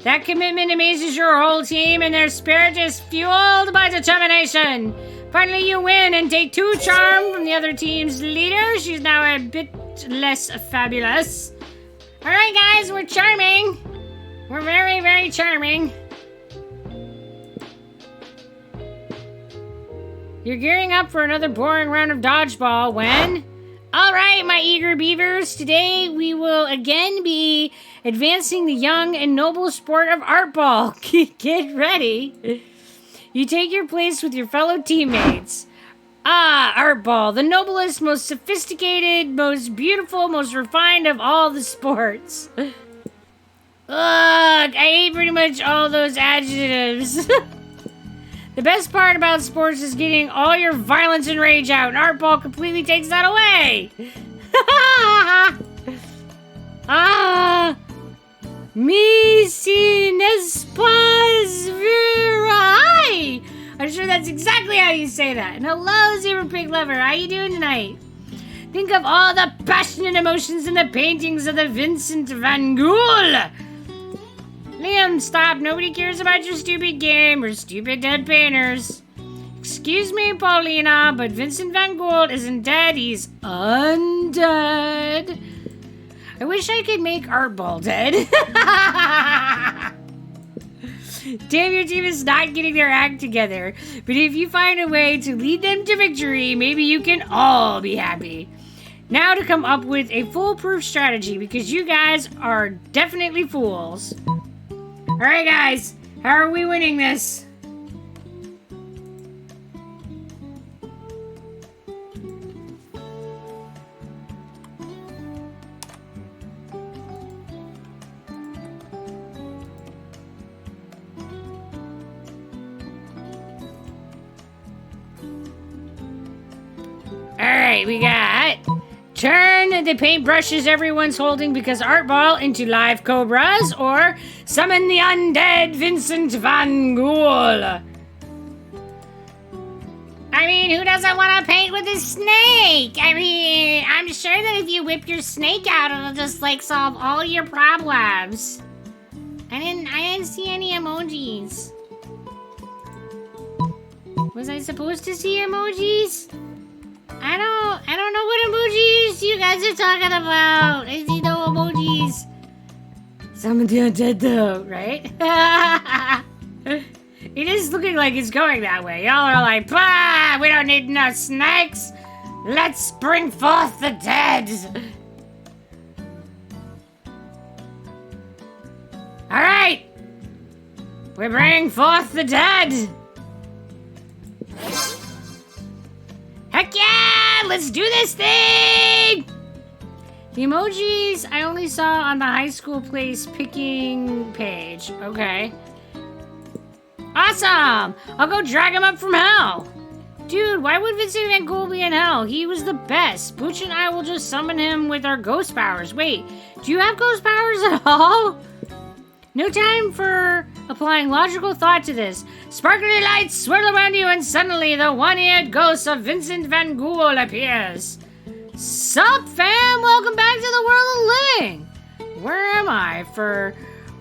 That commitment amazes your whole team and their spirit is fueled by determination. Finally, you win and take 2 charm from the other team's leader. She's now a bit less fabulous. Alright guys, we're charming. We're very, very charming. You're gearing up for another boring round of dodgeball when... Alright, my eager beavers, today we will again be advancing the young and noble sport of art ball. Get ready. You take your place with your fellow teammates. Ah, art ball, the noblest, most sophisticated, most beautiful, most refined of all the sports. Ugh, I hate pretty much all those adjectives. The best part about sports is getting all your violence and rage out, and art ball completely takes that away. Ah, mi si nespas virai. I'm sure that's exactly how you say that. And hello, Zebra Pig Lover. How you doing tonight? Think of all the passionate emotions in the paintings of the Vincent van Gogh. Liam, stop. Nobody cares about your stupid game or stupid dead painters. Excuse me, Paulina, but Vincent van Gogh isn't dead. He's undead. I wish I could make Art Ball dead. Damn, your team is not getting their act together. But if you find a way to lead them to victory, maybe you can all be happy. Now to come up with a foolproof strategy, because you guys are definitely fools. Alright guys, how are we winning this? Alright, we got... Turn the paintbrushes everyone's holding because art ball into live cobras, or summon the undead Vincent van Gogh. I mean, who doesn't want to paint with a snake? I mean, I'm sure that if you whip your snake out, it'll just like solve all your problems. I didn't see any emojis. Was I supposed to see emojis? I don't know what emojis you guys are talking about. I see no emojis. Summon the undead though, right? It is looking like it's going that way. Y'all are like, bah, we don't need no snakes. Let's bring forth the dead. All right. We bring forth the dead. Heck yeah! Let's do this thing! The emojis I only saw on the high school place picking page. Okay. Awesome! I'll go drag him up from hell. Dude, why would Vincent van Gogh be in hell? He was the best. Booch and I will just summon him with our ghost powers. Wait, do you have ghost powers at all? No time for applying logical thought to this. Sparkly lights swirl around you and suddenly the one-eared ghost of Vincent van Gogh appears. Sup, fam? Welcome back to the world of living. Where am I? For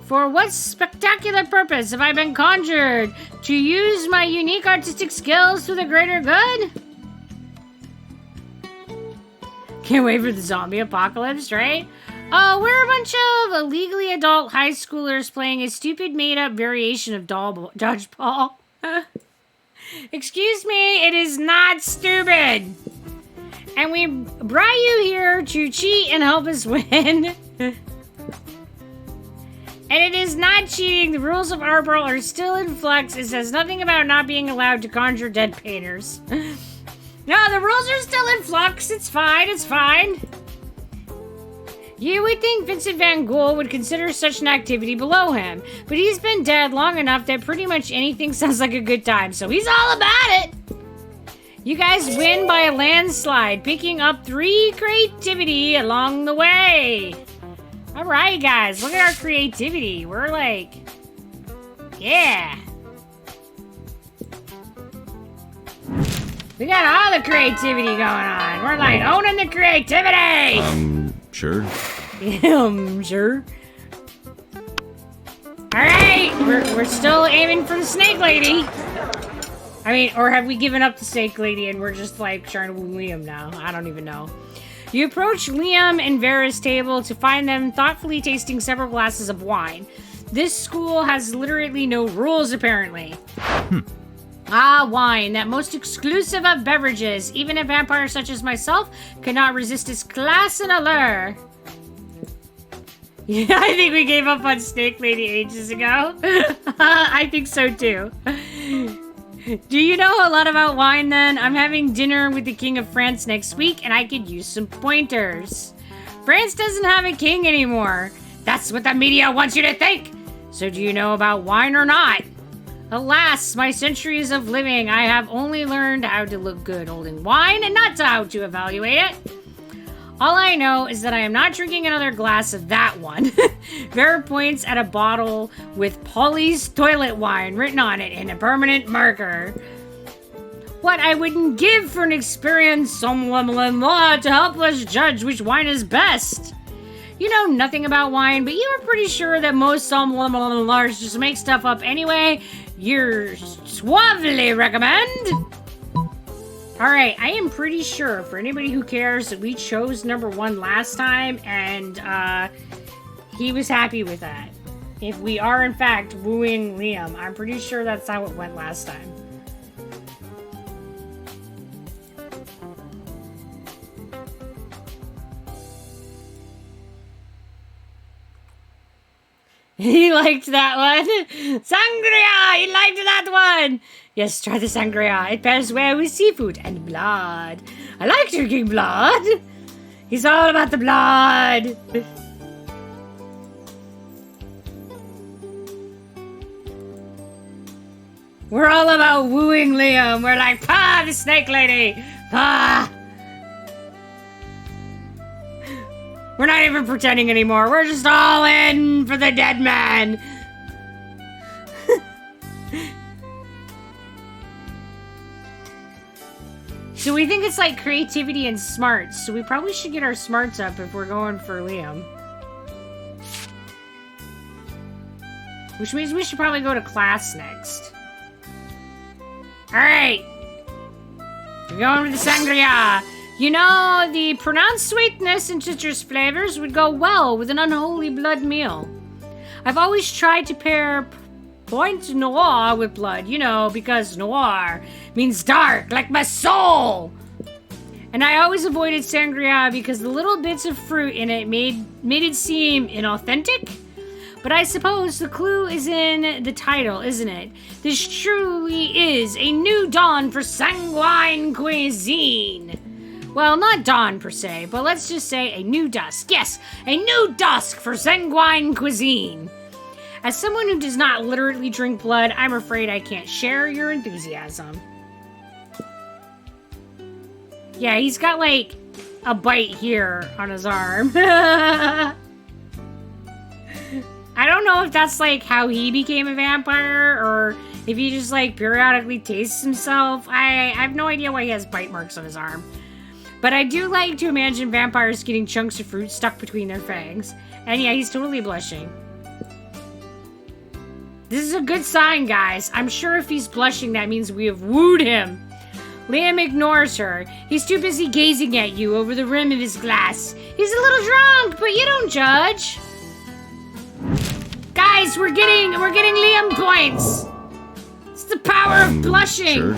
what spectacular purpose have I been conjured? To use my unique artistic skills for the greater good? Can't wait for the zombie apocalypse, right? Oh, we're a bunch of illegally adult high schoolers playing a stupid made-up variation of dodgeball. Excuse me, it is not stupid. And we brought you here to cheat and help us win. And it is not cheating. The rules of Arbor are still in flux. It says nothing about not being allowed to conjure dead painters. No, the rules are still in flux. It's fine. It's fine. You would think Vincent van Gogh would consider such an activity below him, but he's been dead long enough that pretty much anything sounds like a good time, so he's all about it. You guys win by a landslide, picking up 3 creativity along the way. All right, guys, look at our creativity. We're like, yeah. We got all the creativity going on. We're like owning the creativity. Sure. Sure. All right, we're still aiming for the snake lady. I mean, or have we given up the snake lady and we're just like trying to woo Liam now? I don't even know. You approach Liam and Vera's table to find them thoughtfully tasting several glasses of wine. This school has literally no rules, apparently. Ah, wine, that most exclusive of beverages. Even a vampire such as myself cannot resist its class and allure. Yeah, I think we gave up on Snake Lady ages ago. I think so too. Do you know a lot about wine then? I'm having dinner with the King of France next week and I could use some pointers. France doesn't have a king anymore. That's what the media wants you to think. So do you know about wine or not? Alas, my centuries of living, I have only learned how to look good holding wine and not how to evaluate it. All I know is that I am not drinking another glass of that one. Vera points at a bottle with Polly's toilet wine written on it in a permanent marker. What I wouldn't give for an experienced sommelier to help us judge which wine is best. You know nothing about wine, but you are pretty sure that most sommeliers just make stuff up anyway. You're suavely recommend. Alright, I am pretty sure, for anybody who cares, that we chose number 1 last time, and he was happy with that. If we are, in fact, wooing Liam, I'm pretty sure that's how it went last time. He liked that one. Sangria! He liked that one! Yes, try the sangria. It pairs well with seafood and blood. I like drinking blood. He's all about the blood. We're all about wooing Liam. We're like, pah, the snake lady. Pah. We're not even pretending anymore. We're just all in for the dead man. So we think it's like creativity and smarts. So we probably should get our smarts up if we're going for Liam. Which means we should probably go to class next. Alright. We're going with the sangria. You know, the pronounced sweetness and citrus flavors would go well with an unholy blood meal. I've always tried to pair Point Noir with blood, you know, because noir means dark, like my soul. And I always avoided sangria because the little bits of fruit in it made it seem inauthentic. But I suppose the clue is in the title, isn't it? This truly is a new dawn for sanguine cuisine. Well, not dawn per se, but let's just say a new dusk. Yes, a new dusk for sanguine cuisine. As someone who does not literally drink blood, I'm afraid I can't share your enthusiasm. Yeah, he's got like a bite here on his arm. I don't know if that's like how he became a vampire or if he just like periodically tastes himself. I have no idea why he has bite marks on his arm. But I do like to imagine vampires getting chunks of fruit stuck between their fangs. And yeah, he's totally blushing. This is a good sign, guys. I'm sure if he's blushing, that means we have wooed him. Liam ignores her. He's too busy gazing at you over the rim of his glass. He's a little drunk, but you don't judge. Guys, we're getting Liam points. It's the power of blushing. Sure.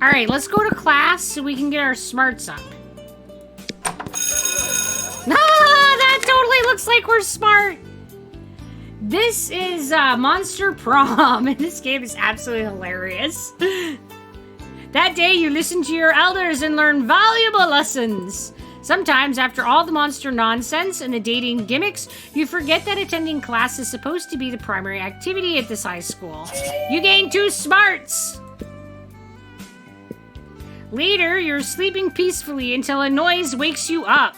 All right, let's go to class so we can get our smarts up. That totally looks like we're smart. This is Monster Prom, and this game is absolutely hilarious. That day, you listen to your elders and learn valuable lessons. Sometimes, after all the monster nonsense and the dating gimmicks, you forget that attending class is supposed to be the primary activity at this high school. You gain 2 smarts. Later, you're sleeping peacefully until a noise wakes you up.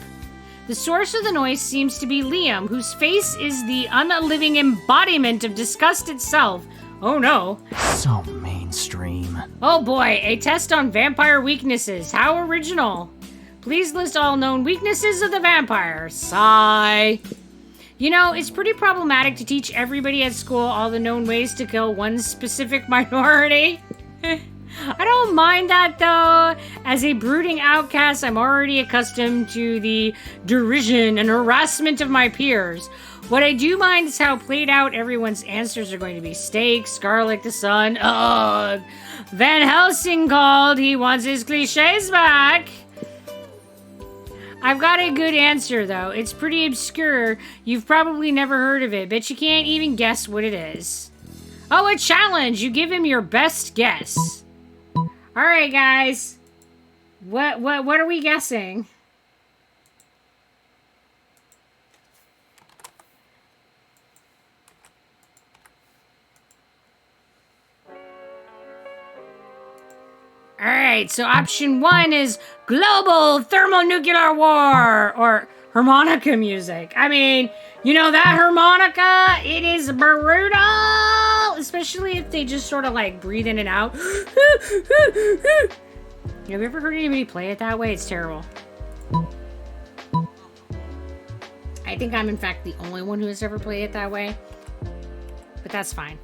The source of the noise seems to be Liam, whose face is the unliving embodiment of disgust itself. Oh no. So mainstream. Oh boy, a test on vampire weaknesses. How original. Please list all known weaknesses of the vampire. Sigh. You know, it's pretty problematic to teach everybody at school all the known ways to kill one specific minority. I don't mind that though. As a brooding outcast, I'm already accustomed to the derision and harassment of my peers. What I do mind is how played out everyone's answers are going to be. Steaks, garlic, the sun. Ugh. Van Helsing called. He wants his cliches back. I've got a good answer though. It's pretty obscure. You've probably never heard of it, but you can't even guess what it is. Oh, a challenge. You give him your best guess. All right, guys. What are we guessing? All right, so option 1 is global thermonuclear war or harmonica music. I mean, you know that harmonica, it is brutal, especially if they just sort of like breathe in and out. Have you ever heard anybody play it that way? It's terrible. I think I'm in fact the only one who has ever played it that way, but that's fine.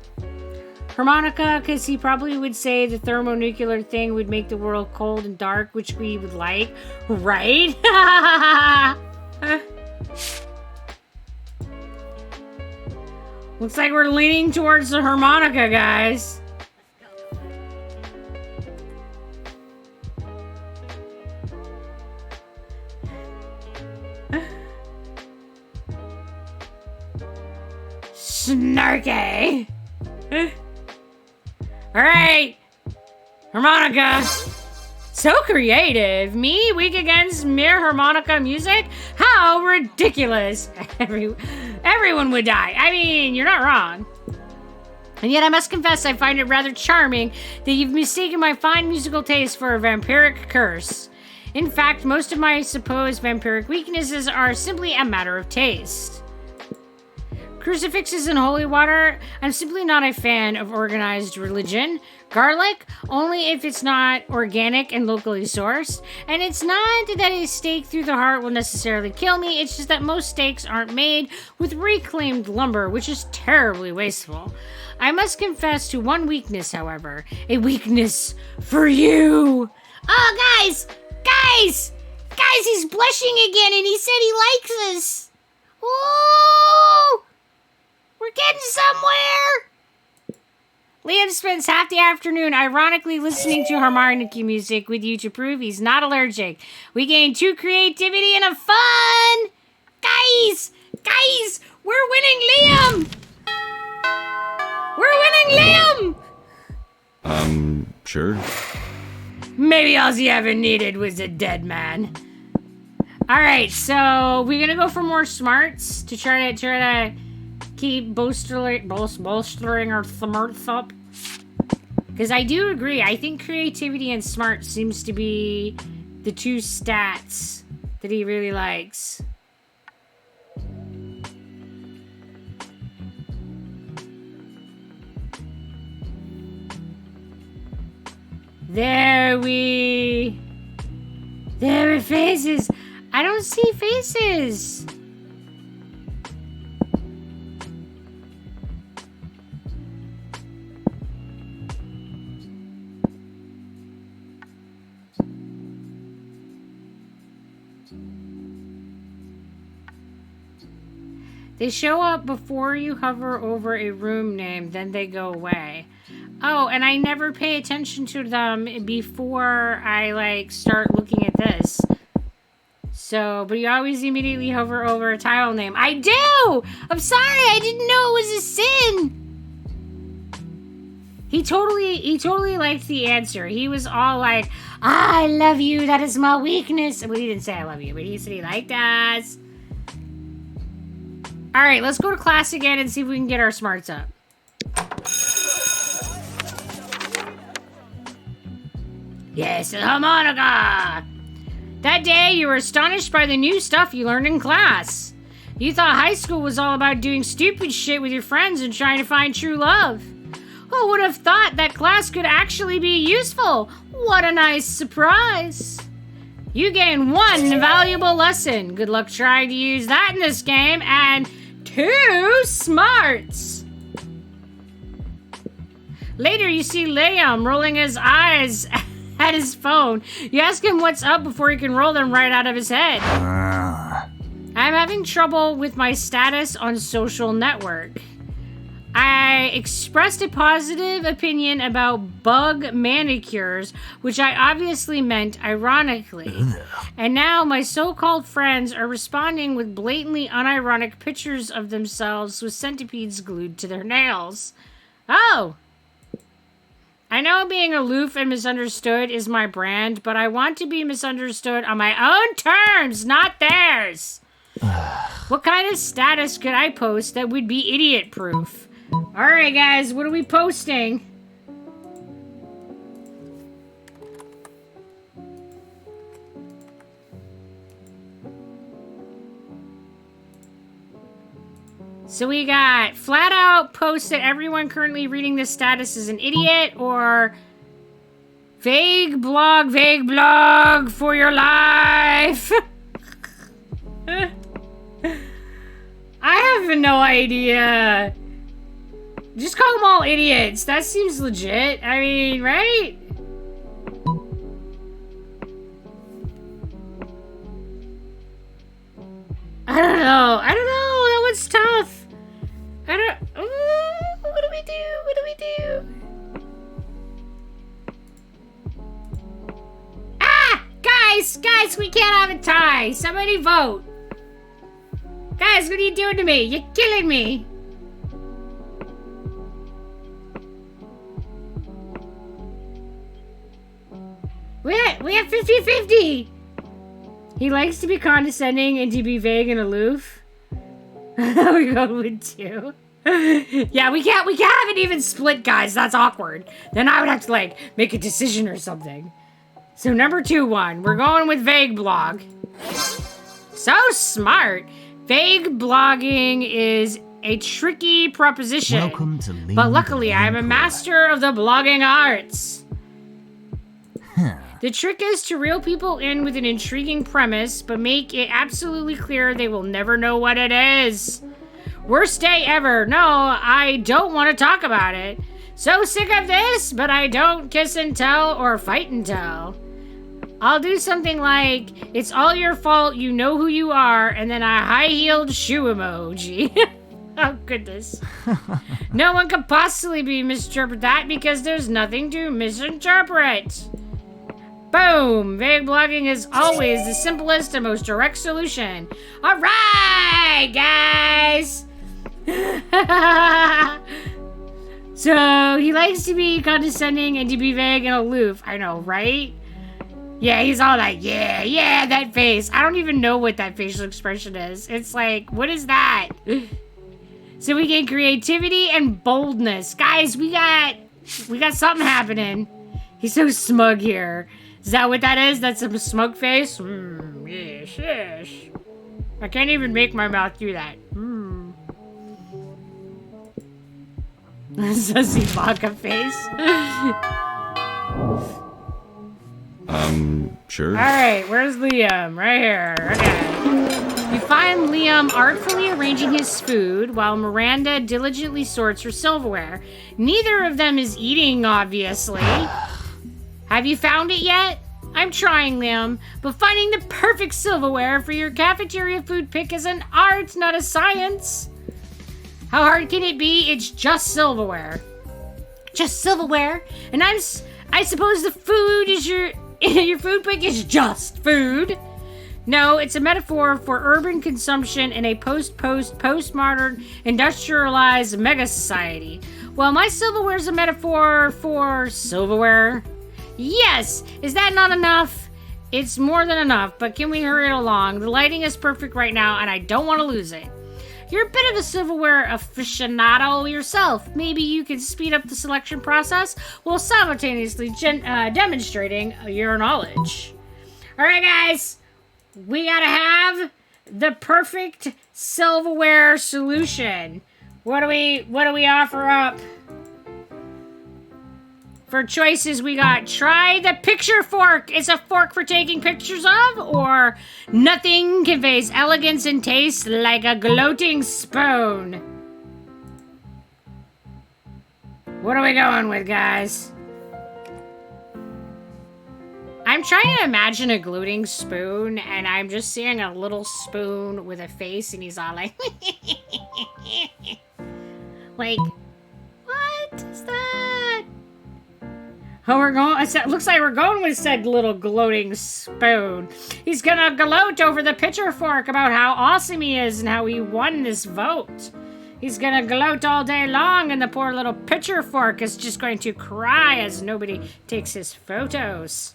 Harmonica, because he probably would say the thermonuclear thing would make the world cold and dark, which we would like, right? Looks like we're leaning towards the harmonica, guys. Snarky. All right, harmonica. So creative. Me weak against mere harmonica music? How ridiculous. Everyone would die. I mean, you're not wrong. And yet I must confess I find it rather charming that you've mistaken my fine musical taste for a vampiric curse. In fact, most of my supposed vampiric weaknesses are simply a matter of taste. Crucifixes and holy water, I'm simply not a fan of organized religion. Garlic, only if it's not organic and locally sourced. And it's not that a stake through the heart will necessarily kill me, it's just that most stakes aren't made with reclaimed lumber, which is terribly wasteful. I must confess to one weakness, however. A weakness for you! Oh, guys! Guys! Guys, he's blushing again and he said he likes us! Ooh! We're getting somewhere! Liam spends half the afternoon ironically listening to harmonica music with you to prove he's not allergic. We gain 2 creativity and a fun! Guys! Guys! We're winning Liam! We're winning Liam! Sure. Maybe all you ever needed was a dead man. Alright, so we're gonna go for more smarts to try to keep bolstering our smarts up. Because I do agree, I think creativity and smart seems to be the 2 stats that he really likes. There are faces. I don't see faces. They show up before you hover over a room name, then they go away. Oh, and I never pay attention to them before I, like, start looking at this. So, but you always immediately hover over a tile name. I do! I'm sorry, I didn't know it was a sin! He totally liked the answer. He was all like, I love you, that is my weakness. Well, he didn't say I love you, but he said he liked us. Alright, let's go to class again and see if we can get our smarts up. Yes, a harmonica! That day, you were astonished by the new stuff you learned in class. You thought high school was all about doing stupid shit with your friends and trying to find true love. Who would have thought that class could actually be useful? What a nice surprise. You gained one valuable lesson. Good luck trying to use that in this game. And 2 smarts. Later, you see Liam rolling his eyes at his phone. You ask him what's up before he can roll them right out of his head. I'm having trouble with my status on social network. I expressed a positive opinion about bug manicures, which I obviously meant ironically. And now my so-called friends are responding with blatantly unironic pictures of themselves with centipedes glued to their nails. Oh! I know being aloof and misunderstood is my brand, but I want to be misunderstood on my own terms, not theirs. What kind of status could I post that would be idiot-proof? Alright, guys, what are we posting? So we got flat out post that everyone currently reading this status is an idiot, or vague blog for your life. I have no idea. Just call them all idiots. That seems legit. I mean, right? I don't know. That one's tough. What do we do? Ah! Guys, we can't have a tie. Somebody vote. Guys, what are you doing to me? You're killing me. We have 50-50. He likes to be condescending and to be vague and aloof. We go with 2. Yeah, we can't have an even split, guys. That's awkward. Then I would have to, like, make a decision or something. So number 2-1. We're going with vague blog. So smart. Vague blogging is a tricky proposition. Welcome to but luckily, I am a master of the blogging arts. The trick is to reel people in with an intriguing premise, but make it absolutely clear they will never know what it is. Worst day ever. No, I don't want to talk about it. So sick of this, but I don't kiss and tell or fight and tell. I'll do something like, it's all your fault, you know who you are, and then a high-heeled shoe emoji. Oh, goodness. No one could possibly be misinterpret that because there's nothing to misinterpret. Boom! Vague blogging is always the simplest and most direct solution. All right, guys! So, he likes to be condescending and to be vague and aloof. I know, right? Yeah, he's all like, yeah, that face. I don't even know what that facial expression is. It's like, what is that? So we get creativity and boldness. Guys, we got something happening. He's so smug here. Is that what that is? That's a smug face? Yes. I can't even make my mouth do that. Sussy vodka face. Sure. Alright, where's Liam? Right here. Okay. You find Liam artfully arranging his food while Miranda diligently sorts her silverware. Neither of them is eating, obviously. Have you found it yet? I'm trying them, but finding the perfect silverware for your cafeteria food pick is an art, not a science. How hard can it be? It's just silverware. Just silverware. And I suppose the food is your food pick is just food. No, it's a metaphor for urban consumption in a postmodern, industrialized mega society. Well, my silverware is a metaphor for silverware. Yes! Is that not enough? It's more than enough, but can we hurry it along? The lighting is perfect right now, and I don't want to lose it. You're a bit of a silverware aficionado yourself. Maybe you can speed up the selection process while simultaneously demonstrating your knowledge. Alright, guys. We gotta have the perfect silverware solution. What do we offer up? For choices, we got try the picture fork. It's a fork for taking pictures of, or nothing conveys elegance and taste like a gloating spoon. What are we going with, guys? I'm trying to imagine a gloating spoon, and I'm just seeing a little spoon with a face, and he's all like, like, what is that? Oh, it looks like we're going with said little gloating spoon. He's gonna gloat over the pitcher fork about how awesome he is and how he won this vote. He's gonna gloat all day long, and the poor little pitcher fork is just going to cry as nobody takes his photos.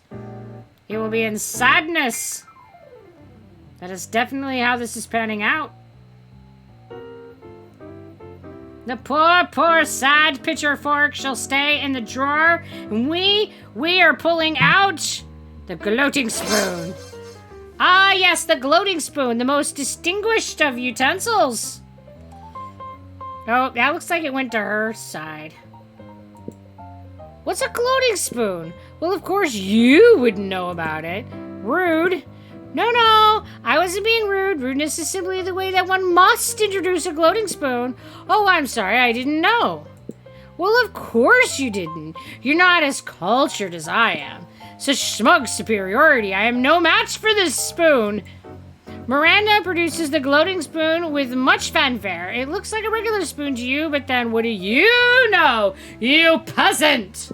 He will be in sadness. That is definitely how this is panning out. The poor, sad pitcher fork shall stay in the drawer, and we are pulling out the gloating spoon. Ah, yes, the gloating spoon, the most distinguished of utensils. Oh, that looks like it went to her side. What's a gloating spoon? Well, of course you wouldn't know about it. Rude. No, I wasn't being rude. Rudeness is simply the way that one must introduce a gloating spoon. Oh, I'm sorry, I didn't know. Well, of course you didn't. You're not as cultured as I am. Such smug superiority. I am no match for this spoon. Miranda produces the gloating spoon with much fanfare. It looks like a regular spoon to you, but then what do you know, you peasant?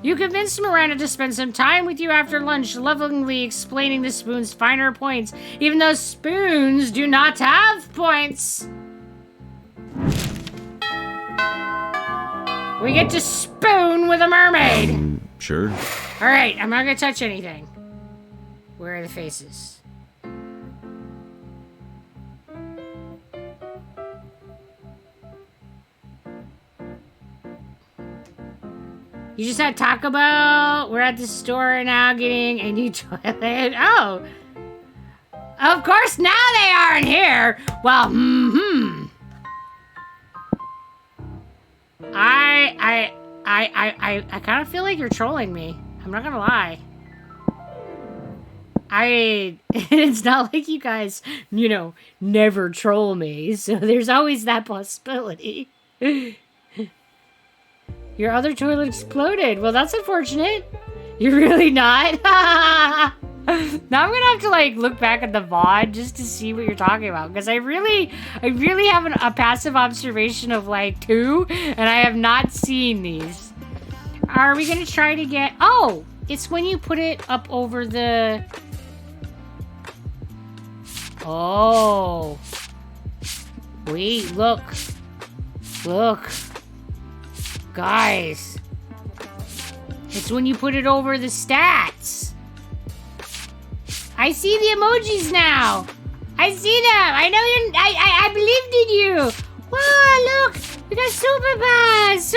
You convinced Miranda to spend some time with you after lunch, lovingly explaining the spoon's finer points, even though spoons do not have points. We get to spoon with a mermaid. Sure. All right, I'm not gonna touch anything. Where are the faces? You just had Taco Bell. We're at the store now getting a new toilet. Oh. Of course now they aren't here. Well, I kind of feel like you're trolling me. I'm not gonna lie. It's not like you guys, never troll me. So there's always that possibility. Your other toilet exploded. Well, that's unfortunate. You're really not. Now I'm gonna have to look back at the VOD just to see what you're talking about, because I really have a passive observation of 2, and I have not seen these. Are we gonna try to get? Oh, it's when you put it up over the. Oh. Wait, look. Guys, it's when you put it over the stats. I see the emojis now. I see them. I know you. I believed in you. Wow, look, we got super pass.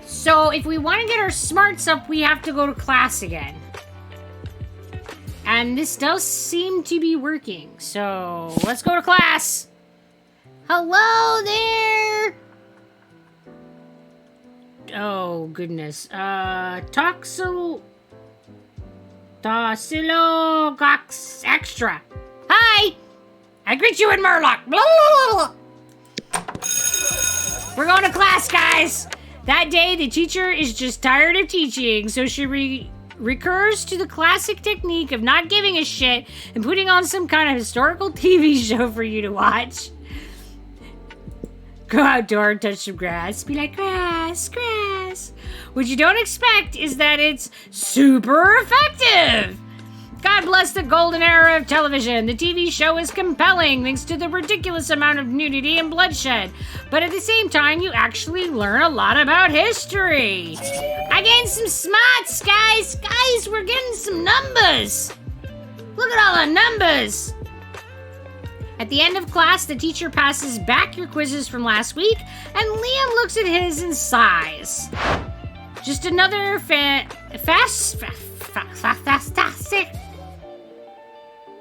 So if we want to get our smarts up, we have to go to class again. And this does seem to be working. So let's go to class. Hello there! Oh, goodness. Toxilocox Extra. Hi! I greet you in Murloc. Blah, blah, blah. We're going to class, guys. That day, the teacher is just tired of teaching, so she recurs to the classic technique of not giving a shit and putting on some kind of historical TV show for you to watch. Go outdoor and touch some grass. Be like, grass, grass. What you don't expect is that it's super effective. God bless the golden era of television. The TV show is compelling thanks to the ridiculous amount of nudity and bloodshed. But at the same time, you actually learn a lot about history. I gained some smarts, guys. Guys, we're getting some numbers. Look at all the numbers. At the end of class, the teacher passes back your quizzes from last week, and Liam looks at his and sighs. Just another fantastic.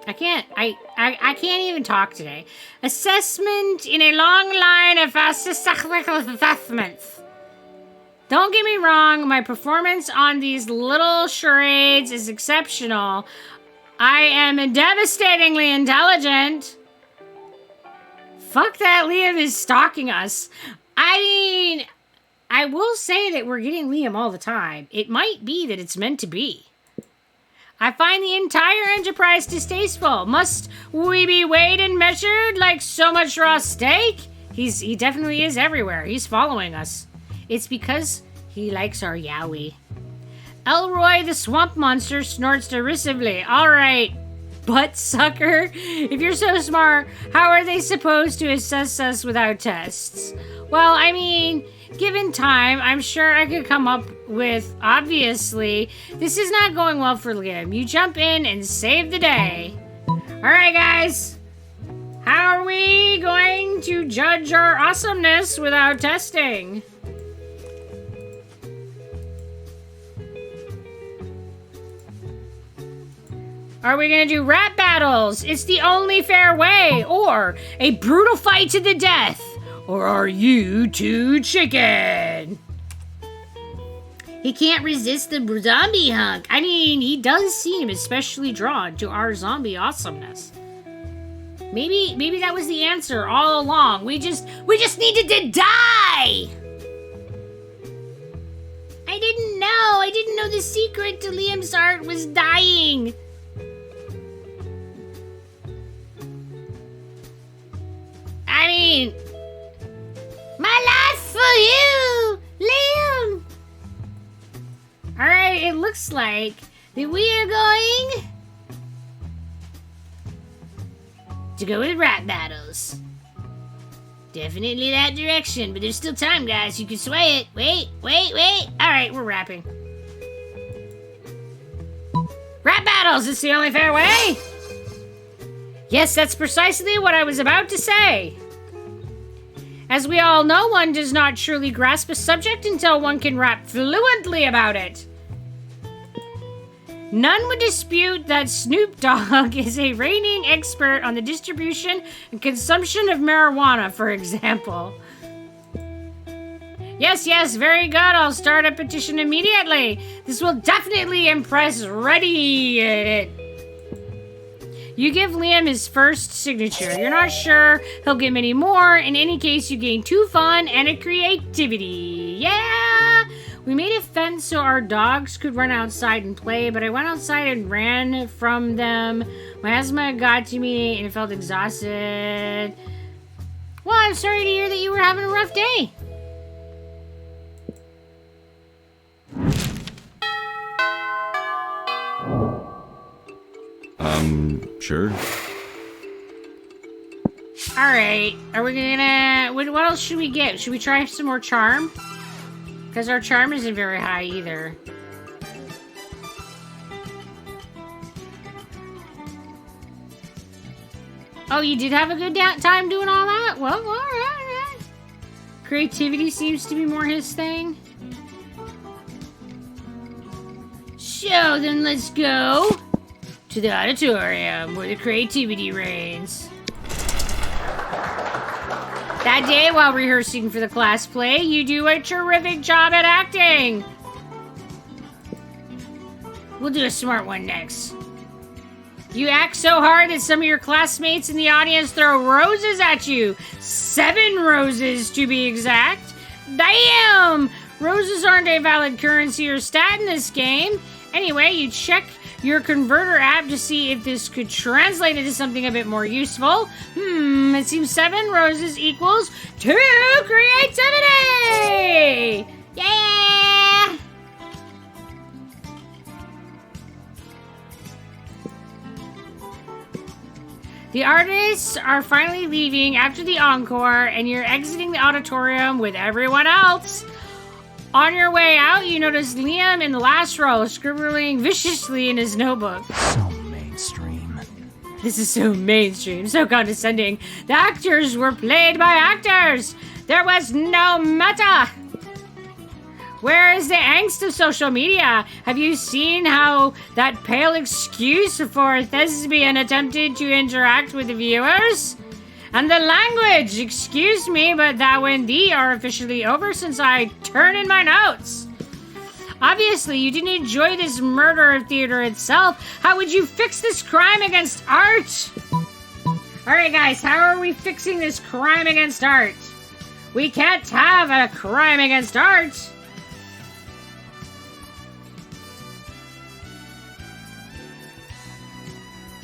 I can't even talk today. Assessment in a long line of assessments. Don't get me wrong, my performance on these little charades is exceptional. I am devastatingly intelligent. Fuck that, Liam is stalking us. I mean, I will say that we're getting Liam all the time. It might be that it's meant to be. I find the entire enterprise distasteful. Must we be weighed and measured like so much raw steak? He definitely is everywhere. He's following us. It's because he likes our yowie. Elroy the swamp monster snorts derisively. All right, butt sucker. If you're so smart, how are they supposed to assess us without tests? Well, I mean, given time, I'm sure I could come up with, obviously, this is not going well for Liam. You jump in and save the day. Alright, guys. How are we going to judge our awesomeness without testing? Are we going to do rap battles? It's the only fair way. Or a brutal fight to the death. Or are you too chicken? He can't resist the zombie hunk. I mean, he does seem especially drawn to our zombie awesomeness. Maybe that was the answer all along. We just needed to die. I didn't know. I didn't know the secret to Liam's art was dying. I mean, my life for you, Liam. All right, it looks like that we are going to go with rap battles. Definitely that direction, but there's still time, guys. You can sway it. Wait. All right, we're rapping. Rap battles, it's the only fair way. Yes, that's precisely what I was about to say. As we all know, one does not truly grasp a subject until one can rap fluently about it. None would dispute that Snoop Dogg is a reigning expert on the distribution and consumption of marijuana, for example. Yes, very good. I'll start a petition immediately. This will definitely impress Reddit. You give Liam his first signature. You're not sure he'll get many more. In any case, you gain 2 fun and a creativity. Yeah! We made a fence so our dogs could run outside and play, but I went outside and ran from them. My asthma got to me and I felt exhausted. Well, I'm sorry to hear that you were having a rough day. Sure. Alright, are we gonna... What else should we get? Should we try some more charm? Because our charm isn't very high either. Oh, you did have a good time doing all that? Well, alright. Creativity seems to be more his thing. So, then let's go to the auditorium where the creativity reigns. That day, while rehearsing for the class play, you do a terrific job at acting. We'll do a smart one next. You act so hard that some of your classmates in the audience throw roses at you. 7 roses, to be exact. Damn! Roses aren't a valid currency or stat in this game. Anyway, you check your converter app to see if this could translate into something a bit more useful. It seems 7 roses equals 2 creativity! Yeah! The artists are finally leaving after the encore, and you're exiting the auditorium with everyone else. On your way out, you notice Liam in the last row, scribbling viciously in his notebook. So mainstream. This is so mainstream, so condescending. The actors were played by actors. There was no meta. Where is the angst of social media? Have you seen how that pale excuse for a thespian attempted to interact with the viewers? And the language, excuse me, but that and the are officially over since I turned in my notes. Obviously, you didn't enjoy this murder of theater itself. How would you fix this crime against art? Alright guys, how are we fixing this crime against art? We can't have a crime against art.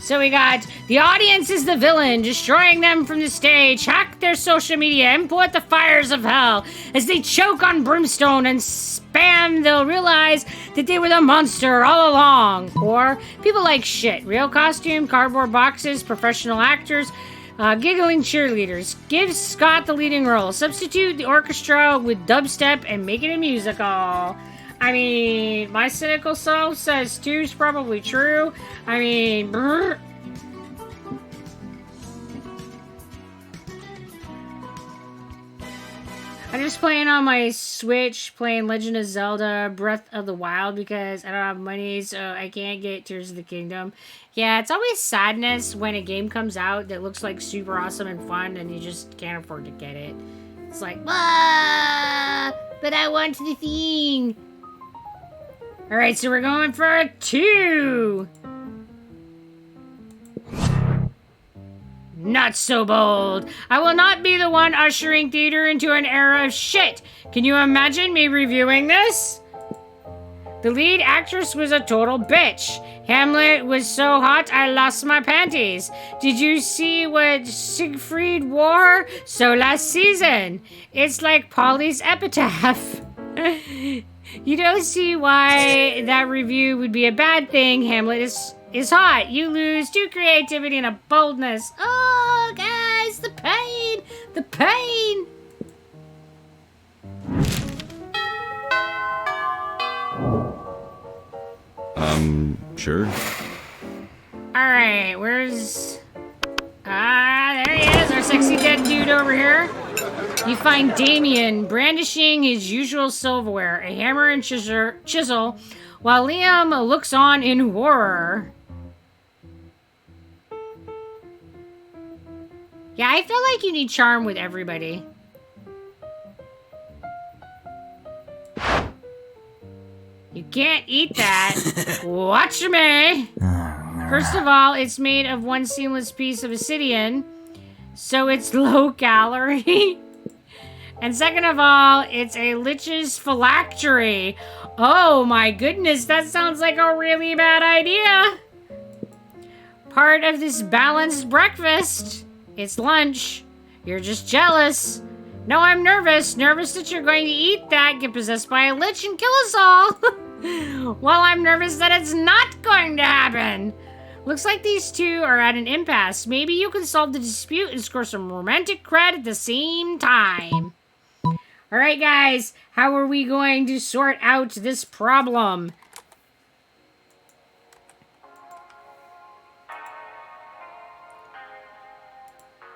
So we got the audience is the villain, destroying them from the stage, hack their social media, import the fires of hell. As they choke on brimstone and spam, they'll realize that they were the monster all along. Or people like shit, real costume, cardboard boxes, professional actors, giggling cheerleaders. Give Scott the leading role. Substitute the orchestra with dubstep and make it a musical. I mean, my cynical self says 2's probably true. I mean, brr. I'm just playing on my Switch, playing Legend of Zelda Breath of the Wild because I don't have money, so I can't get Tears of the Kingdom. Yeah, it's always sadness when a game comes out that looks like super awesome and fun and you just can't afford to get it. It's like, ah, but I want the thing. Alright, so we're going for a 2. Not so bold. I will not be the one ushering theater into an era of shit. Can you imagine me reviewing this? The lead actress was a total bitch. Hamlet was so hot I lost my panties. Did you see what Siegfried wore? So last season. It's like Polly's epitaph. You don't see why that review would be a bad thing. Hamlet is hot. You lose 2 creativity and a boldness. Oh, guys, the pain! The pain! Sure. Alright, where's... there he is, our sexy dead dude over here. You find Damien brandishing his usual silverware, a hammer and chisel, while Liam looks on in horror. Yeah, I feel like you need charm with everybody. You can't eat that. Watch me! First of all, it's made of one seamless piece of obsidian, so it's low calorie. And second of all, it's a lich's phylactery. Oh my goodness, that sounds like a really bad idea. Part of this balanced breakfast. It's lunch. You're just jealous. No, I'm nervous. Nervous that you're going to eat that, get possessed by a lich, and kill us all. Well, I'm nervous that it's not going to happen. Looks like these two are at an impasse. Maybe you can solve the dispute and score some romantic cred at the same time. Alright guys, how are we going to sort out this problem?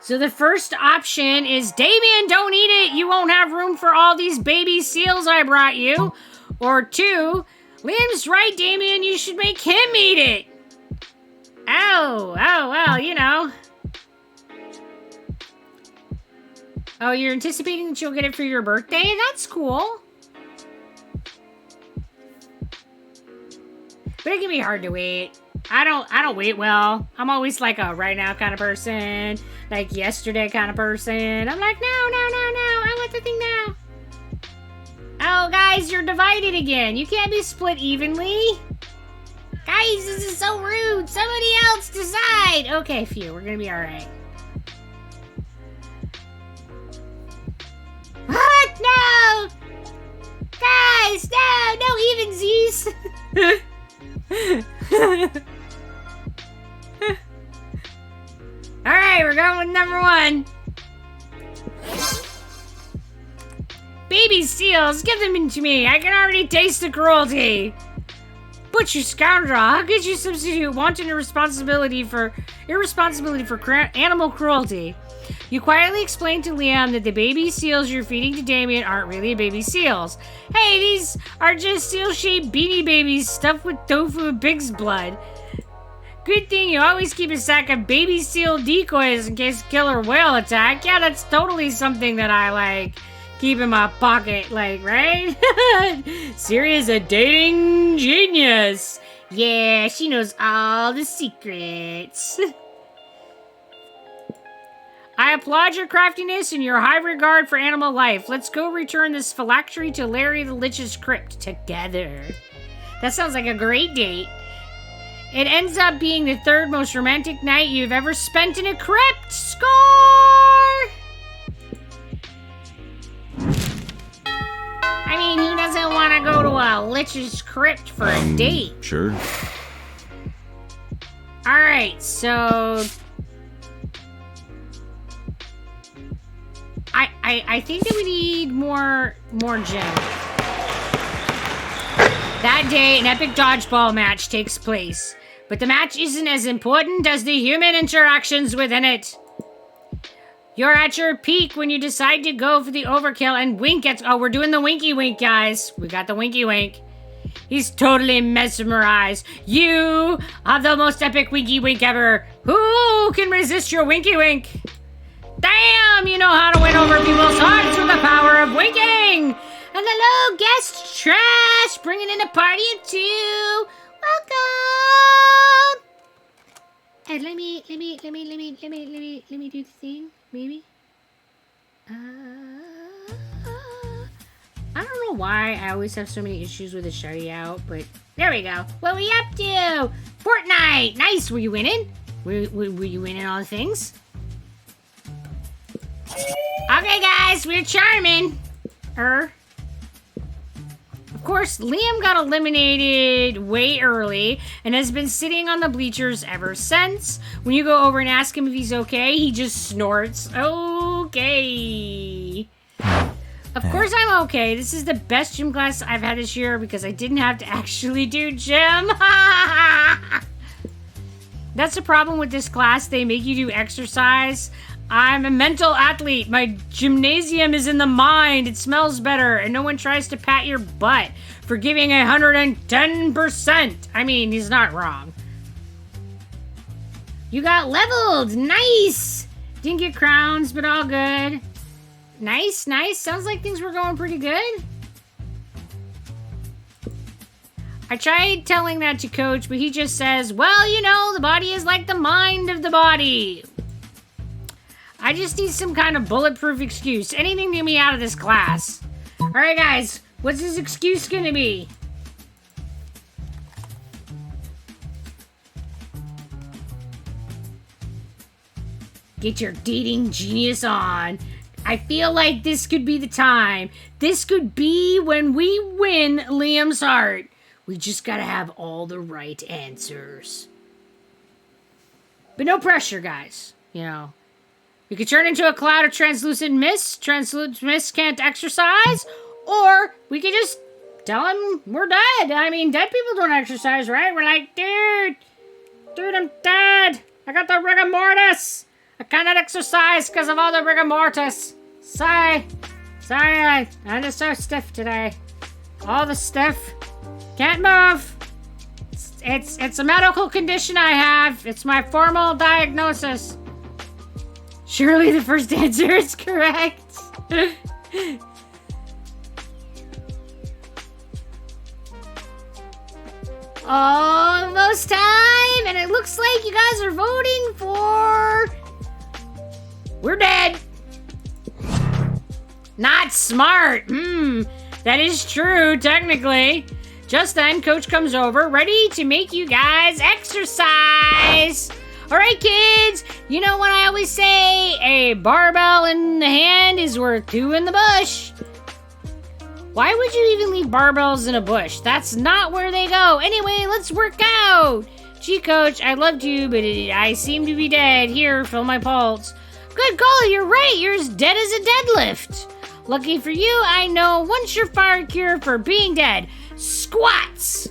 So the first option is, Damien, don't eat it! You won't have room for all these baby seals I brought you. Or 2, Liam's right, Damien, you should make him eat it. Oh, well, you know. Oh, you're anticipating that you'll get it for your birthday? That's cool. But it can be hard to wait. I don't wait well. I'm always like a right now kind of person. Like yesterday kind of person. I'm like, no. I want the thing now. no, guys, you're divided again. You can't be split evenly. Guys, this is so rude. Somebody else decide. Okay, phew, we're gonna be alright. What? No! Guys, no evensies. Alright, we're going with number 1. Baby seals, give them to me. I can already taste the cruelty. But you scoundrel, how could you substitute wanton irresponsibility for animal cruelty? You quietly explain to Liam that the baby seals you're feeding to Damien aren't really baby seals. Hey, these are just seal-shaped beanie babies stuffed with tofu and pig's blood. Good thing you always keep a sack of baby seal decoys in case killer whale attack. Yeah, that's totally something that I like. Keep in my pocket, like, right? Siri's a dating genius. Yeah, she knows all the secrets. I applaud your craftiness and your high regard for animal life. Let's go return this phylactery to Larry the Lich's crypt together. That sounds like a great date. It ends up being the 3rd most romantic night you've ever spent in a crypt. Score! I mean, who doesn't want to go to a Lich's crypt for a date? Sure. Alright, so... I think that we need more gym. That day, an epic dodgeball match takes place, but the match isn't as important as the human interactions within it. You're at your peak when you decide to go for the overkill and wink at... Oh, we're doing the winky wink, guys. We got the winky wink. He's totally mesmerized. You are the most epic winky wink ever. Who can resist your winky wink? Damn, you know how to win over people's hearts with the power of winking. And hello, guest trash, bringing in a party of 2. Welcome. And let me do the thing, maybe. I don't know why I always have so many issues with the shouty out, but there we go. What are we up to? Fortnite. Nice. Were you winning? Were you winning all the things? Okay, guys, we're charming. Of course, Liam got eliminated way early and has been sitting on the bleachers ever since. When you go over and ask him if he's okay, he just snorts. Okay. Of course I'm okay. This is the best gym class I've had this year because I didn't have to actually do gym. That's the problem with this class. They make you do exercise. I'm a mental athlete. My gymnasium is in the mind. It smells better, and no one tries to pat your butt for giving 110%. I mean, he's not wrong. You got leveled. Nice. Didn't get crowns, but all good. Nice, nice. Sounds like things were going pretty good. I tried telling that to Coach, but he just says, well, you know, the body is like the mind of the body. I just need some kind of bulletproof excuse. Anything to get me out of this class. Alright, guys. What's his excuse gonna be? Get your dating genius on. I feel like this could be the time. This could be when we win Liam's heart. We just gotta have all the right answers. But no pressure, guys. You know. We could turn into a cloud of translucent mist. Translucent mist can't exercise. Or we could just tell him we're dead. I mean, dead people don't exercise, right? We're like, dude, I'm dead. I got the rigor mortis. I cannot exercise because of all the rigor mortis. Sorry, I'm just so stiff today. All the stiff. Can't move. It's a medical condition I have. It's my formal diagnosis. Surely the first answer is correct. Almost time, and it looks like you guys are voting for... We're dead. Not smart. That is true, technically. Just then, Coach comes over, ready to make you guys exercise. All right, kids, you know what I always say? A barbell in the hand is worth two in the bush. Why would you even leave barbells in a bush? That's not where they go. Anyway, let's work out. Gee, Coach, I loved you, but I seem to be dead. Here, fill my pulse. Good call, you're right. You're as dead as a deadlift. Lucky for you, I know one surefire cure for being dead. Squats.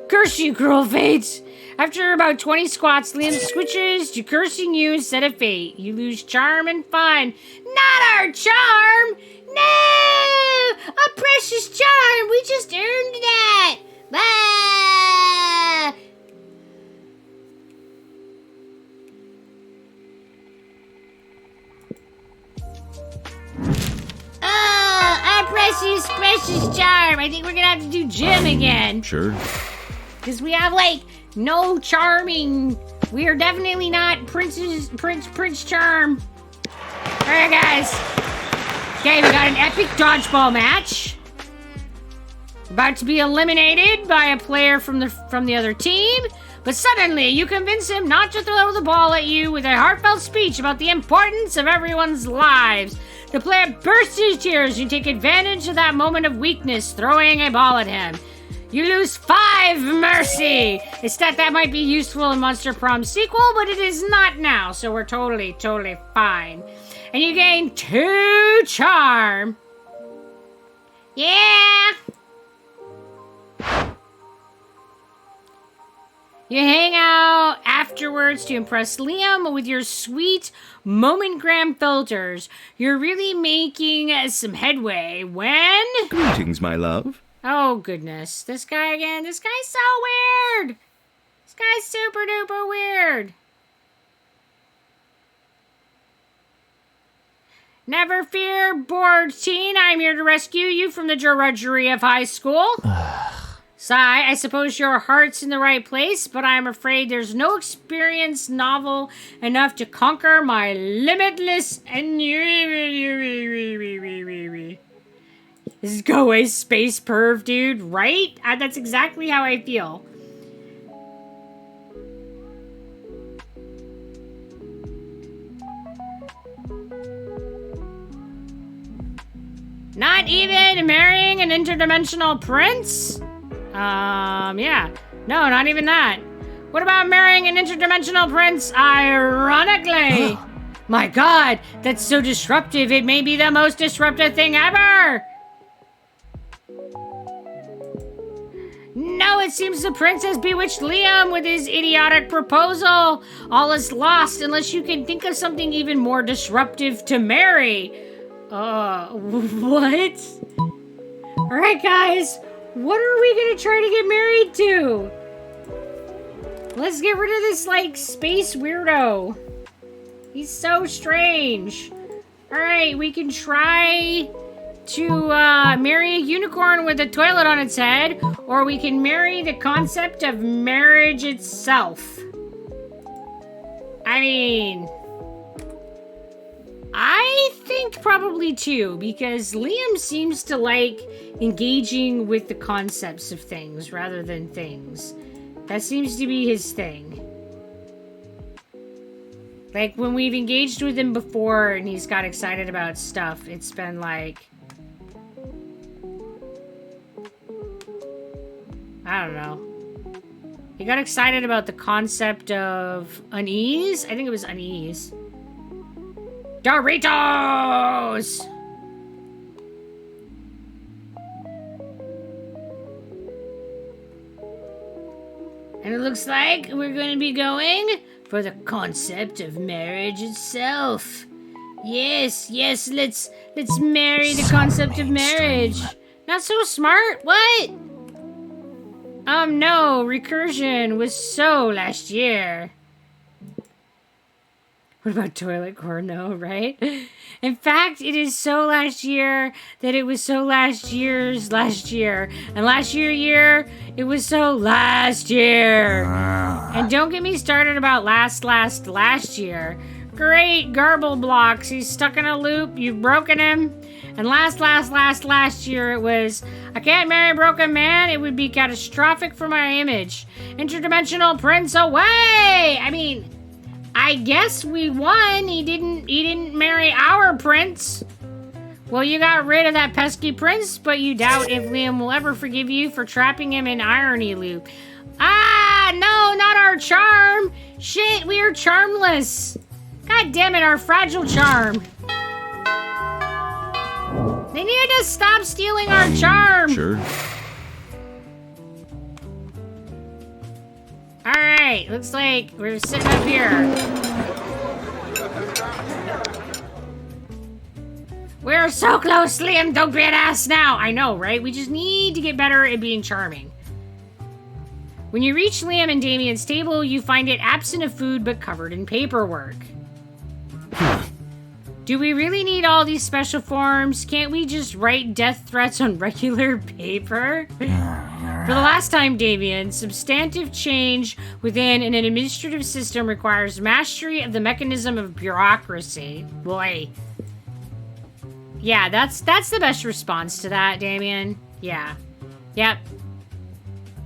Curse you, cruel fates. After about 20 squats, Liam switches to cursing you instead of fate. You lose charm and fun. Not our charm! No! A precious charm! We just earned that! Bah! Oh, a precious charm! I think we're gonna have to do gym again. Sure. Because we have, like, no charming. We are definitely not Prince Charm. Alright, guys. Okay, we got an epic dodgeball match. About to be eliminated by a player from the other team. But suddenly, you convince him not to throw the ball at you with a heartfelt speech about the importance of everyone's lives. The player bursts into tears. You take advantage of that moment of weakness, throwing a ball at him. You lose 5 mercy! A stat that might be useful in Monster Prom sequel, but it is not now, so we're totally fine. And you gain 2 charm. Yeah! You hang out afterwards to impress Liam with your sweet Momentgram filters. You're really making some headway when... Greetings, my love. Oh, goodness. This guy again. This guy's so weird. This guy's super duper weird. Never fear, bored teen. I'm here to rescue you from the drudgery of high school. Sigh, I suppose your heart's in the right place, but I'm afraid there's no experience novel enough to conquer my limitless and... This is go away space perv, dude, right? That's exactly how I feel. Not even marrying an interdimensional prince? Yeah. No, not even that. What about marrying an interdimensional prince ironically? My God, that's so disruptive. It may be the most disruptive thing ever. No, it seems the prince has bewitched Liam with his idiotic proposal. All is lost unless you can think of something even more disruptive to marry. What? Alright, guys. What are we gonna try to get married to? Let's get rid of this, like, space weirdo. He's so strange. Alright, we can try to marry a unicorn with a toilet on its head, or we can marry the concept of marriage itself. I mean, I think probably 2, because Liam seems to like engaging with the concepts of things rather than things. That seems to be his thing. Like, when we've engaged with him before and he's got excited about stuff, it's been like... I don't know. He got excited about the concept of unease? I think it was unease. Doritos! And it looks like we're going to be going for the concept of marriage itself. Yes, let's marry the concept of marriage. Not so smart, what? No, recursion was so last year. What about toilet corn? No, right? In fact, it is so last year that it was so last year's last year. And last year, it was so last year. And don't get me started about last year. Great garble blocks. He's stuck in a loop. You've broken him. And last year it was, I can't marry a broken man. It would be catastrophic for my image. Interdimensional prince away! I mean, I guess we won. He didn't marry our prince. Well, you got rid of that pesky prince, but you doubt if Liam will ever forgive you for trapping him in irony loop. Ah, no, not our charm. Shit, we are charmless. God damn it, our fragile charm. They need to stop stealing our charm. Sure. Alright, looks like we're sitting up here. We're so close, Liam. Don't be an ass now. I know, right? We just need to get better at being charming. When you reach Liam and Damien's table, you find it absent of food but covered in paperwork. Do we really need all these special forms? Can't we just write death threats on regular paper? For the last time, Damien, substantive change within an administrative system requires mastery of the mechanism of bureaucracy. Boy. Yeah, that's the best response to that, Damien. Yeah. Yep.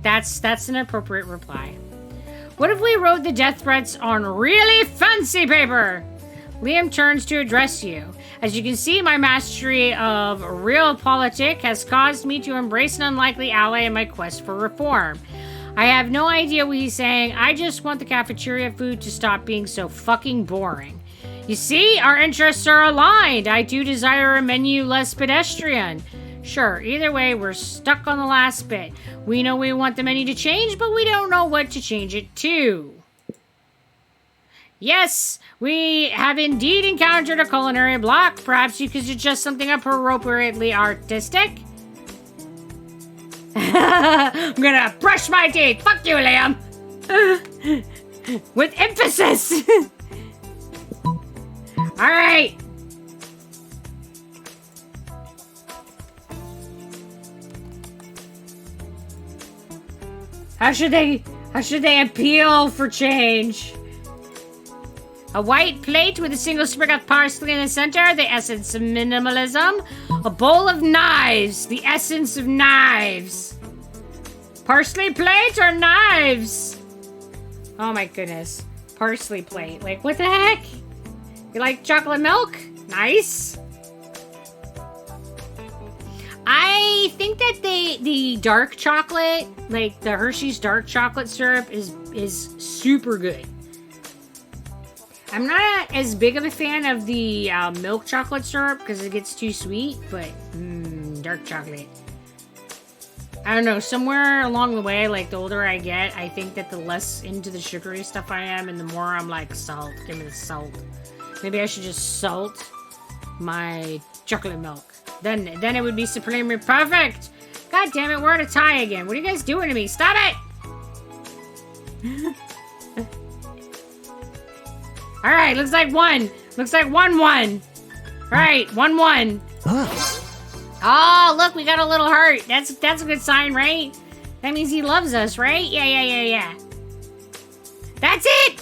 That's an appropriate reply. What if we wrote the death threats on really fancy paper? Liam turns to address you. As you can see, my mastery of realpolitik has caused me to embrace an unlikely ally in my quest for reform. I have no idea what he's saying. I just want the cafeteria food to stop being so fucking boring. You see, our interests are aligned. I do desire a menu less pedestrian. Sure, either way, we're stuck on the last bit. We know we want the menu to change, but we don't know what to change it to. Yes, we have indeed encountered a culinary block. Perhaps you could suggest something appropriately artistic? I'm gonna brush my teeth. Fuck you, Liam. With emphasis. All right. How should they appeal for change? A white plate with a single sprig of parsley in the center, the essence of minimalism. A bowl of knives, the essence of knives. Parsley plate or knives? Oh my goodness. Parsley plate. Like, what the heck? You like chocolate milk? Nice. I think that the dark chocolate, like the Hershey's dark chocolate syrup is super good. I'm not as big of a fan of the milk chocolate syrup because it gets too sweet, but dark chocolate. I don't know, somewhere along the way, like the older I get, I think that the less into the sugary stuff I am and the more I'm like, salt, give me the salt. Maybe I should just salt my chocolate milk. Then it would be supremely perfect. God damn it, we're at a tie again. What are you guys doing to me? Stop it! Alright, looks like 1. Looks like 1-1. Alright, 1-1. Oh, look, we got a little heart. That's a good sign, right? That means he loves us, right? Yeah. That's it!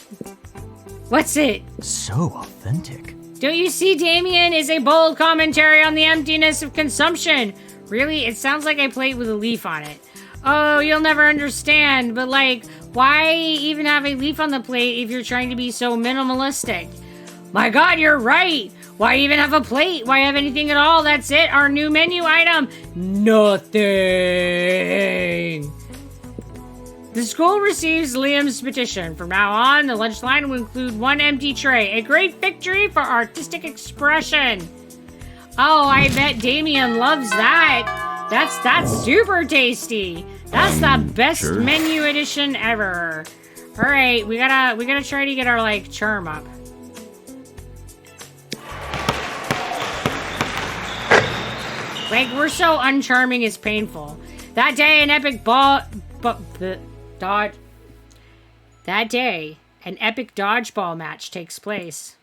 What's it? So authentic. Don't you see, Damien is a bold commentary on the emptiness of consumption. Really? It sounds like a plate with a leaf on it. Oh, you'll never understand, but like, why even have a leaf on the plate if you're trying to be so minimalistic? My God, you're right. Why even have a plate? Why have anything at all? That's it, our new menu item. Nothing. The school receives Liam's petition. From now on, the lunch line will include 1 empty tray. A great victory for artistic expression. Oh, I bet Damien loves that. That's super tasty. That's the best menu edition ever. All right, we gotta try to get our like charm up. Like, we're so uncharming, it's painful. That day, an epic dodgeball match takes place.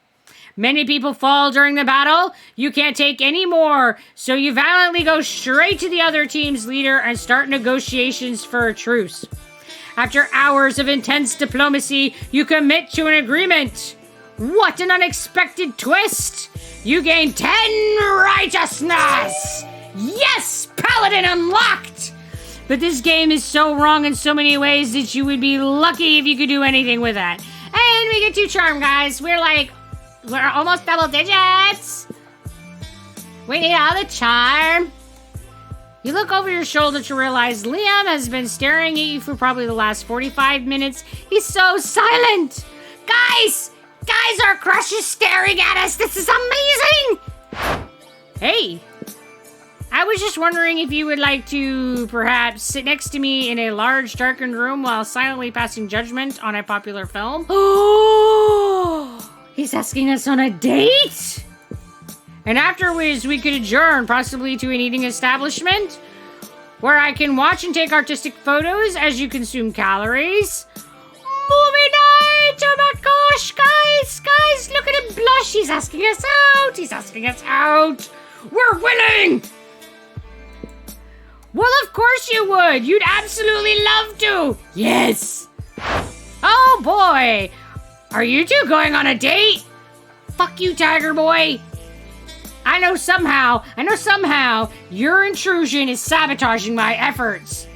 Many people fall during the battle. You can't take any more, so you valiantly go straight to the other team's leader and start negotiations for a truce. After hours of intense diplomacy, you commit to an agreement. What an unexpected twist! You gain 10 righteousness! Yes! Paladin unlocked! But this game is so wrong in so many ways that you would be lucky if you could do anything with that. And we get 2 charm, guys. We're almost double digits. We need all the charm. You look over your shoulder to realize Liam has been staring at you for probably the last 45 minutes. He's so silent. Guys! Guys, our crush is staring at us. This is amazing. Hey. I was just wondering if you would like to perhaps sit next to me in a large darkened room while silently passing judgment on a popular film. Oh, he's asking us on a date? And afterwards we could adjourn possibly to an eating establishment where I can watch and take artistic photos as you consume calories. Movie night! Oh my gosh, guys, look at him blush. He's asking us out. We're winning! Well, of course you would. You'd absolutely love to. Yes. Oh, boy. Are you two going on a date? Fuck you, Tiger Boy. I know somehow your intrusion is sabotaging my efforts.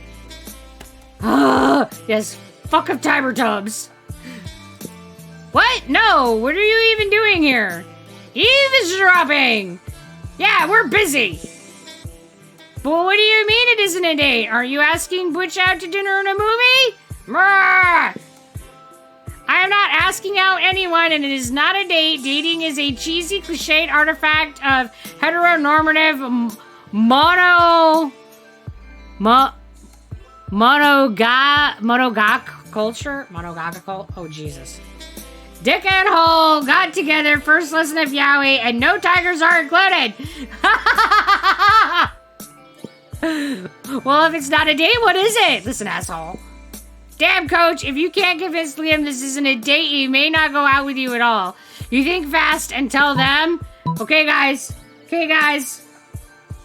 Yes, fuck up Tiber Tubs. What? No, what are you even doing here? Eavesdropping. Yeah, we're busy. But what do you mean it isn't a date? Are you asking Butch out to dinner and a movie? I am not asking out anyone, and it is not a date. Dating is a cheesy, cliched artifact of heteronormative monogamic culture. Oh, Jesus. Dick and Hole got together, first lesson of Yowie, and no tigers are included. Well, if it's not a date, what is it? Listen, asshole. Damn, coach, if you can't convince Liam this isn't a date, he may not go out with you at all. You think fast and tell them. Okay, guys.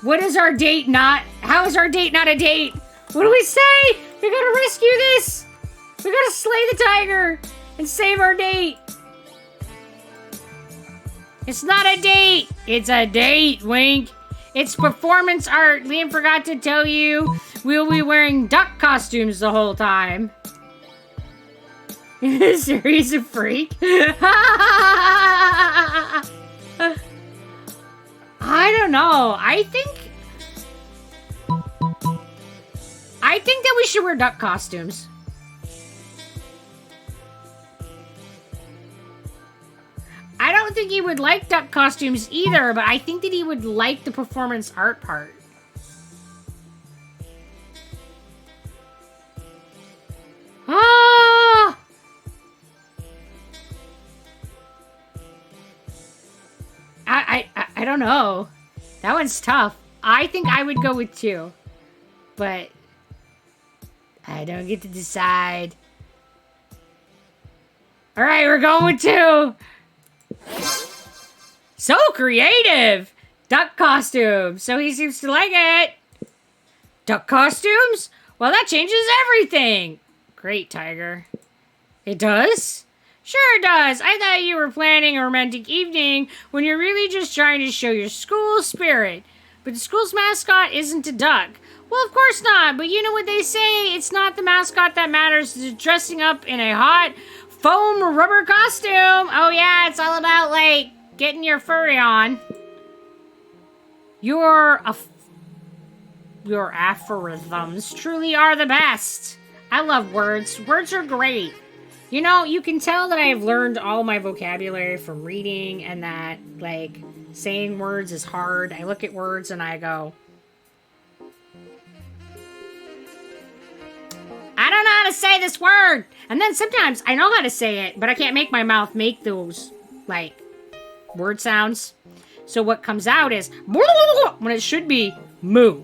What is our date not? How is our date not a date? What do we say? We gotta rescue this. We gotta slay the tiger and save our date. It's not a date. It's a date, wink. It's performance art. Liam forgot to tell you. We'll be wearing duck costumes the whole time. Series of freak. I don't know. I think that we should wear duck costumes. I don't think he would like duck costumes either, but I think that he would like the performance art part. Ah! I don't know. That one's tough. I think I would go with 2. But I don't get to decide. Alright, we're going with 2. So creative! Duck costumes. So he seems to like it. Duck costumes? Well, that changes everything. Great, Tiger. It does? Sure it does. I thought you were planning a romantic evening when you're really just trying to show your school spirit. But the school's mascot isn't a duck. Well, of course not, but you know what they say. It's not the mascot that matters. It's dressing up in a hot foam rubber costume. Oh yeah, it's all about, like, getting your furry on. Your aphorisms truly are the best. I love words. Words are great. You know, you can tell that I've learned all my vocabulary from reading and that, like, saying words is hard. I look at words and I go, I don't know how to say this word. And then sometimes I know how to say it, but I can't make my mouth make those, like, word sounds. So what comes out is when it should be moo.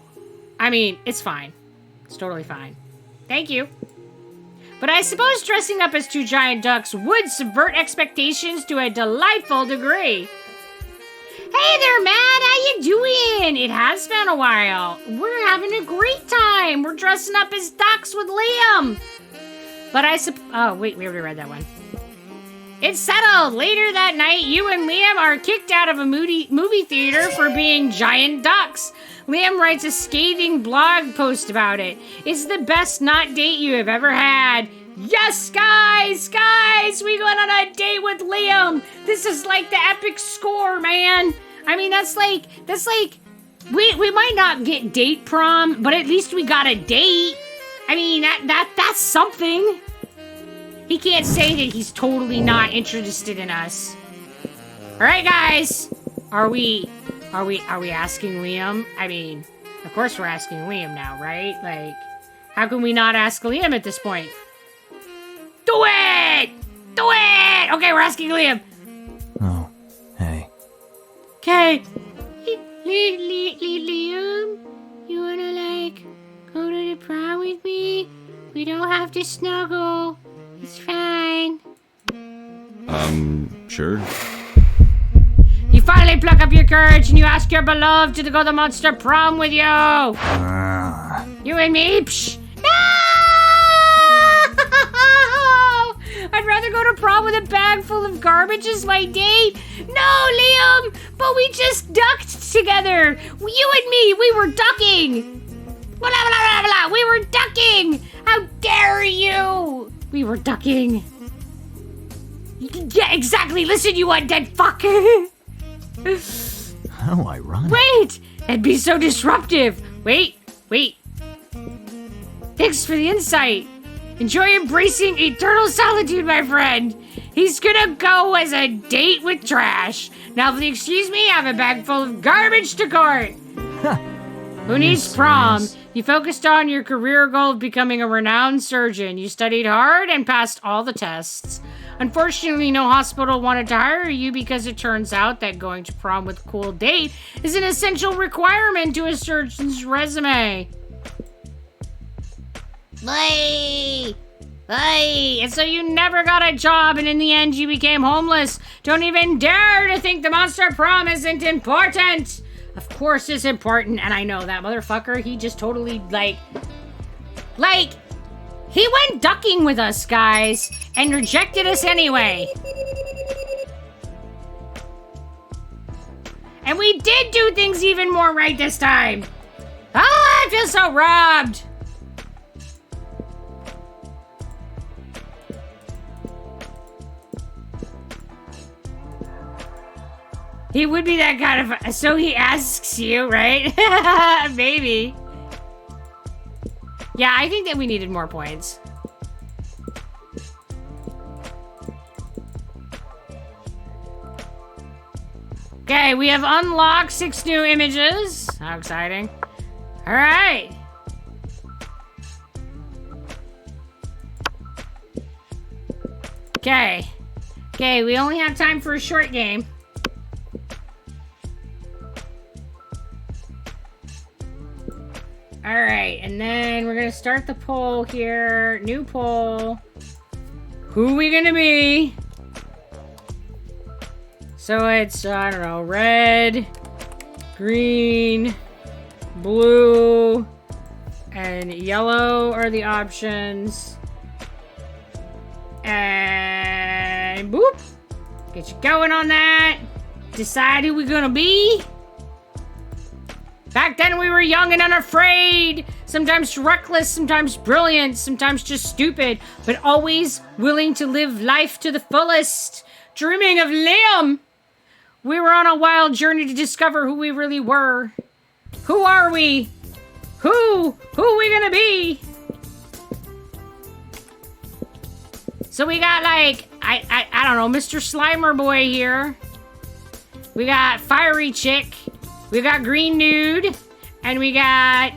I mean, it's fine. It's totally fine. Thank you. But I suppose dressing up as 2 giant ducks would subvert expectations to a delightful degree. Hey there, Matt. How you doing? It has been a while. We're having a great time. We're dressing up as ducks with Liam. But oh, wait, we already read that one. It's settled. Later that night, you and Liam are kicked out of a movie theater for being giant ducks. Liam writes a scathing blog post about it. It's the best not date you have ever had. Yes, guys! Guys! We went on a date with Liam! This is like the epic score, man! I mean, that's like... We might not get date prom, but at least we got a date. I mean, that's something. He can't say that he's totally not interested in us. Alright, guys! Are we asking Liam? I mean, of course we're asking Liam now, right? Like, how can we not ask Liam at this point? Do it! Do it! Okay, we're asking Liam. Oh, hey. Okay. Liam, you wanna, like, go to the prom with me? We don't have to snuggle. It's fine. Sure. You finally pluck up your courage and you ask your beloved to go to the monster prom with you. You and me? Psh. No! I'd rather go to prom with a bag full of garbage as my date. No, Liam, but we just ducked together. You and me, we were ducking. Blah, blah, blah, blah. We were ducking. How dare you? We were ducking. Yeah, exactly. Listen, you undead fuck. How ironic. Wait! That'd be so disruptive. Wait. Thanks for the insight. Enjoy embracing eternal solitude, my friend. He's gonna go as a date with trash. Now, if you'll excuse me, I have a bag full of garbage to cart. Who needs prom? You focused on your career goal of becoming a renowned surgeon. You studied hard and passed all the tests. Unfortunately, no hospital wanted to hire you because it turns out that going to prom with a cool date is an essential requirement to a surgeon's resume. Hey! And so you never got a job, and in the end you became homeless. Don't even dare to think the monster prom isn't important. Of course it's important, and I know that motherfucker, he just totally, he went ducking with us, guys, and rejected us anyway. And we did do things even more right this time. I feel so robbed. He would be that kind of... So he asks you, right? Maybe. Yeah, I think that we needed more points. Okay, we have unlocked 6 new images. How exciting. All right. Okay, we only have time for a short game. All right, and then we're gonna start the poll here. New poll. Who we gonna be? So it's, I don't know, red, green, blue, and yellow are the options. And boop. Get you going on that. Decide who we're gonna be. Back then we were young and unafraid, sometimes reckless, sometimes brilliant, sometimes just stupid, but always willing to live life to the fullest. Dreaming of Liam. We were on a wild journey to discover who we really were. Who are we? Who are we gonna be? So we got like, I don't know, Mr. Slimer Boy here. We got Fiery Chick. We got Green Nude, and we got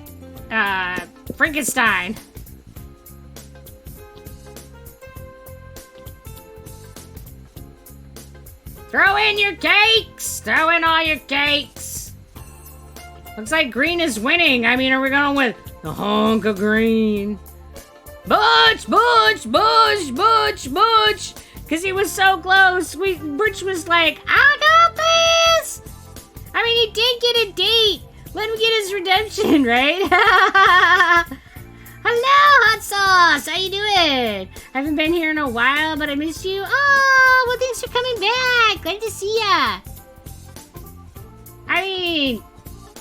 Frankenstein. Throw in your cakes! Throw in all your cakes! Looks like green is winning. I mean, are we going with the hunk of green? Butch! Because he was so close. Butch was like, I got this! I mean, he did get a date. Let him get his redemption, right? Hello, Hot Sauce! How you doing? I haven't been here in a while, but I missed you. Oh, well, thanks for coming back. Glad to see ya. I mean,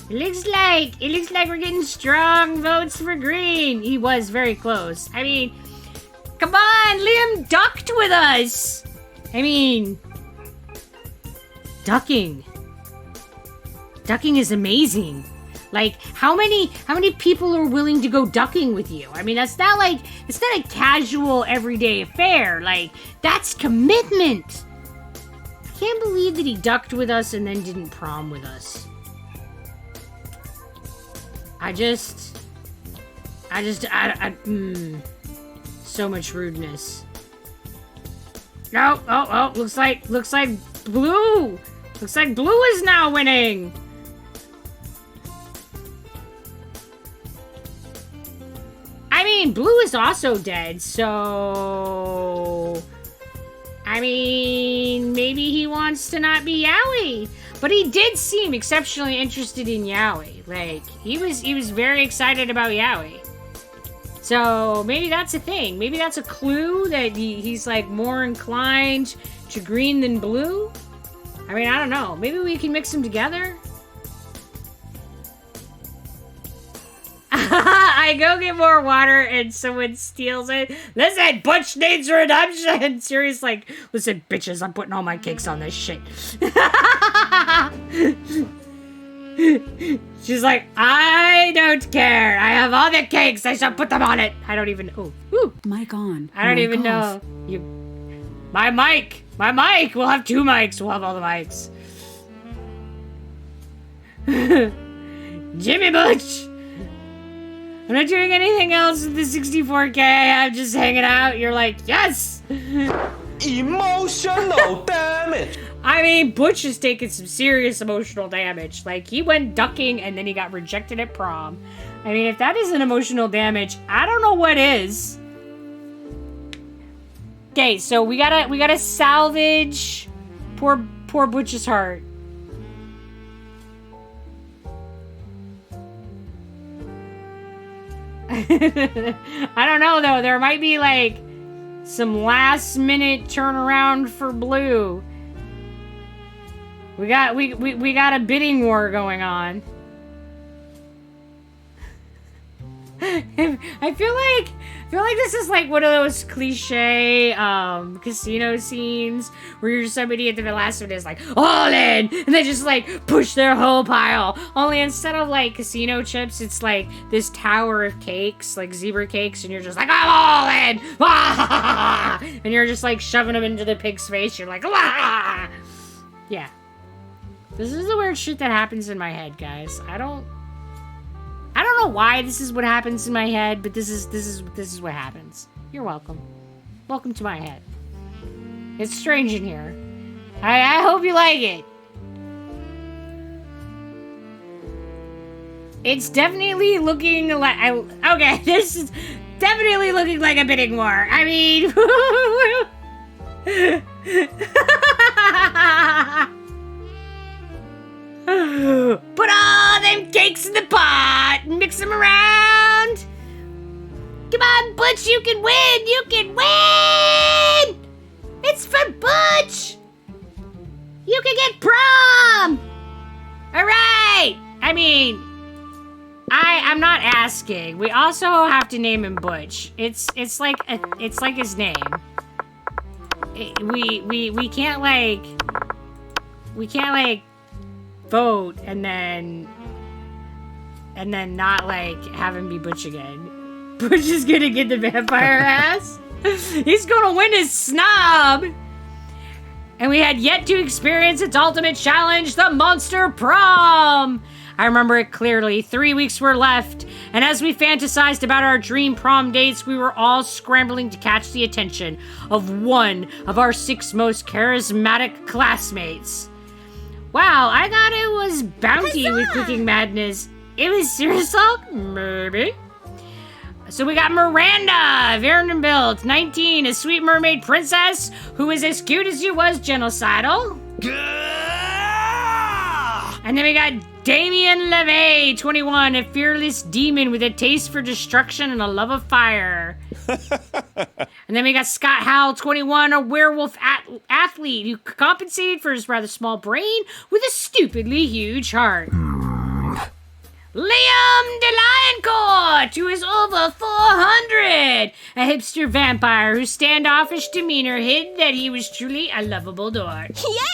it looks like we're getting strong votes for Green. He was very close. I mean, come on, Liam ducked with us. I mean, ducking is amazing. Like, how many people are willing to go ducking with you? I mean, it's not a casual everyday affair. Like, that's commitment. I can't believe that he ducked with us and then didn't prom with us. So much rudeness. No, oh, looks like blue. Looks like blue is now winning. I mean, blue is also dead, so... I mean, maybe he wants to not be Yowie. But he did seem exceptionally interested in Yowie. Like, he was very excited about Yowie. So, maybe that's a thing. Maybe that's a clue that he's, like, more inclined to green than blue? I mean, I don't know. Maybe we can mix them together? I go get more water and someone steals it. Listen, Butch needs redemption. Sirius like, listen, bitches, I'm putting all my cakes on this shit. She's like, I don't care. I have all the cakes. I shall put them on it. I don't even. Oh, ooh. Mic on. I don't even off. know. My mic. We'll have 2 mics. We'll have all the mics. Jimmy Butch. I'm not doing anything else with the 64K. I'm just hanging out. You're like, yes! Emotional damage. I mean, Butch has taken some serious emotional damage. Like, he went ducking and then he got rejected at prom. I mean, if that isn't emotional damage, I don't know what is. Okay, so we gotta salvage poor Butch's heart. I don't know though. There might be like some last minute turnaround for blue. We got a bidding war going on. I feel like this is like one of those cliche casino scenes where you're somebody at the last minute is like all in and they just like push their whole pile. Only instead of like casino chips, it's like this tower of cakes, like zebra cakes, and you're just like, I'm all in! And you're just like shoving them into the pig's face. You're like, yeah. This is the weird shit that happens in my head, guys. I don't know why this is what happens in my head, but this is what happens. You're welcome. Welcome to my head. It's strange in here. I hope you like it. It's definitely looking like okay, this is definitely looking like a bidding war. I mean, put all them cakes in the pot and mix them around. Come on, Butch, you can win. You can win. It's for Butch. You can get prom. All right. I mean, I'm not asking. We also have to name him Butch. It's like his name. We can't like vote and then not like have him be Butch again. Butch is gonna get the vampire ass. He's gonna win his snob. And we had yet to experience its ultimate challenge, the Monster Prom. I remember it clearly. 3 weeks were left, and as we fantasized about our dream prom dates, we were all scrambling to catch the attention of one of our 6 most charismatic classmates. Wow, I thought it was Bounty with Cooking Madness. It was Siriusal? Maybe. So we got Miranda, Vanderbilt, 19, a sweet mermaid princess who is as cute as you was genocidal. And then we got Damien LeVay, 21, a fearless demon with a taste for destruction and a love of fire. And then we got Scott Howell, 21, a werewolf athlete who compensated for his rather small brain with a stupidly huge heart. Liam DeLioncourt, who is over 400, a hipster vampire whose standoffish demeanor hid that he was truly a lovable dork.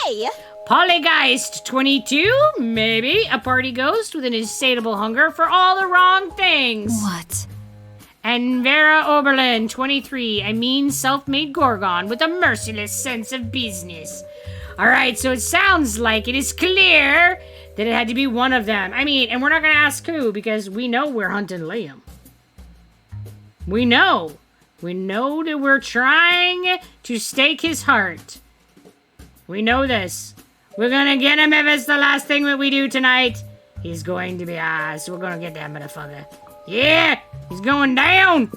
Yay! Polygeist, 22, maybe a party ghost with an insatiable hunger for all the wrong things. What? And Vera Oberlin, 23, a mean self-made gorgon with a merciless sense of business. All right, so it sounds like it is clear that it had to be one of them. I mean, and we're not going to ask who because we know we're hunting Liam. We know. We know that we're trying to stake his heart. We know this. We're going to get him if it's the last thing that we do tonight. He's going to be ours. We're going to get that motherfucker. Yeah, he's going down.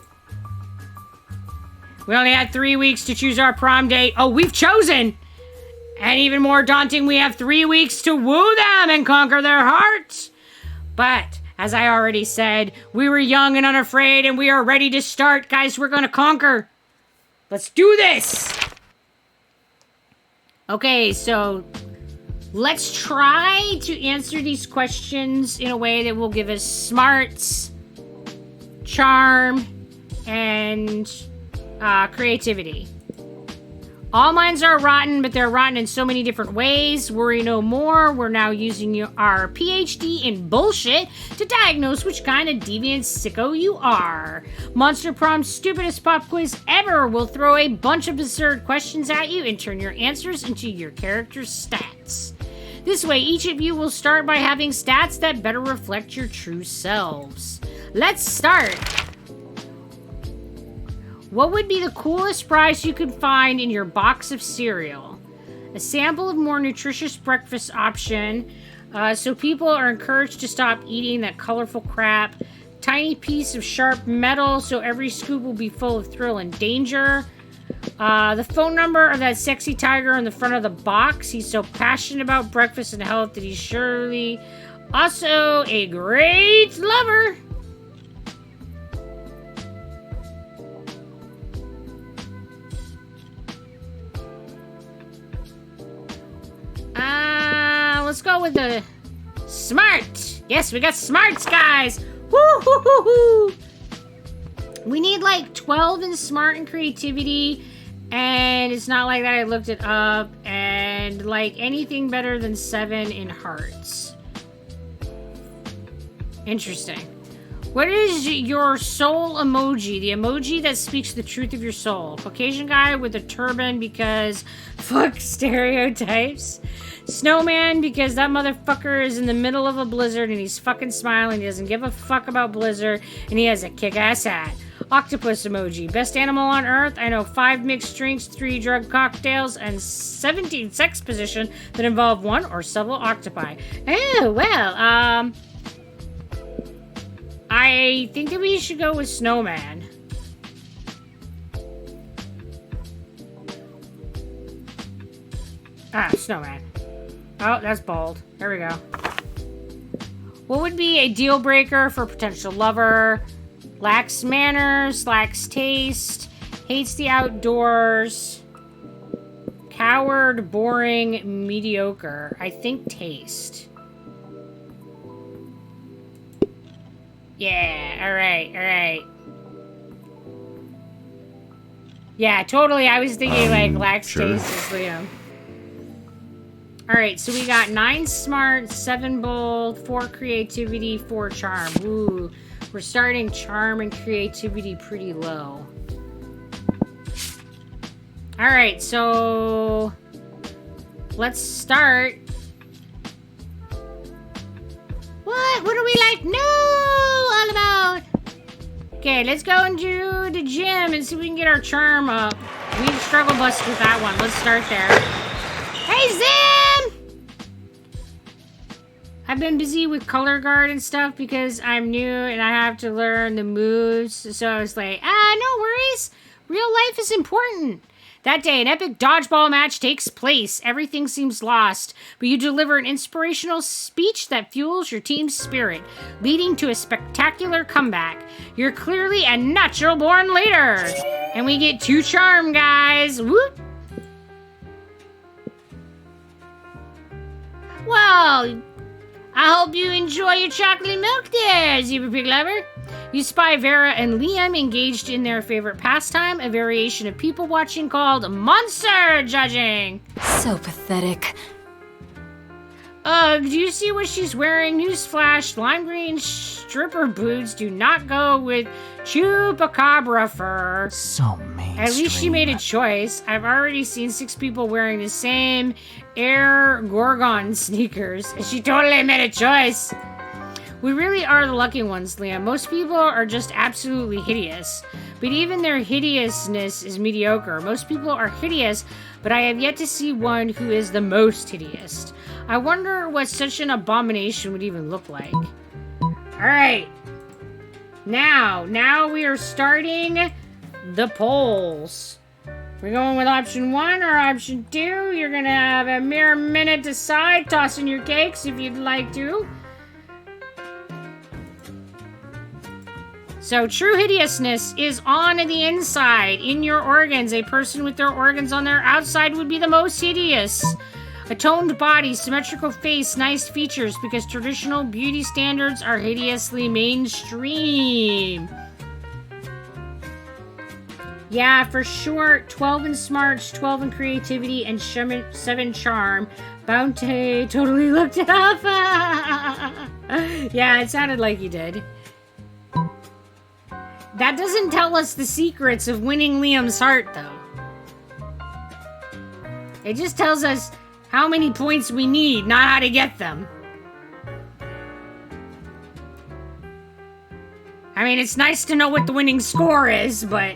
We only had 3 weeks to choose our prom date. Oh, we've chosen. And even more daunting, we have 3 weeks to woo them and conquer their hearts. But, as I already said, we were young and unafraid, and we are ready to start. Guys, we're going to conquer. Let's do this. Okay, so let's try to answer these questions in a way that will give us smarts, charm, and creativity. All minds are rotten, but they're rotten in so many different ways. Worry no more. We're now using our PhD in bullshit to diagnose which kind of deviant sicko you are. Monster Prom's stupidest pop quiz ever will throw a bunch of absurd questions at you and turn your answers into your character's stats. This way, each of you will start by having stats that better reflect your true selves. Let's start. What would be the coolest prize you could find in your box of cereal? A sample of more nutritious breakfast option, so people are encouraged to stop eating that colorful crap. Tiny piece of sharp metal, so every scoop will be full of thrill and danger. The phone number of that sexy tiger in the front of the box. He's so passionate about breakfast and health that he's surely also a great lover. Let's go with the smart. Yes, we got smarts, guys. Woo-hoo-hoo-hoo. We need like 12 in smart and creativity, and it's not like that I looked it up, and like anything better than 7 in hearts. Interesting. What is your soul emoji? The emoji that speaks the truth of your soul. Caucasian guy with a turban because fuck stereotypes. Snowman because that motherfucker is in the middle of a blizzard and he's fucking smiling. He doesn't give a fuck about blizzard and he has a kick-ass hat. Octopus emoji. Best animal on earth. I know 5 mixed drinks, 3 drug cocktails, and 17 sex positions that involve one or several octopi. Oh, well, I think that we should go with Snowman. Snowman. Oh, that's bold. There we go. What would be a deal breaker for potential lover? Lacks manners, lacks taste, hates the outdoors, coward, boring, mediocre. I think taste. Yeah, alright. Yeah, totally. I was thinking like lacks taste is Liam. Alright, so we got 9 smart, 7 bold, 4 creativity, 4 charm. Ooh, we're starting charm and creativity pretty low. Alright, so let's start. What do we like? No, all about. Okay, let's go and do the gym and see if we can get our charm up. We struggle bust with that one. Let's start there. Hey, Zim! I've been busy with color guard and stuff because I'm new and I have to learn the moves. So I was like, no worries. Real life is important. That day, an epic dodgeball match takes place. Everything seems lost, but you deliver an inspirational speech that fuels your team's spirit, leading to a spectacular comeback. You're clearly a natural-born leader. And we get 2 charm, guys. Whoop. Well, I hope you enjoy your chocolate milk there, Zebra Pig Lover. You spy Vera and Liam engaged in their favorite pastime, a variation of people watching called monster judging. So pathetic. Do you see what she's wearing? Newsflash, lime green stripper boots do not go with chupacabra fur. So mainstream. At least she made a choice. I've already seen 6 people wearing the same Air Gorgon sneakers. She totally made a choice. We really are the lucky ones, Liam. Most people are just absolutely hideous. But even their hideousness is mediocre. Most people are hideous, but I have yet to see one who is the most hideous. I wonder what such an abomination would even look like. Alright. Now we are starting the polls. We're going with option 1 or option 2. You're gonna have a mere minute to decide. Toss in your cakes if you'd like to. So, true hideousness is on the inside, in your organs. A person with their organs on their outside would be the most hideous. A toned body, symmetrical face, nice features, because traditional beauty standards are hideously mainstream. Yeah, for sure, 12 in smarts, 12 in creativity, and 7 charm. Bounty totally looked it up. Yeah, it sounded like you did. That doesn't tell us the secrets of winning Liam's heart, though. It just tells us how many points we need, not how to get them. I mean, it's nice to know what the winning score is, but...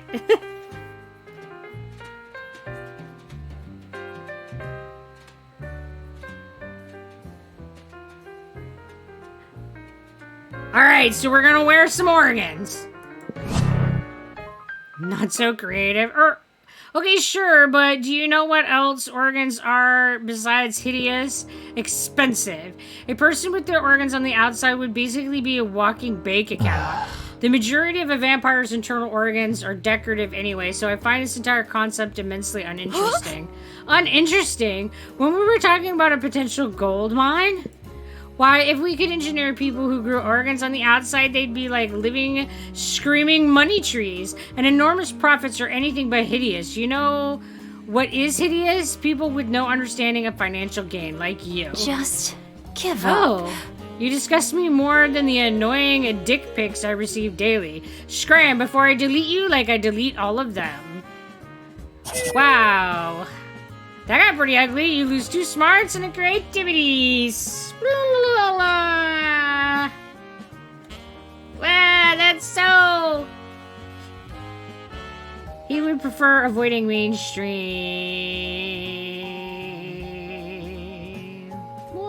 Alright, so we're gonna wear some organs. Not so creative. Okay, sure, but do you know what else organs are besides hideous? Expensive. A person with their organs on the outside would basically be a walking bank account. The majority of a vampire's internal organs are decorative anyway, so I find this entire concept immensely uninteresting. Uninteresting? When we were talking about a potential gold mine? Why, if we could engineer people who grew organs on the outside, they'd be like living, screaming money trees. And enormous profits are anything but hideous. You know what is hideous? People with no understanding of financial gain, like you. Just give up. Oh, you disgust me more than the annoying dick pics I receive daily. Scram before I delete you like I delete all of them. Wow. That got pretty ugly. You lose 2 smarts and a creativity. Wow, that's so... He would prefer avoiding mainstream. Whoa.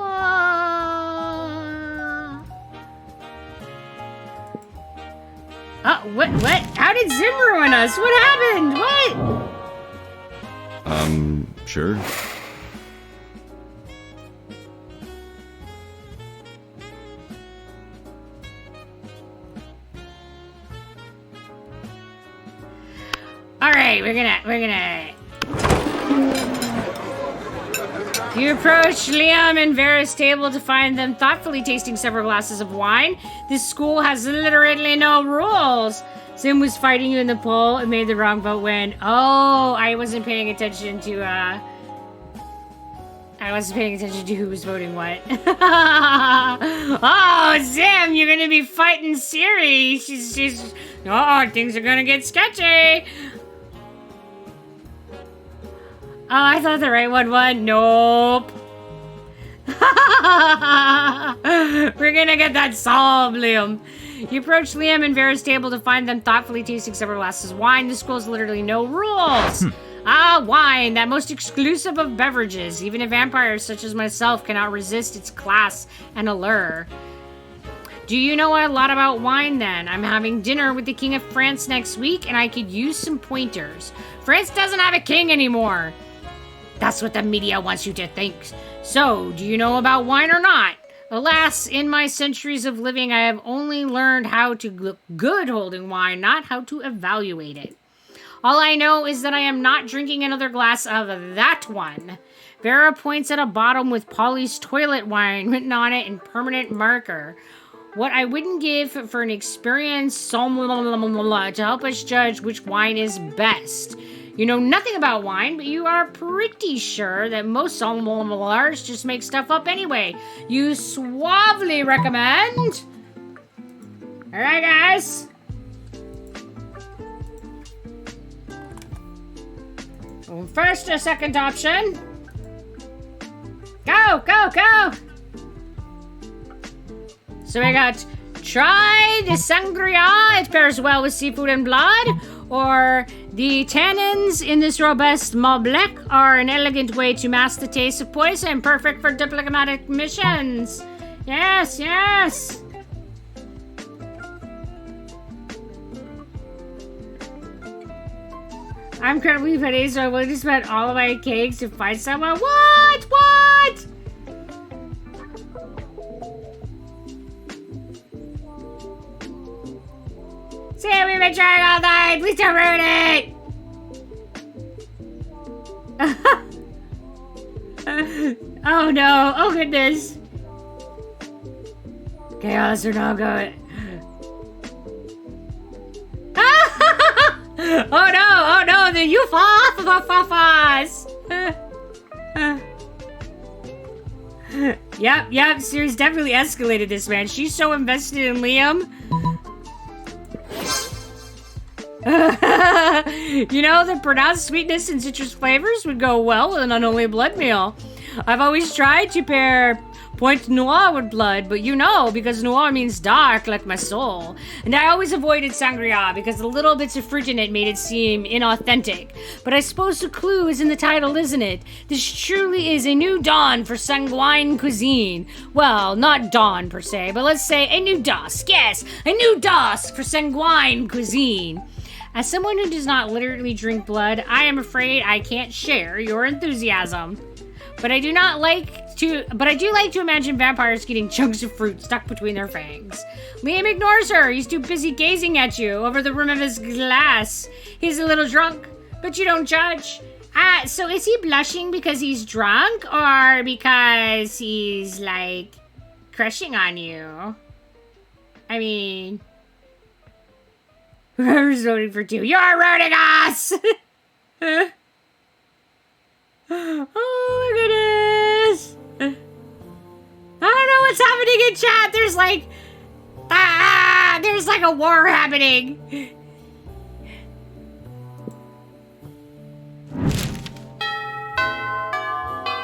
Oh, what? How did Zim ruin us? What happened? What? Sure. All right, we're gonna. You approach Liam and Vera's table to find them thoughtfully tasting several glasses of wine. This school has literally no rules. Sim was fighting you in the poll and made the wrong vote win. Oh, I wasn't paying attention to who was voting what. Oh, Zim, you're gonna be fighting Siri. She's. Oh, things are gonna get sketchy. Oh, I thought the right one won. Nope. We're gonna get that solved, Liam. You approach Liam and Vera's table to find them thoughtfully tasting several glasses of wine. This school's literally no rules. Wine, that most exclusive of beverages. Even a vampire such as myself cannot resist its class and allure. Do you know a lot about wine then? I'm having dinner with the King of France next week and I could use some pointers. France doesn't have a king anymore. That's what the media wants you to think. So, do you know about wine or not? Alas, in my centuries of living, I have only learned how to look good holding wine, not how to evaluate it. All I know is that I am not drinking another glass of that one. Vera points at a bottle with Polly's toilet wine written on it in permanent marker. What I wouldn't give for an experienced sommelier to help us judge which wine is best. You know nothing about wine, but you are pretty sure that most sommeliers just make stuff up anyway. You suavely recommend. All right, guys. First or second option. Go, go, go. So we got try the sangria. It pairs well with seafood and blood. Or the tannins in this robust Malbec are an elegant way to mask the taste of poison, perfect for diplomatic missions. Yes, yes. I'm currently petty, so I willing to spend all of my cakes to find someone. What? What? Sam, we've been trying all night. Please don't ruin it. Oh no. Oh goodness. Chaos or no good. Oh no. Oh no. The UFOs. Yep. Siri's definitely escalated this, man. She's so invested in Liam. You know, the pronounced sweetness and citrus flavors would go well with an unholy blood meal. I've always tried to pair Pointe Noire with blood, but you know, because noir means dark, like my soul. And I always avoided sangria because the little bits of fruit in it made it seem inauthentic. But I suppose the clue is in the title, isn't it? This truly is a new dawn for sanguine cuisine. Well, not dawn per se, but let's say a new dusk. Yes, a new dusk for sanguine cuisine. As someone who does not literally drink blood, I am afraid I can't share your enthusiasm. But I do like to imagine vampires getting chunks of fruit stuck between their fangs. Liam ignores her. He's too busy gazing at you over the rim of his glass. He's a little drunk, but you don't judge. So is he blushing because he's drunk or because he's, like, crushing on you? I mean, whoever's voting for 2, you're ruining us! Oh my goodness! I don't know what's happening in chat. There's like a war happening.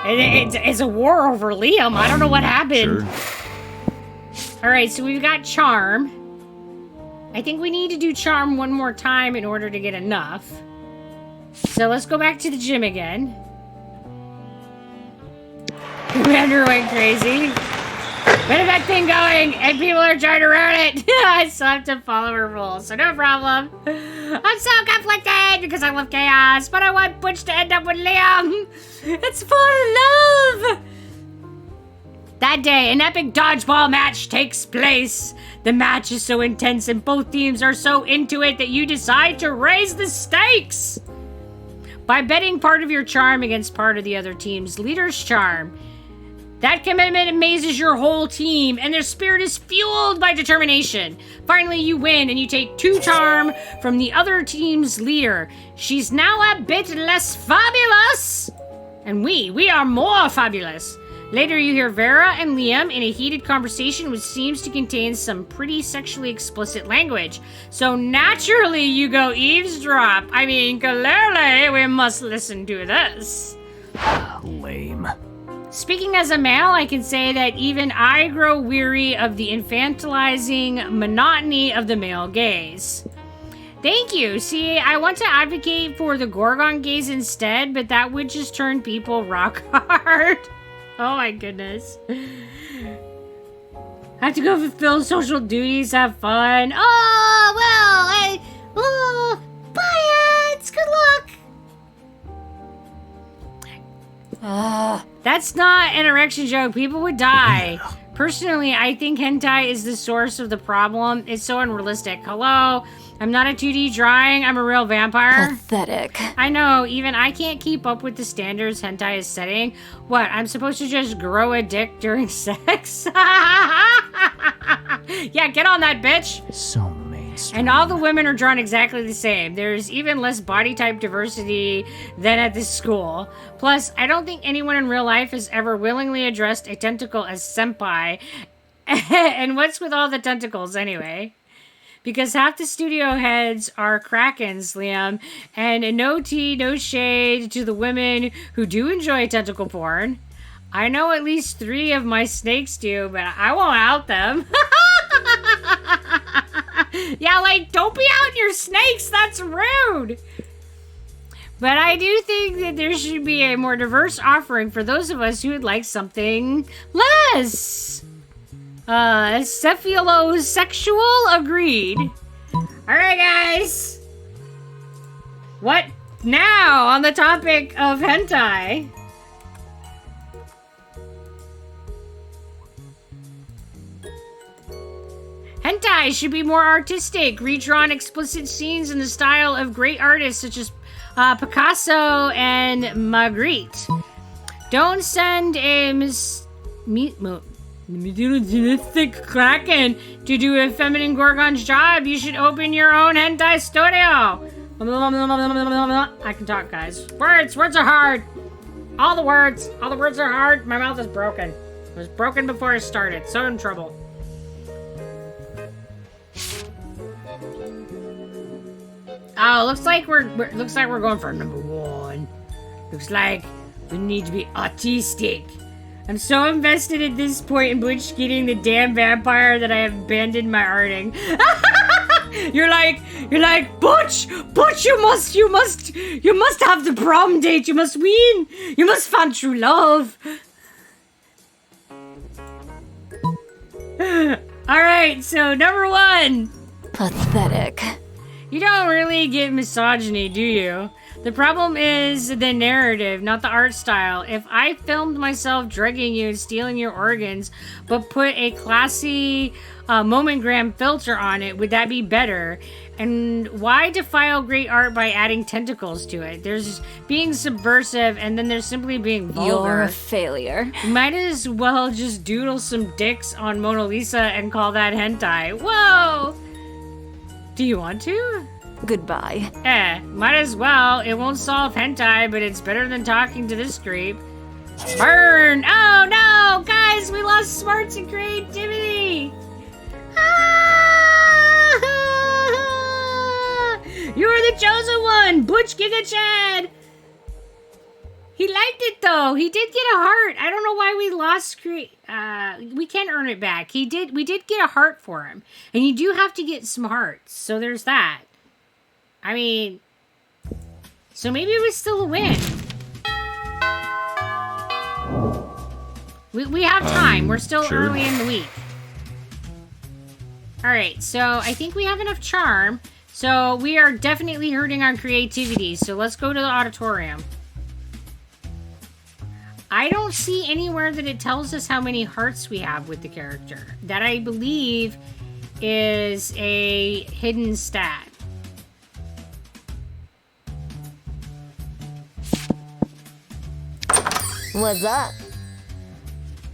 It's a war over Liam. I don't know what happened. Sure. All right, so we've got charm. I think we need to do charm one more time in order to get enough. So let's go back to the gym again. Commander went crazy. Been a bad thing going, and people are trying to ruin it. I still have to follow her rules, so no problem. I'm so conflicted because I love chaos, but I want Butch to end up with Liam. It's for love. That day, an epic dodgeball match takes place. The match is so intense and both teams are so into it that you decide to raise the stakes by betting part of your charm against part of the other team's leader's charm. That commitment amazes your whole team, and their spirit is fueled by determination. Finally, you win, and you take 2 charm from the other team's leader. She's now a bit less fabulous, and we are more fabulous. Later, you hear Vera and Liam in a heated conversation which seems to contain some pretty sexually explicit language. So naturally, you go eavesdrop. I mean, clearly, we must listen to this. Lame. Speaking as a male, I can say that even I grow weary of the infantilizing monotony of the male gaze. Thank you. See, I want to advocate for the Gorgon gaze instead, but that would just turn people rock hard. Oh my goodness. I have to go fulfill social duties, have fun. Oh, well, bye, Eds. Good luck. That's not an erection joke. People would die. Personally, I think hentai is the source of the problem. It's so unrealistic. Hello? I'm not a 2D drawing. I'm a real vampire. Pathetic. I know. Even I can't keep up with the standards hentai is setting. What? I'm supposed to just grow a dick during sex? Yeah, get on that, bitch. So mainstream. And all the women are drawn exactly the same. There's even less body type diversity than at this school. Plus, I don't think anyone in real life has ever willingly addressed a tentacle as senpai. And what's with all the tentacles anyway? Because half the studio heads are krakens, Liam. And no tea, no shade to the women who do enjoy tentacle porn. I know at least 3 of my snakes do, but I won't out them. Yeah, like, don't be out your snakes. That's rude. But I do think that there should be a more diverse offering for those of us who would like something less. Cephalosexual agreed. Alright, guys. What now on the topic of hentai? Hentai should be more artistic, redrawn explicit scenes in the style of great artists such as Picasso and Magritte. Don't send a mystic kraken to do a feminine gorgon's job. You should open your own hentai studio. I can talk, guys. Words are hard. All the words are hard. My mouth is broken. It was broken before I started, so in trouble. Oh, looks like we're going for number 1. Looks like we need to be autistic. I'm so invested at this point in Butch getting the damn vampire that I have abandoned my arting. You're like, Butch, you must have the prom date. You must win. You must find true love. All right, so number 1. Pathetic. You don't really get misogyny, do you? The problem is the narrative, not the art style. If I filmed myself drugging you and stealing your organs, but put a classy momentgram filter on it, would that be better? And why defile great art by adding tentacles to it? There's being subversive, and then there's simply being vulgar. You're a failure. You might as well just doodle some dicks on Mona Lisa and call that hentai. Whoa! Do you want to? Goodbye. Might as well. It won't solve hentai, but it's better than talking to this creep. Burn! Oh no! Guys, we lost smarts and creativity! You're the chosen one! Butch Giga Chad! He liked it though. He did get a heart. I don't know why we lost we can't earn it back. We did get a heart for him. And you do have to get some hearts. So there's that. I mean, so maybe it was still a win. We have time. We're still Sure. early in the week. Alright, so I think we have enough charm. So we are definitely hurting on creativity. So let's go to the auditorium. I don't see anywhere that it tells us how many hearts we have with the character. That, I believe, is a hidden stat. What's up?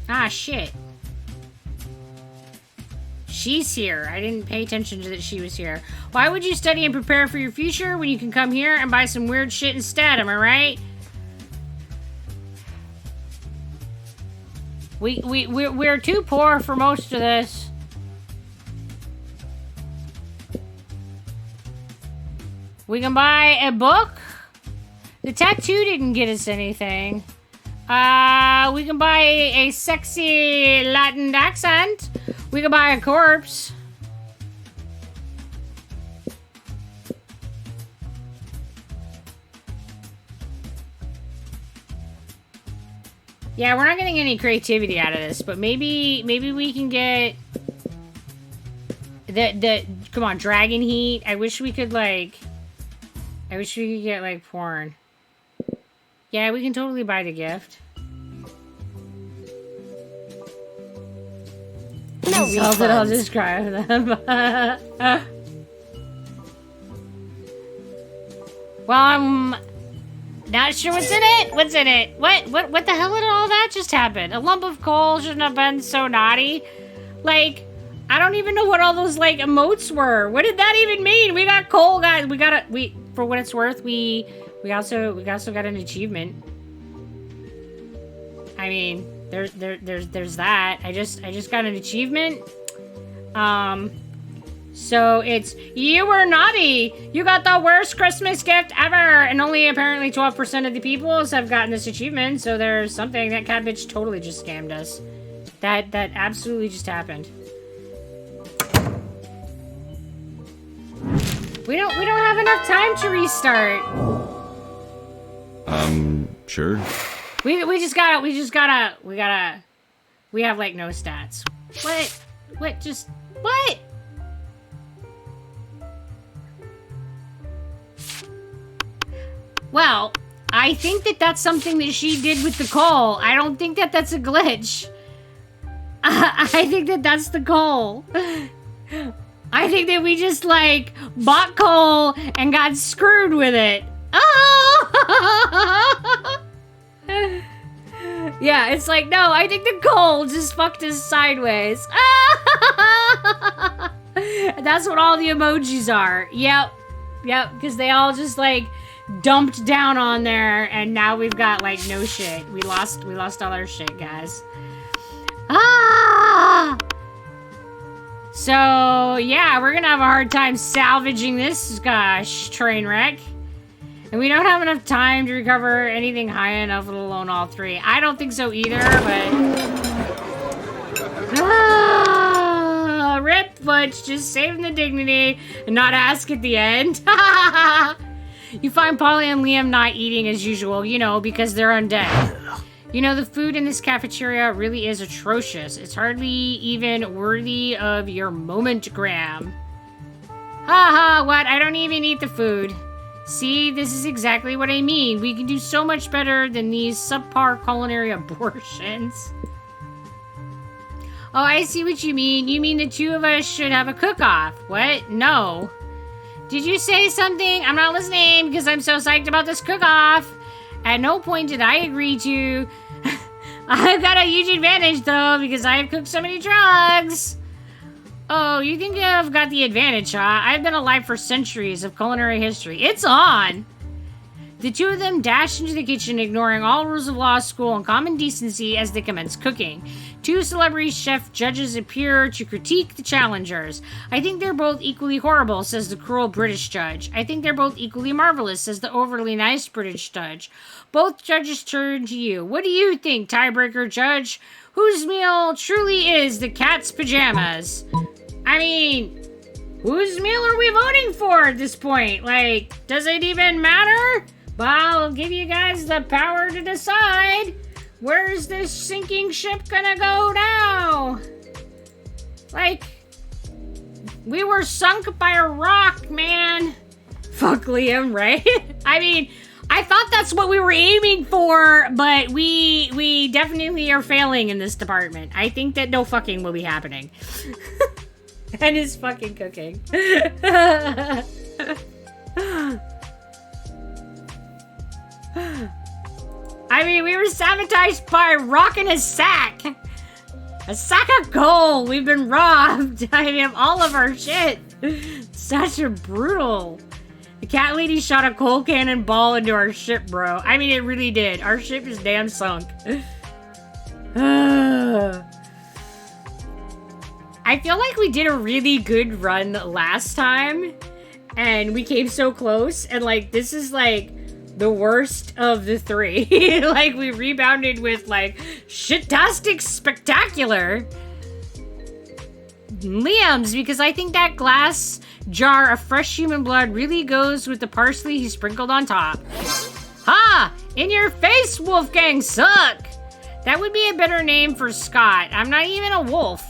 Ah, shit. She's here. I didn't pay attention to that she was here. Why would you study and prepare for your future when you can come here and buy some weird shit instead? Am I right? We're too poor for most of this. We can buy a book. The tattoo didn't get us anything. We can buy a sexy Latin accent. We can buy a corpse. Yeah, we're not getting any creativity out of this, but maybe we can get Come on, Dragon Heat. I wish we could, like... I wish we could get, like, porn. Yeah, we can totally buy the gift. No Sells it, I'll refunds. describe them. Well, I'm not sure what's in it. What's in it? What the hell did all that just happen? A lump of coal shouldn't have been so naughty. Like, I don't even know what all those, like, emotes were. What did that even mean? We got coal, guys. For what it's worth, we also got an achievement. I mean, there's that. I just got an achievement. So it's, you were naughty. You got the worst Christmas gift ever. And only apparently 12% of the people have gotten this achievement. So there's something. That cat bitch totally just scammed us. That absolutely just happened. We don't have enough time to restart. Sure. We have like no stats. What? Well, I think that's something that she did with the coal. I don't think that's a glitch. I think that's the coal. I think that we just, like, bought coal and got screwed with it. Oh! Yeah, it's like, no, I think the coal just fucked us sideways. That's what all the emojis are. Yep, because they all just, like, dumped down on there, and now we've got, like, no shit. We lost all our shit, guys. Ah! So, yeah, we're gonna have a hard time salvaging this, gosh, train wreck. And we don't have enough time to recover anything high enough, let alone all three. I don't think so either, but... rip, but just saving the dignity and not ask at the end. You find Polly and Liam not eating as usual, you know, because they're undead. You know, the food in this cafeteria really is atrocious. It's hardly even worthy of your moment-gram. Haha, what? I don't even eat the food. See, this is exactly what I mean. We can do so much better than these subpar culinary abortions. Oh, I see what you mean. You mean the two of us should have a cook-off. What? No. Did you say something? I'm not listening because I'm so psyched about this cook-off. At no point did I agree to... I've got a huge advantage, though, because I've cooked so many drugs. Oh, you think I've got the advantage, huh? I've been alive for centuries of culinary history. It's on! The two of them dash into the kitchen, ignoring all rules of law, school, and common decency as they commence cooking. Two celebrity chef judges appear to critique the challengers. I think they're both equally horrible, says the cruel British judge. I think they're both equally marvelous, says the overly nice British judge. Both judges turn to you. What do you think, tiebreaker judge? Whose meal truly is the cat's pajamas? I mean, whose meal are we voting for at this point? Like, does it even matter? Well, I'll give you guys the power to decide. Where's this sinking ship gonna go now? Like, we were sunk by a rock, man. Fuck Liam, right? I mean, I thought that's what we were aiming for, but we definitely are failing in this department. I think that no fucking will be happening. And his fucking cooking. I mean, we were sabotaged by a rock in a sack. A sack of coal. We've been robbed. I mean, of all of our shit. Such a brutal. The cat lady shot a coal cannon ball into our ship, bro. I mean, it really did. Our ship is damn sunk. I feel like we did a really good run last time. And we came so close. And, like, this is, like, the worst of the three. Like, we rebounded with, like, shit-tastic spectacular. Liam's, because I think that glass jar of fresh human blood really goes with the parsley he sprinkled on top. Ha! In your face, Wolfgang Suck! That would be a better name for Scott. I'm not even a wolf.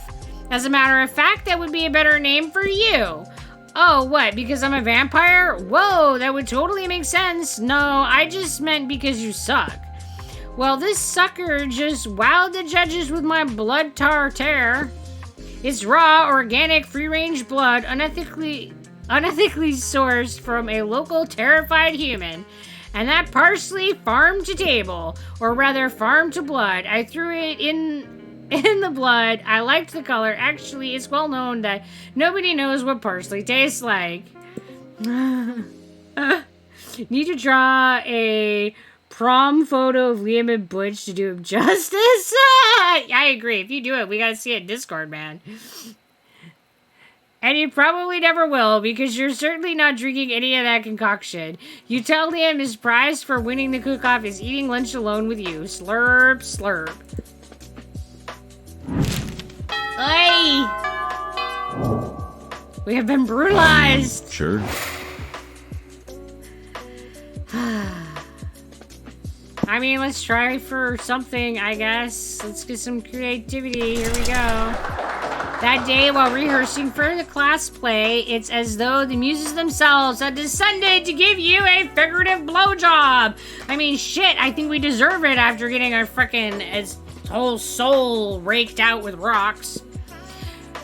As a matter of fact, that would be a better name for you. Oh, what? Because I'm a vampire? Whoa, that would totally make sense. No, I just meant because you suck. Well, this sucker just wowed the judges with my blood tartare. It's raw, organic, free-range blood, unethically sourced from a local terrified human. And that parsley farm to table, or rather farm to blood. I threw it in the blood. I liked the color. Actually, it's well known that nobody knows what parsley tastes like. Need to draw a prom photo of Liam and Butch to do him justice? I agree. If you do it, we gotta see it in Discord, man. And you probably never will, because you're certainly not drinking any of that concoction. You tell Liam his prize for winning the cook-off is eating lunch alone with you. Slurp, slurp. Oi! We have been brutalized. Sure. I mean, let's try for something, I guess. Let's get some creativity. Here we go. That day, while rehearsing for the class play, it's as though the muses themselves had descended to give you a figurative blowjob. I mean, shit, I think we deserve it after getting our frickin' whole soul raked out with rocks.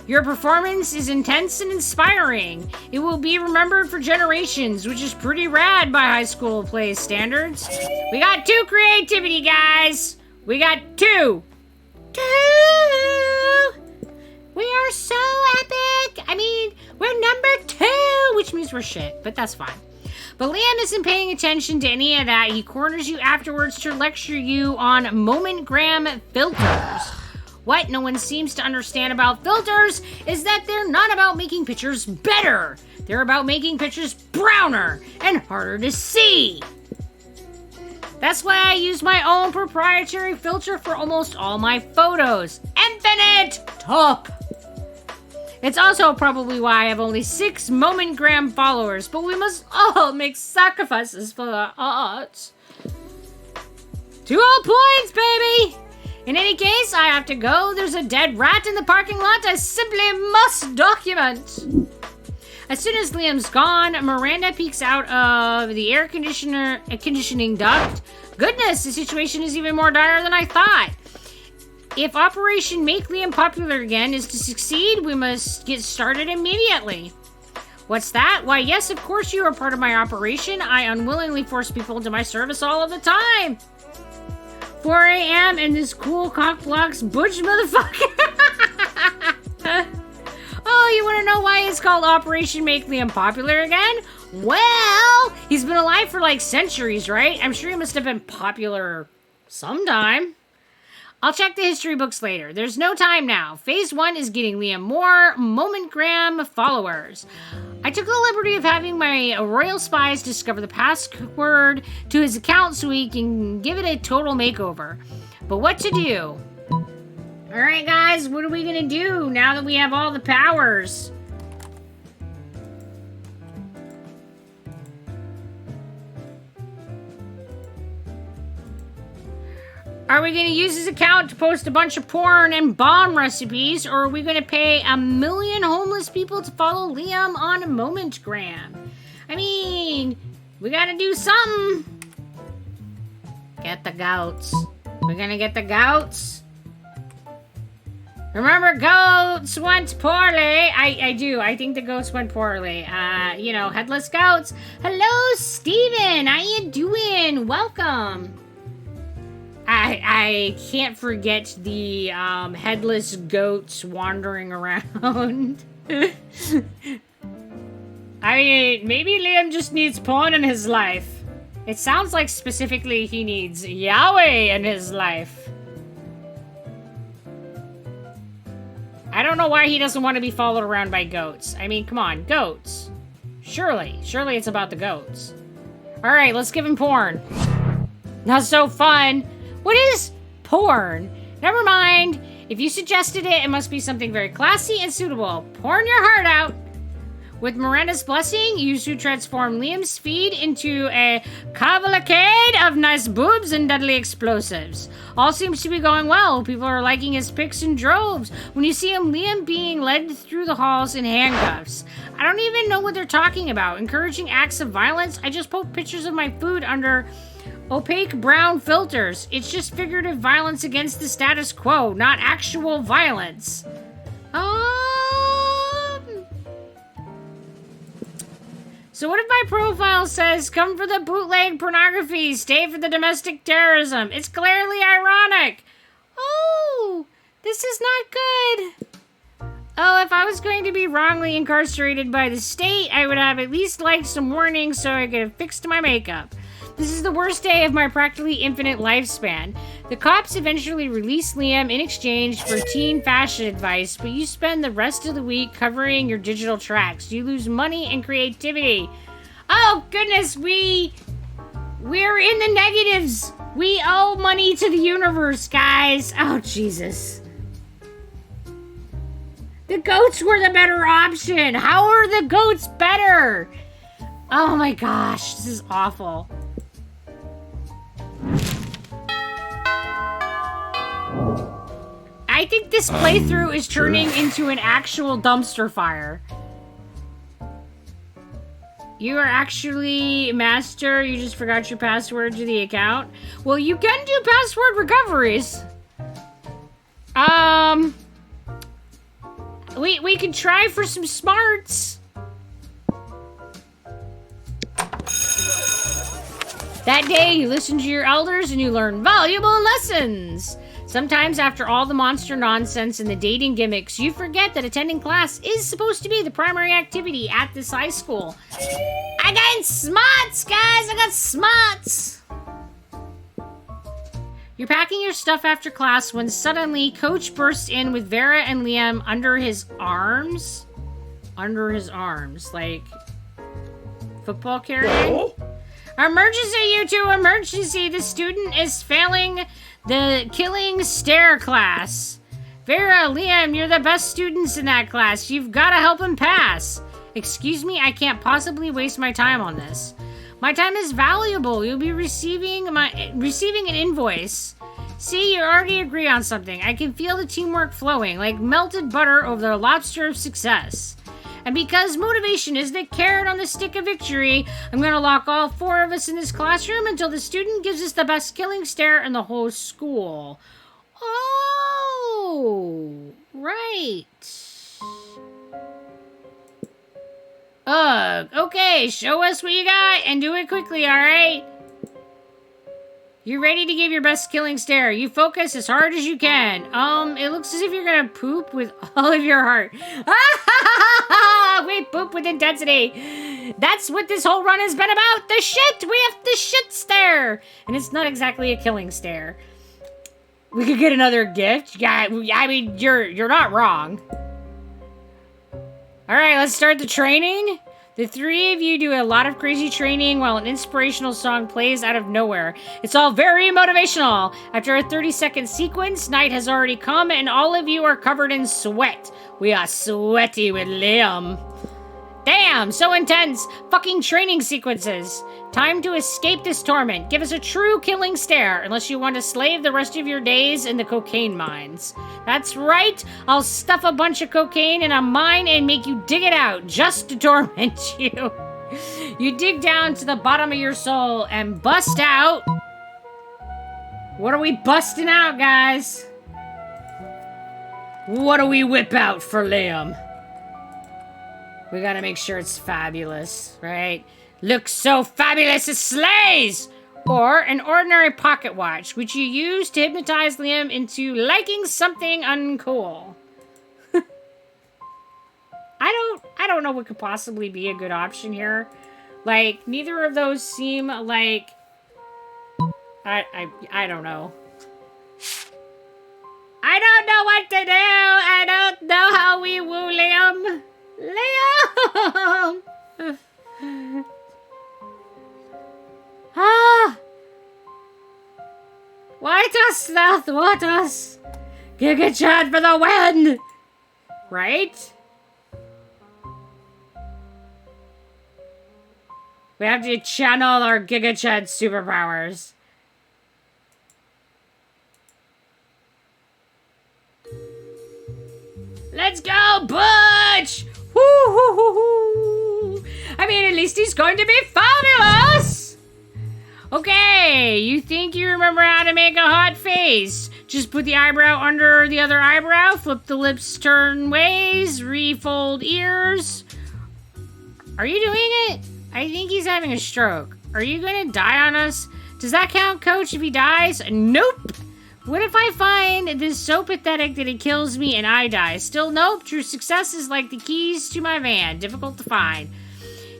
Your performance is intense and inspiring. It will be remembered for generations, which is pretty rad by high school play standards. We got 2 creativity, guys. We got 2. 2. We are so epic. I mean, we're number 2, which means we're shit, but that's fine. But Liam isn't paying attention to any of that. He corners you afterwards to lecture you on momentgram filters. What no one seems to understand about filters is that they're not about making pictures better. They're about making pictures browner and harder to see. That's why I use my own proprietary filter for almost all my photos. Infinite Top. It's also probably why I have only 6 momentgram followers, but we must all make sacrifices for the art. 2 whole points, baby! In any case, I have to go. There's a dead rat in the parking lot I simply must document. As soon as Liam's gone, Miranda peeks out of the air conditioning duct. Goodness, the situation is even more dire than I thought. If Operation Make Liam Popular Again is to succeed, we must get started immediately. What's that? Why, yes, of course you are part of my operation. I unwillingly force people into my service all of the time. 4 a.m. and this cool cock blocks Butch motherfucker. Oh, you want to know why it's called Operation Make Liam Popular Again? Well, he's been alive for like centuries, right? I'm sure he must have been popular sometime. I'll check the history books later. There's no time now. Phase 1 is getting Liam more momentgram followers. I took the liberty of having my royal spies discover the password to his account so he can give it a total makeover. But what to do? Alright guys, what are we gonna do now that we have all the powers? Are we going to use his account to post a bunch of porn and bomb recipes, or are we going to pay 1 million homeless people to follow Liam on Momentgram? I mean, we got to do something. Get the goats. We're going to get the goats. Remember, goats went poorly. I do. I think the goats went poorly. Headless goats. Hello, Steven. How you doing? Welcome. I can't forget the headless goats wandering around. I mean, maybe Liam just needs porn in his life. It sounds like specifically he needs Yahweh in his life. I don't know why he doesn't want to be followed around by goats. I mean, come on, goats. Surely it's about the goats. Alright, let's give him porn. Not so fun. What is porn? Never mind. If you suggested it, it must be something very classy and suitable. Porn your heart out. With Miranda's blessing, you two transform Liam's feed into a cavalcade of nice boobs and deadly explosives. All seems to be going well. People are liking his pics in droves. When you see him, Liam being led through the halls in handcuffs. I don't even know what they're talking about. Encouraging acts of violence? I just post pictures of my food under opaque brown filters. It's just figurative violence against the status quo, not actual violence. So what if my profile says, come for the bootleg pornography, stay for the domestic terrorism? It's clearly ironic. Oh, this is not good. Oh, if I was going to be wrongly incarcerated by the state, I would have at least liked some warnings so I could have fixed my makeup. This is the worst day of my practically infinite lifespan. The cops eventually release Liam in exchange for teen fashion advice, but you spend the rest of the week covering your digital tracks. You lose money and creativity. Oh goodness, we're in the negatives. We owe money to the universe, guys. Oh Jesus. The goats were the better option. How are the goats better? Oh my gosh, this is awful. I think this playthrough is turning into an actual dumpster fire. You are actually master. You just forgot your password to the account. Well, you can do password recoveries. We could try for some smarts. That day, you listen to your elders and you learn valuable lessons. Sometimes after all the monster nonsense and the dating gimmicks, you forget that attending class is supposed to be the primary activity at this high school. I got smarts, guys! I got smarts! You're packing your stuff after class when suddenly Coach bursts in with Vera and Liam under his arms. Under his arms, like football carrying. Emergency, you two! Emergency! The student is failing the killing stare class. Vera, Liam, you're the best students in that class. You've got to help him pass. Excuse me, I can't possibly waste my time on this. My time is valuable. You'll be receiving an invoice. See, you already agree on something. I can feel the teamwork flowing like melted butter over the lobster of success. And because motivation is the carrot on the stick of victory, I'm going to lock all four of us in this classroom until the student gives us the best killing stare in the whole school. Oh, right. Ugh, okay, show us what you got and do it quickly, alright? You're ready to give your best killing stare. You focus as hard as you can. It looks as if you're gonna poop with all of your heart. We poop with intensity. That's what this whole run has been about. The shit! We have the shit stare! And it's not exactly a killing stare. We could get another gift. Yeah, I mean, you're not wrong. Alright, let's start the training. The three of you do a lot of crazy training while an inspirational song plays out of nowhere. It's all very motivational. After a 30-second sequence, night has already come and all of you are covered in sweat. We are sweaty with Liam. Damn, so intense. Fucking training sequences. Time to escape this torment. Give us a true killing stare, unless you want to slave the rest of your days in the cocaine mines. That's right, I'll stuff a bunch of cocaine in a mine and make you dig it out, just to torment you. You dig down to the bottom of your soul and bust out. What are we busting out, guys? What do we whip out for Liam? We gotta make sure it's fabulous, right? Looks so fabulous it slays! Or an ordinary pocket watch, which you use to hypnotize Liam into liking something uncool. I don't know what could possibly be a good option here. Like, neither of those seem like... I don't know. I don't know what to do! I don't know how we woo Liam! Liam! White us, Sloth, what us? Giga Chad for the win! Right? We have to channel our Giga Chad superpowers. Let's go, Butch! Woo hoo hoo hoo! I mean, at least he's going to be fabulous! Okay, you think you remember how to make a hot face? Just put the eyebrow under the other eyebrow, flip the lips turn ways, refold ears. Are you doing it? I think he's having a stroke. Are you gonna die on us? Does that count, Coach, if he dies? Nope! What if I find this so pathetic that it kills me and I die? Still nope. True success is like the keys to my van. Difficult to find.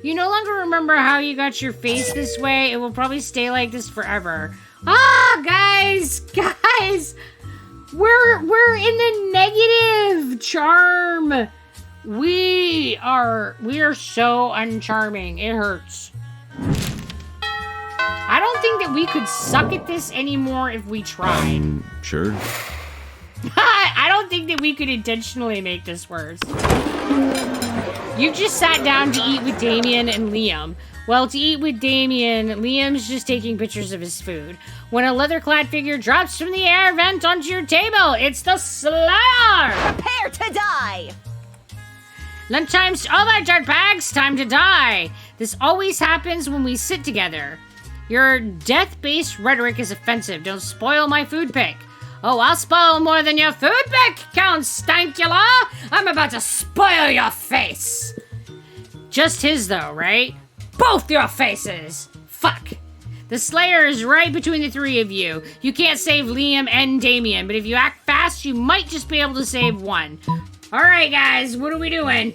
You no longer remember how you got your face this way. It will probably stay like this forever. Ah, guys! We're in the negative charm. We are so uncharming. It hurts. I don't think that we could suck at this anymore if we tried. Sure. I don't think that we could intentionally make this worse. You just sat down to eat with Damien and Liam. Well, to eat with Damien, Liam's just taking pictures of his food. When a leather-clad figure drops from the air vent onto your table, it's the Slayer! Prepare to die! Lunchtime's all right, dirtbags. Time to die. This always happens when we sit together. Your death-based rhetoric is offensive. Don't spoil my food pick. Oh, I'll spoil more than your food pick, Count Stankula. I'm about to spoil your face. Just his, though, right? Both your faces. Fuck. The Slayer is right between the three of you. You can't save Liam and Damien, but if you act fast, you might just be able to save one. All right, guys, what are we doing?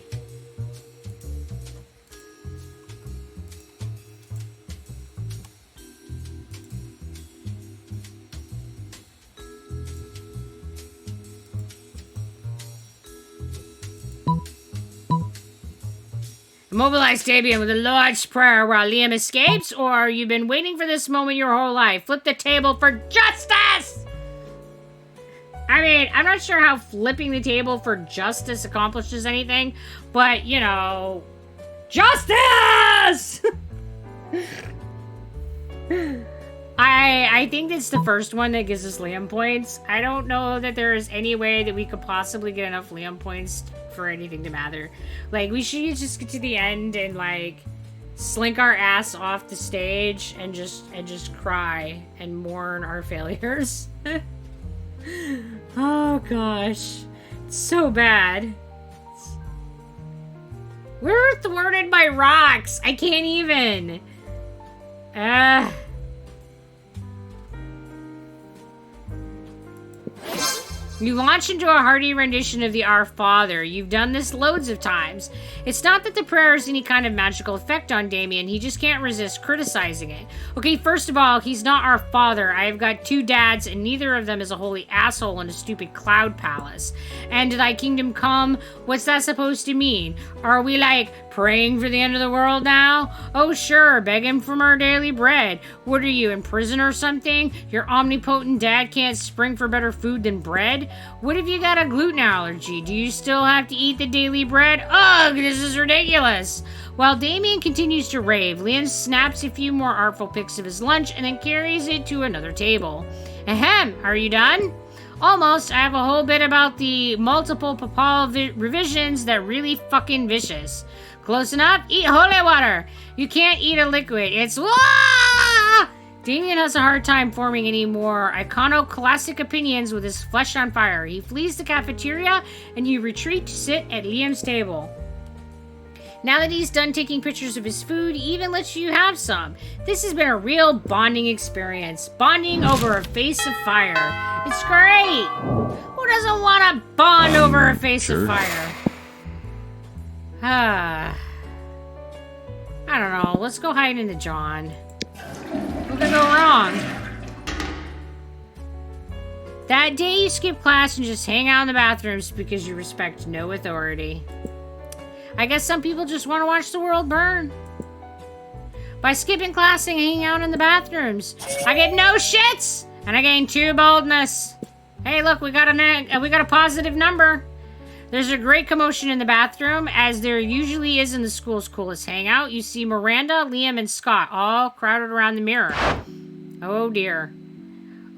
Immobilize Damien with a Lord's Prayer while Liam escapes, or you've been waiting for this moment your whole life. Flip the table for justice! I mean, I'm not sure how flipping the table for justice accomplishes anything, but, you know, justice! I think it's the first one that gives us Liam points. I don't know that there is any way that we could possibly get enough Liam points for anything to matter. Like, we should just get to the end and, like, slink our ass off the stage and just cry and mourn our failures. Oh gosh, it's so bad. We're thwarted by rocks. I can't even. You launch into a hearty rendition of the Our Father. You've done this loads of times. It's not that the prayer has any kind of magical effect on Damien. He just can't resist criticizing it. Okay, first of all, he's not our father. I have got two dads, and neither of them is a holy asshole in a stupid cloud palace. And thy kingdom come? What's that supposed to mean? Are we, like, praying for the end of the world now? Oh, sure, begging for our daily bread. What are you, in prison or something? Your omnipotent dad can't spring for better food than bread? What if you got a gluten allergy? Do you still have to eat the daily bread? Ugh, this is ridiculous. While Damien continues to rave, Liam snaps a few more artful pics of his lunch and then carries it to another table. Ahem, are you done? Almost. I have a whole bit about the multiple papal revisions that really fucking vicious. Close enough? Eat holy water. You can't eat a liquid. It's... Wah! Damien has a hard time forming any more iconoclastic opinions with his flesh on fire. He flees the cafeteria, and you retreat to sit at Liam's table. Now that he's done taking pictures of his food, he even lets you have some. This has been a real bonding experience. Bonding over a face of fire. It's great! Who doesn't want to bond over a face of fire? I don't know. Let's go hide in the John. What could go wrong? That day you skip class and just hang out in the bathrooms because you respect no authority. I guess some people just want to watch the world burn. By skipping class and hanging out in the bathrooms, I get no shits and I gain 2 boldness. Hey, look, we got a positive number. There's a great commotion in the bathroom, as there usually is in the school's coolest hangout. You see Miranda, Liam, and Scott all crowded around the mirror. Oh, dear.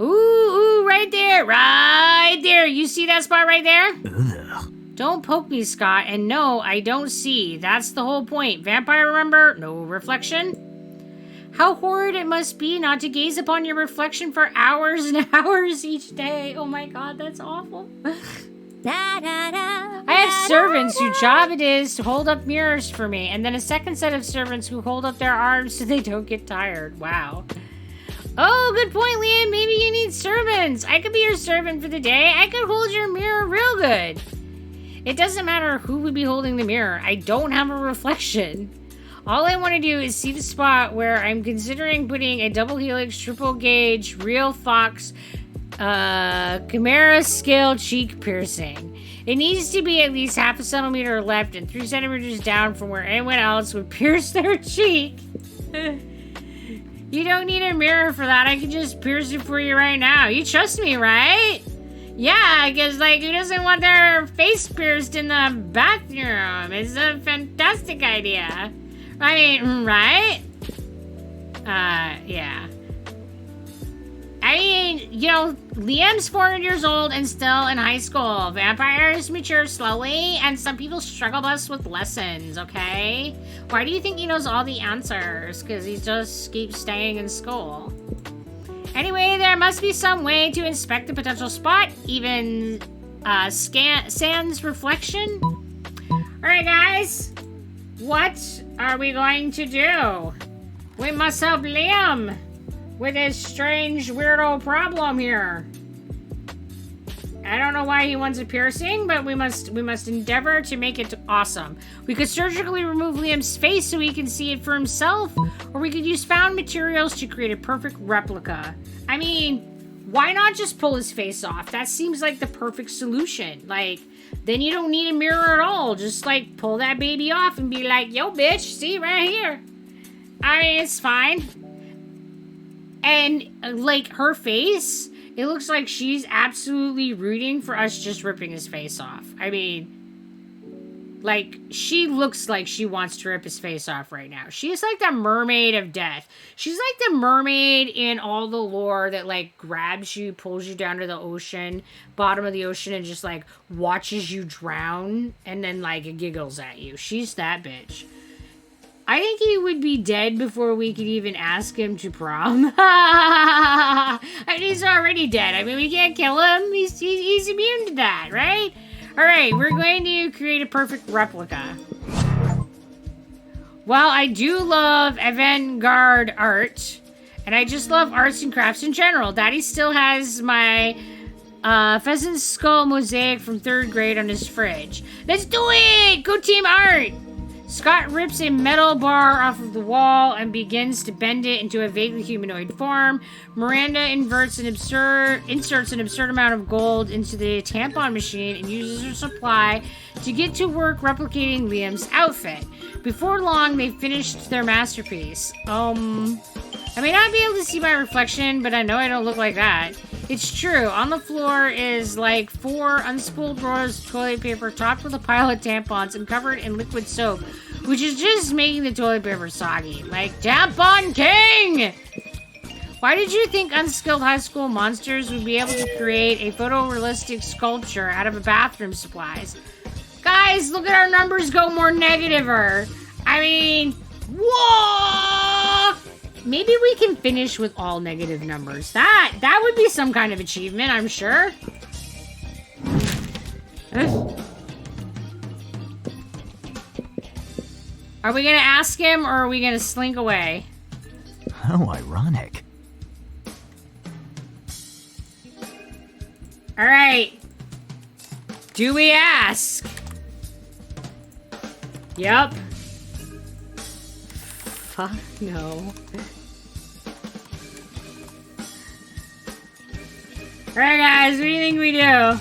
Ooh, right there. Right there. You see that spot right there? Ugh. Don't poke me, Scott. And no, I don't see. That's the whole point. Vampire, remember? No reflection. How horrid it must be not to gaze upon your reflection for hours and hours each day. Oh my god, that's awful. I have servants whose job it is to hold up mirrors for me, and then a second set of servants who hold up their arms so they don't get tired. Wow. Oh, good point, Liam. Maybe you need servants. I could be your servant for the day. I could hold your mirror real good. It doesn't matter who would be holding the mirror. I don't have a reflection. All I want to do is see the spot where I'm considering putting a double helix, triple gauge, real fox, chimera scale cheek piercing. It needs to be at least half a centimeter left and 3 centimeters down from where anyone else would pierce their cheek. You don't need a mirror for that. I can just pierce it for you right now. You trust me, right? Yeah, because, like, who doesn't want their face pierced in the bathroom? It's a fantastic idea. I mean, right? Yeah. I mean, you know, Liam's 400 years old and still in high school. Vampires mature slowly, and some people struggle best with lessons, okay? Why do you think he knows all the answers? Because he just keeps staying in school. Anyway, there must be some way to inspect the potential spot, even sans reflection. Alright, guys. What are we going to do? We must help Liam with his strange weirdo problem here. I don't know why he wants a piercing, but we must endeavor to make it awesome. We could surgically remove Liam's face so he can see it for himself, or we could use found materials to create a perfect replica. I mean, why not just pull his face off? That seems like the perfect solution. Like, then you don't need a mirror at all. Just, like, pull that baby off and be like, yo, bitch, see, right here. I mean, it's fine. And, like, her face, it looks like she's absolutely rooting for us just ripping his face off. I mean, like, she looks like she wants to rip his face off right now. She's like the mermaid of death. She's like the mermaid in all the lore that, like, grabs you, pulls you down to the ocean, bottom of the ocean, and just, like, watches you drown, and then, like, giggles at you. She's that bitch. I think he would be dead before we could even ask him to prom. I mean, he's already dead. I mean, we can't kill him. He's immune to that, right? All right, we're going to create a perfect replica. Well, I do love avant-garde art, and I just love arts and crafts in general. Daddy still has my pheasant skull mosaic from 3rd grade on his fridge. Let's do it! Go team art! Scott rips a metal bar off of the wall and begins to bend it into a vaguely humanoid form. Miranda inserts an absurd amount of gold into the tampon machine and uses her supply to get to work replicating Liam's outfit. Before long, they finished their masterpiece. I may not be able to see my reflection, but I know I don't look like that. It's true. On the floor is like 4 unspooled rolls of toilet paper topped with a pile of tampons and covered in liquid soap, which is just making the toilet paper soggy. Like Tampon King! Why did you think unskilled high school monsters would be able to create a photorealistic sculpture out of bathroom supplies? Guys, look at our numbers go more negativer. I mean, whoa! Maybe we can finish with all negative numbers. That would be some kind of achievement, I'm sure. Are we gonna ask him, or are we gonna slink away? How ironic. All right. Do we ask? Yep. Fuck no. Alright guys, what do you think we do?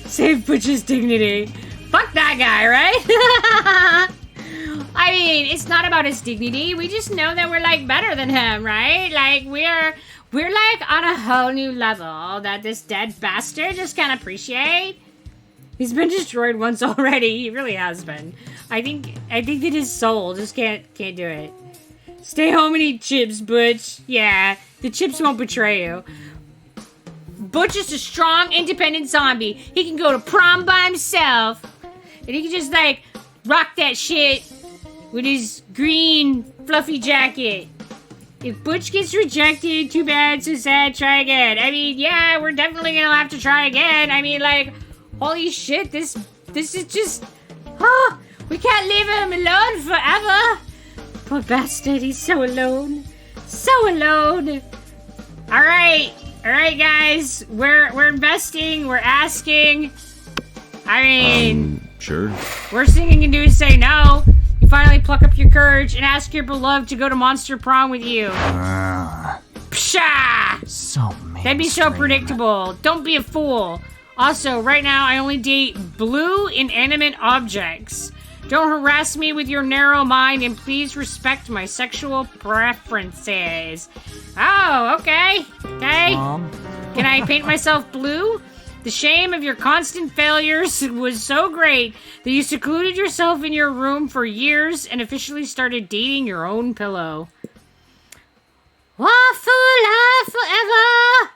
Save Butch's dignity. Fuck that guy, right? I I mean, it's not about his dignity. We just know that we're like better than him, right? Like we're like on a whole new level that this dead bastard just can't appreciate. He's been destroyed once already. He really has been. I think that his soul just can't do it. Stay home and eat chips, Butch. Yeah, the chips won't betray you. Butch is a strong, independent zombie. He can go to prom by himself. And he can just, like, rock that shit with his green, fluffy jacket. If Butch gets rejected, too bad, so sad, try again. I mean, yeah, we're definitely gonna have to try again. I mean, like, holy shit, this is just... Oh, we can't leave him alone forever. Poor bastard, he's so alone. So alone. All right, guys. We're investing. We're asking. I mean... Sure. Worst thing you can do is say no. You finally pluck up your courage and ask your beloved to go to Monster Prom with you. Psha! So mainstream. That'd be so predictable. Don't be a fool. Also, right now, I only date blue inanimate objects. Don't harass me with your narrow mind, and please respect my sexual preferences. Oh, okay. Okay. Can I paint myself blue? The shame of your constant failures was so great that you secluded yourself in your room for years and officially started dating your own pillow. Waffle life forever!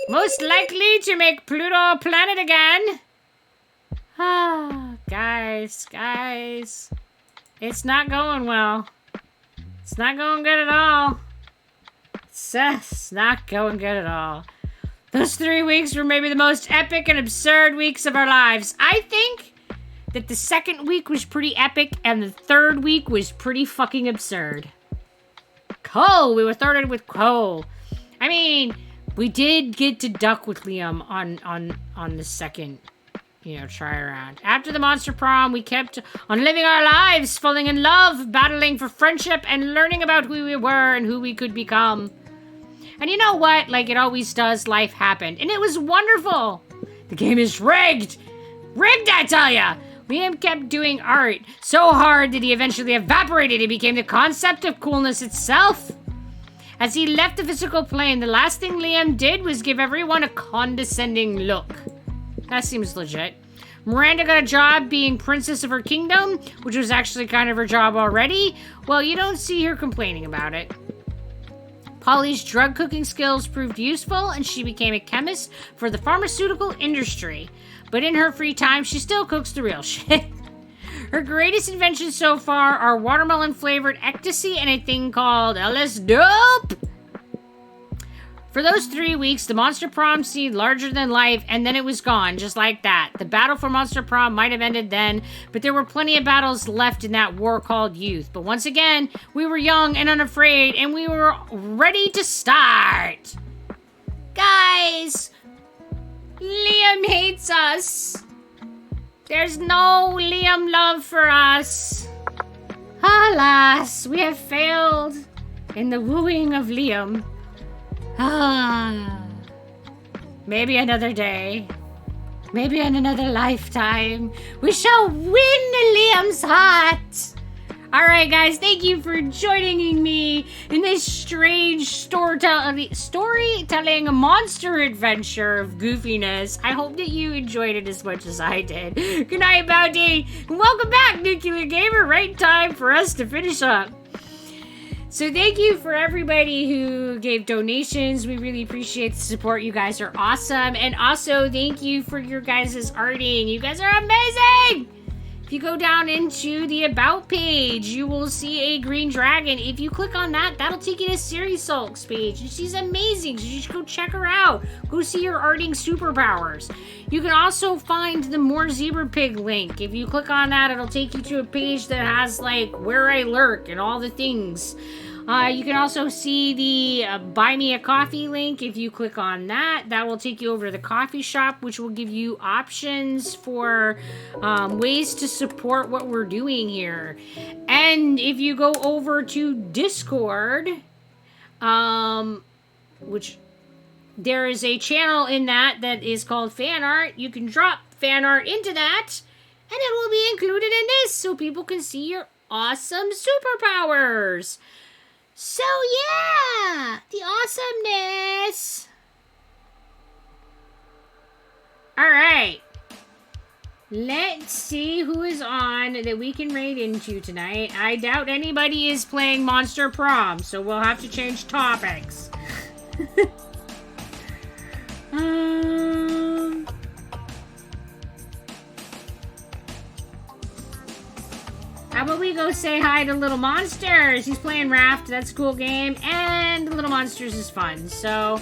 Most likely to make Pluto a planet again. Ah, guys. It's not going well. It's not going good at all. It's not going good at all. Those 3 weeks were maybe the most epic and absurd weeks of our lives. I think that the second week was pretty epic and the third week was pretty fucking absurd. Cole, we were thirded with Cole. I mean, we did get to duck with Liam on the second, try around. After the Monster Prom, we kept on living our lives, falling in love, battling for friendship, and learning about who we were and who we could become. And you know what? Like it always does, life happened. And it was wonderful. The game is rigged. Rigged, I tell ya. Liam kept doing art so hard that he eventually evaporated and became the concept of coolness itself. As he left the physical plane, the last thing Liam did was give everyone a condescending look. That seems legit. Miranda got a job being princess of her kingdom, which was actually kind of her job already. Well, you don't see her complaining about it. Polly's drug cooking skills proved useful, and she became a chemist for the pharmaceutical industry. But in her free time, she still cooks the real shit. Her greatest inventions so far are watermelon-flavored ecstasy and a thing called LS Dope. For those 3 weeks, the Monster Prom seemed larger than life, and then it was gone, just like that. The battle for Monster Prom might have ended then, but there were plenty of battles left in that war called youth. But once again, we were young and unafraid, and we were ready to start. Guys, Liam hates us. There's no Liam love for us. Alas, we have failed in the wooing of Liam. Maybe another day. Maybe in another lifetime. We shall win Liam's heart. Alright guys, thank you for joining me in this strange storytelling monster adventure of goofiness. I hope that you enjoyed it as much as I did. Good night, Bounty, and welcome back, Nuclear Gamer. Right time for us to finish up. So thank you for everybody who gave donations. We really appreciate the support. You guys are awesome. And also thank you for your guys' arting. You guys are amazing! If you go down into the About page, you will see a green dragon. If you click on that, that'll take you to Siri Sulk's page. And she's amazing, so you should go check her out. Go see her arting superpowers. You can also find the More Zebra Pig link. If you click on that, it'll take you to a page that has, like, where I lurk and all the things. You can also see the Buy Me a Coffee link. If you click on that, that will take you over to the coffee shop, which will give you options for ways to support what we're doing here. And if you go over to Discord, which there is a channel in that is called fan art. You can drop fan art into that, And it will be included in this so people can see your awesome superpowers. So yeah, the awesomeness. All right. Let's see who is on that we can raid into tonight. I doubt anybody is playing Monster Prom, so we'll have to change topics. How about we go say hi to Little Monsters? He's playing Raft. That's a cool game. And Little Monsters is fun. So,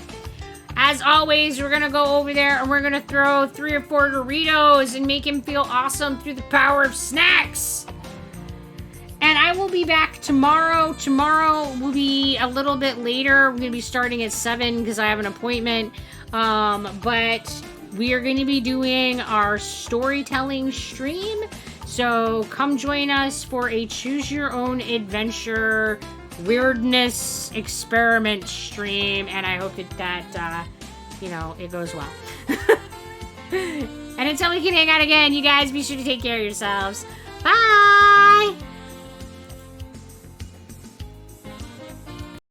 as always, we're going to go over there and we're going to throw 3 or 4 Doritos and make him feel awesome through the power of snacks. And I will be back tomorrow. Tomorrow will be a little bit later. We're going to be starting at 7 because I have an appointment. But we are going to be doing our storytelling stream. So come join us for a choose your own adventure weirdness experiment stream. And I hope that it goes well. And until we can hang out again, you guys be sure to take care of yourselves. Bye!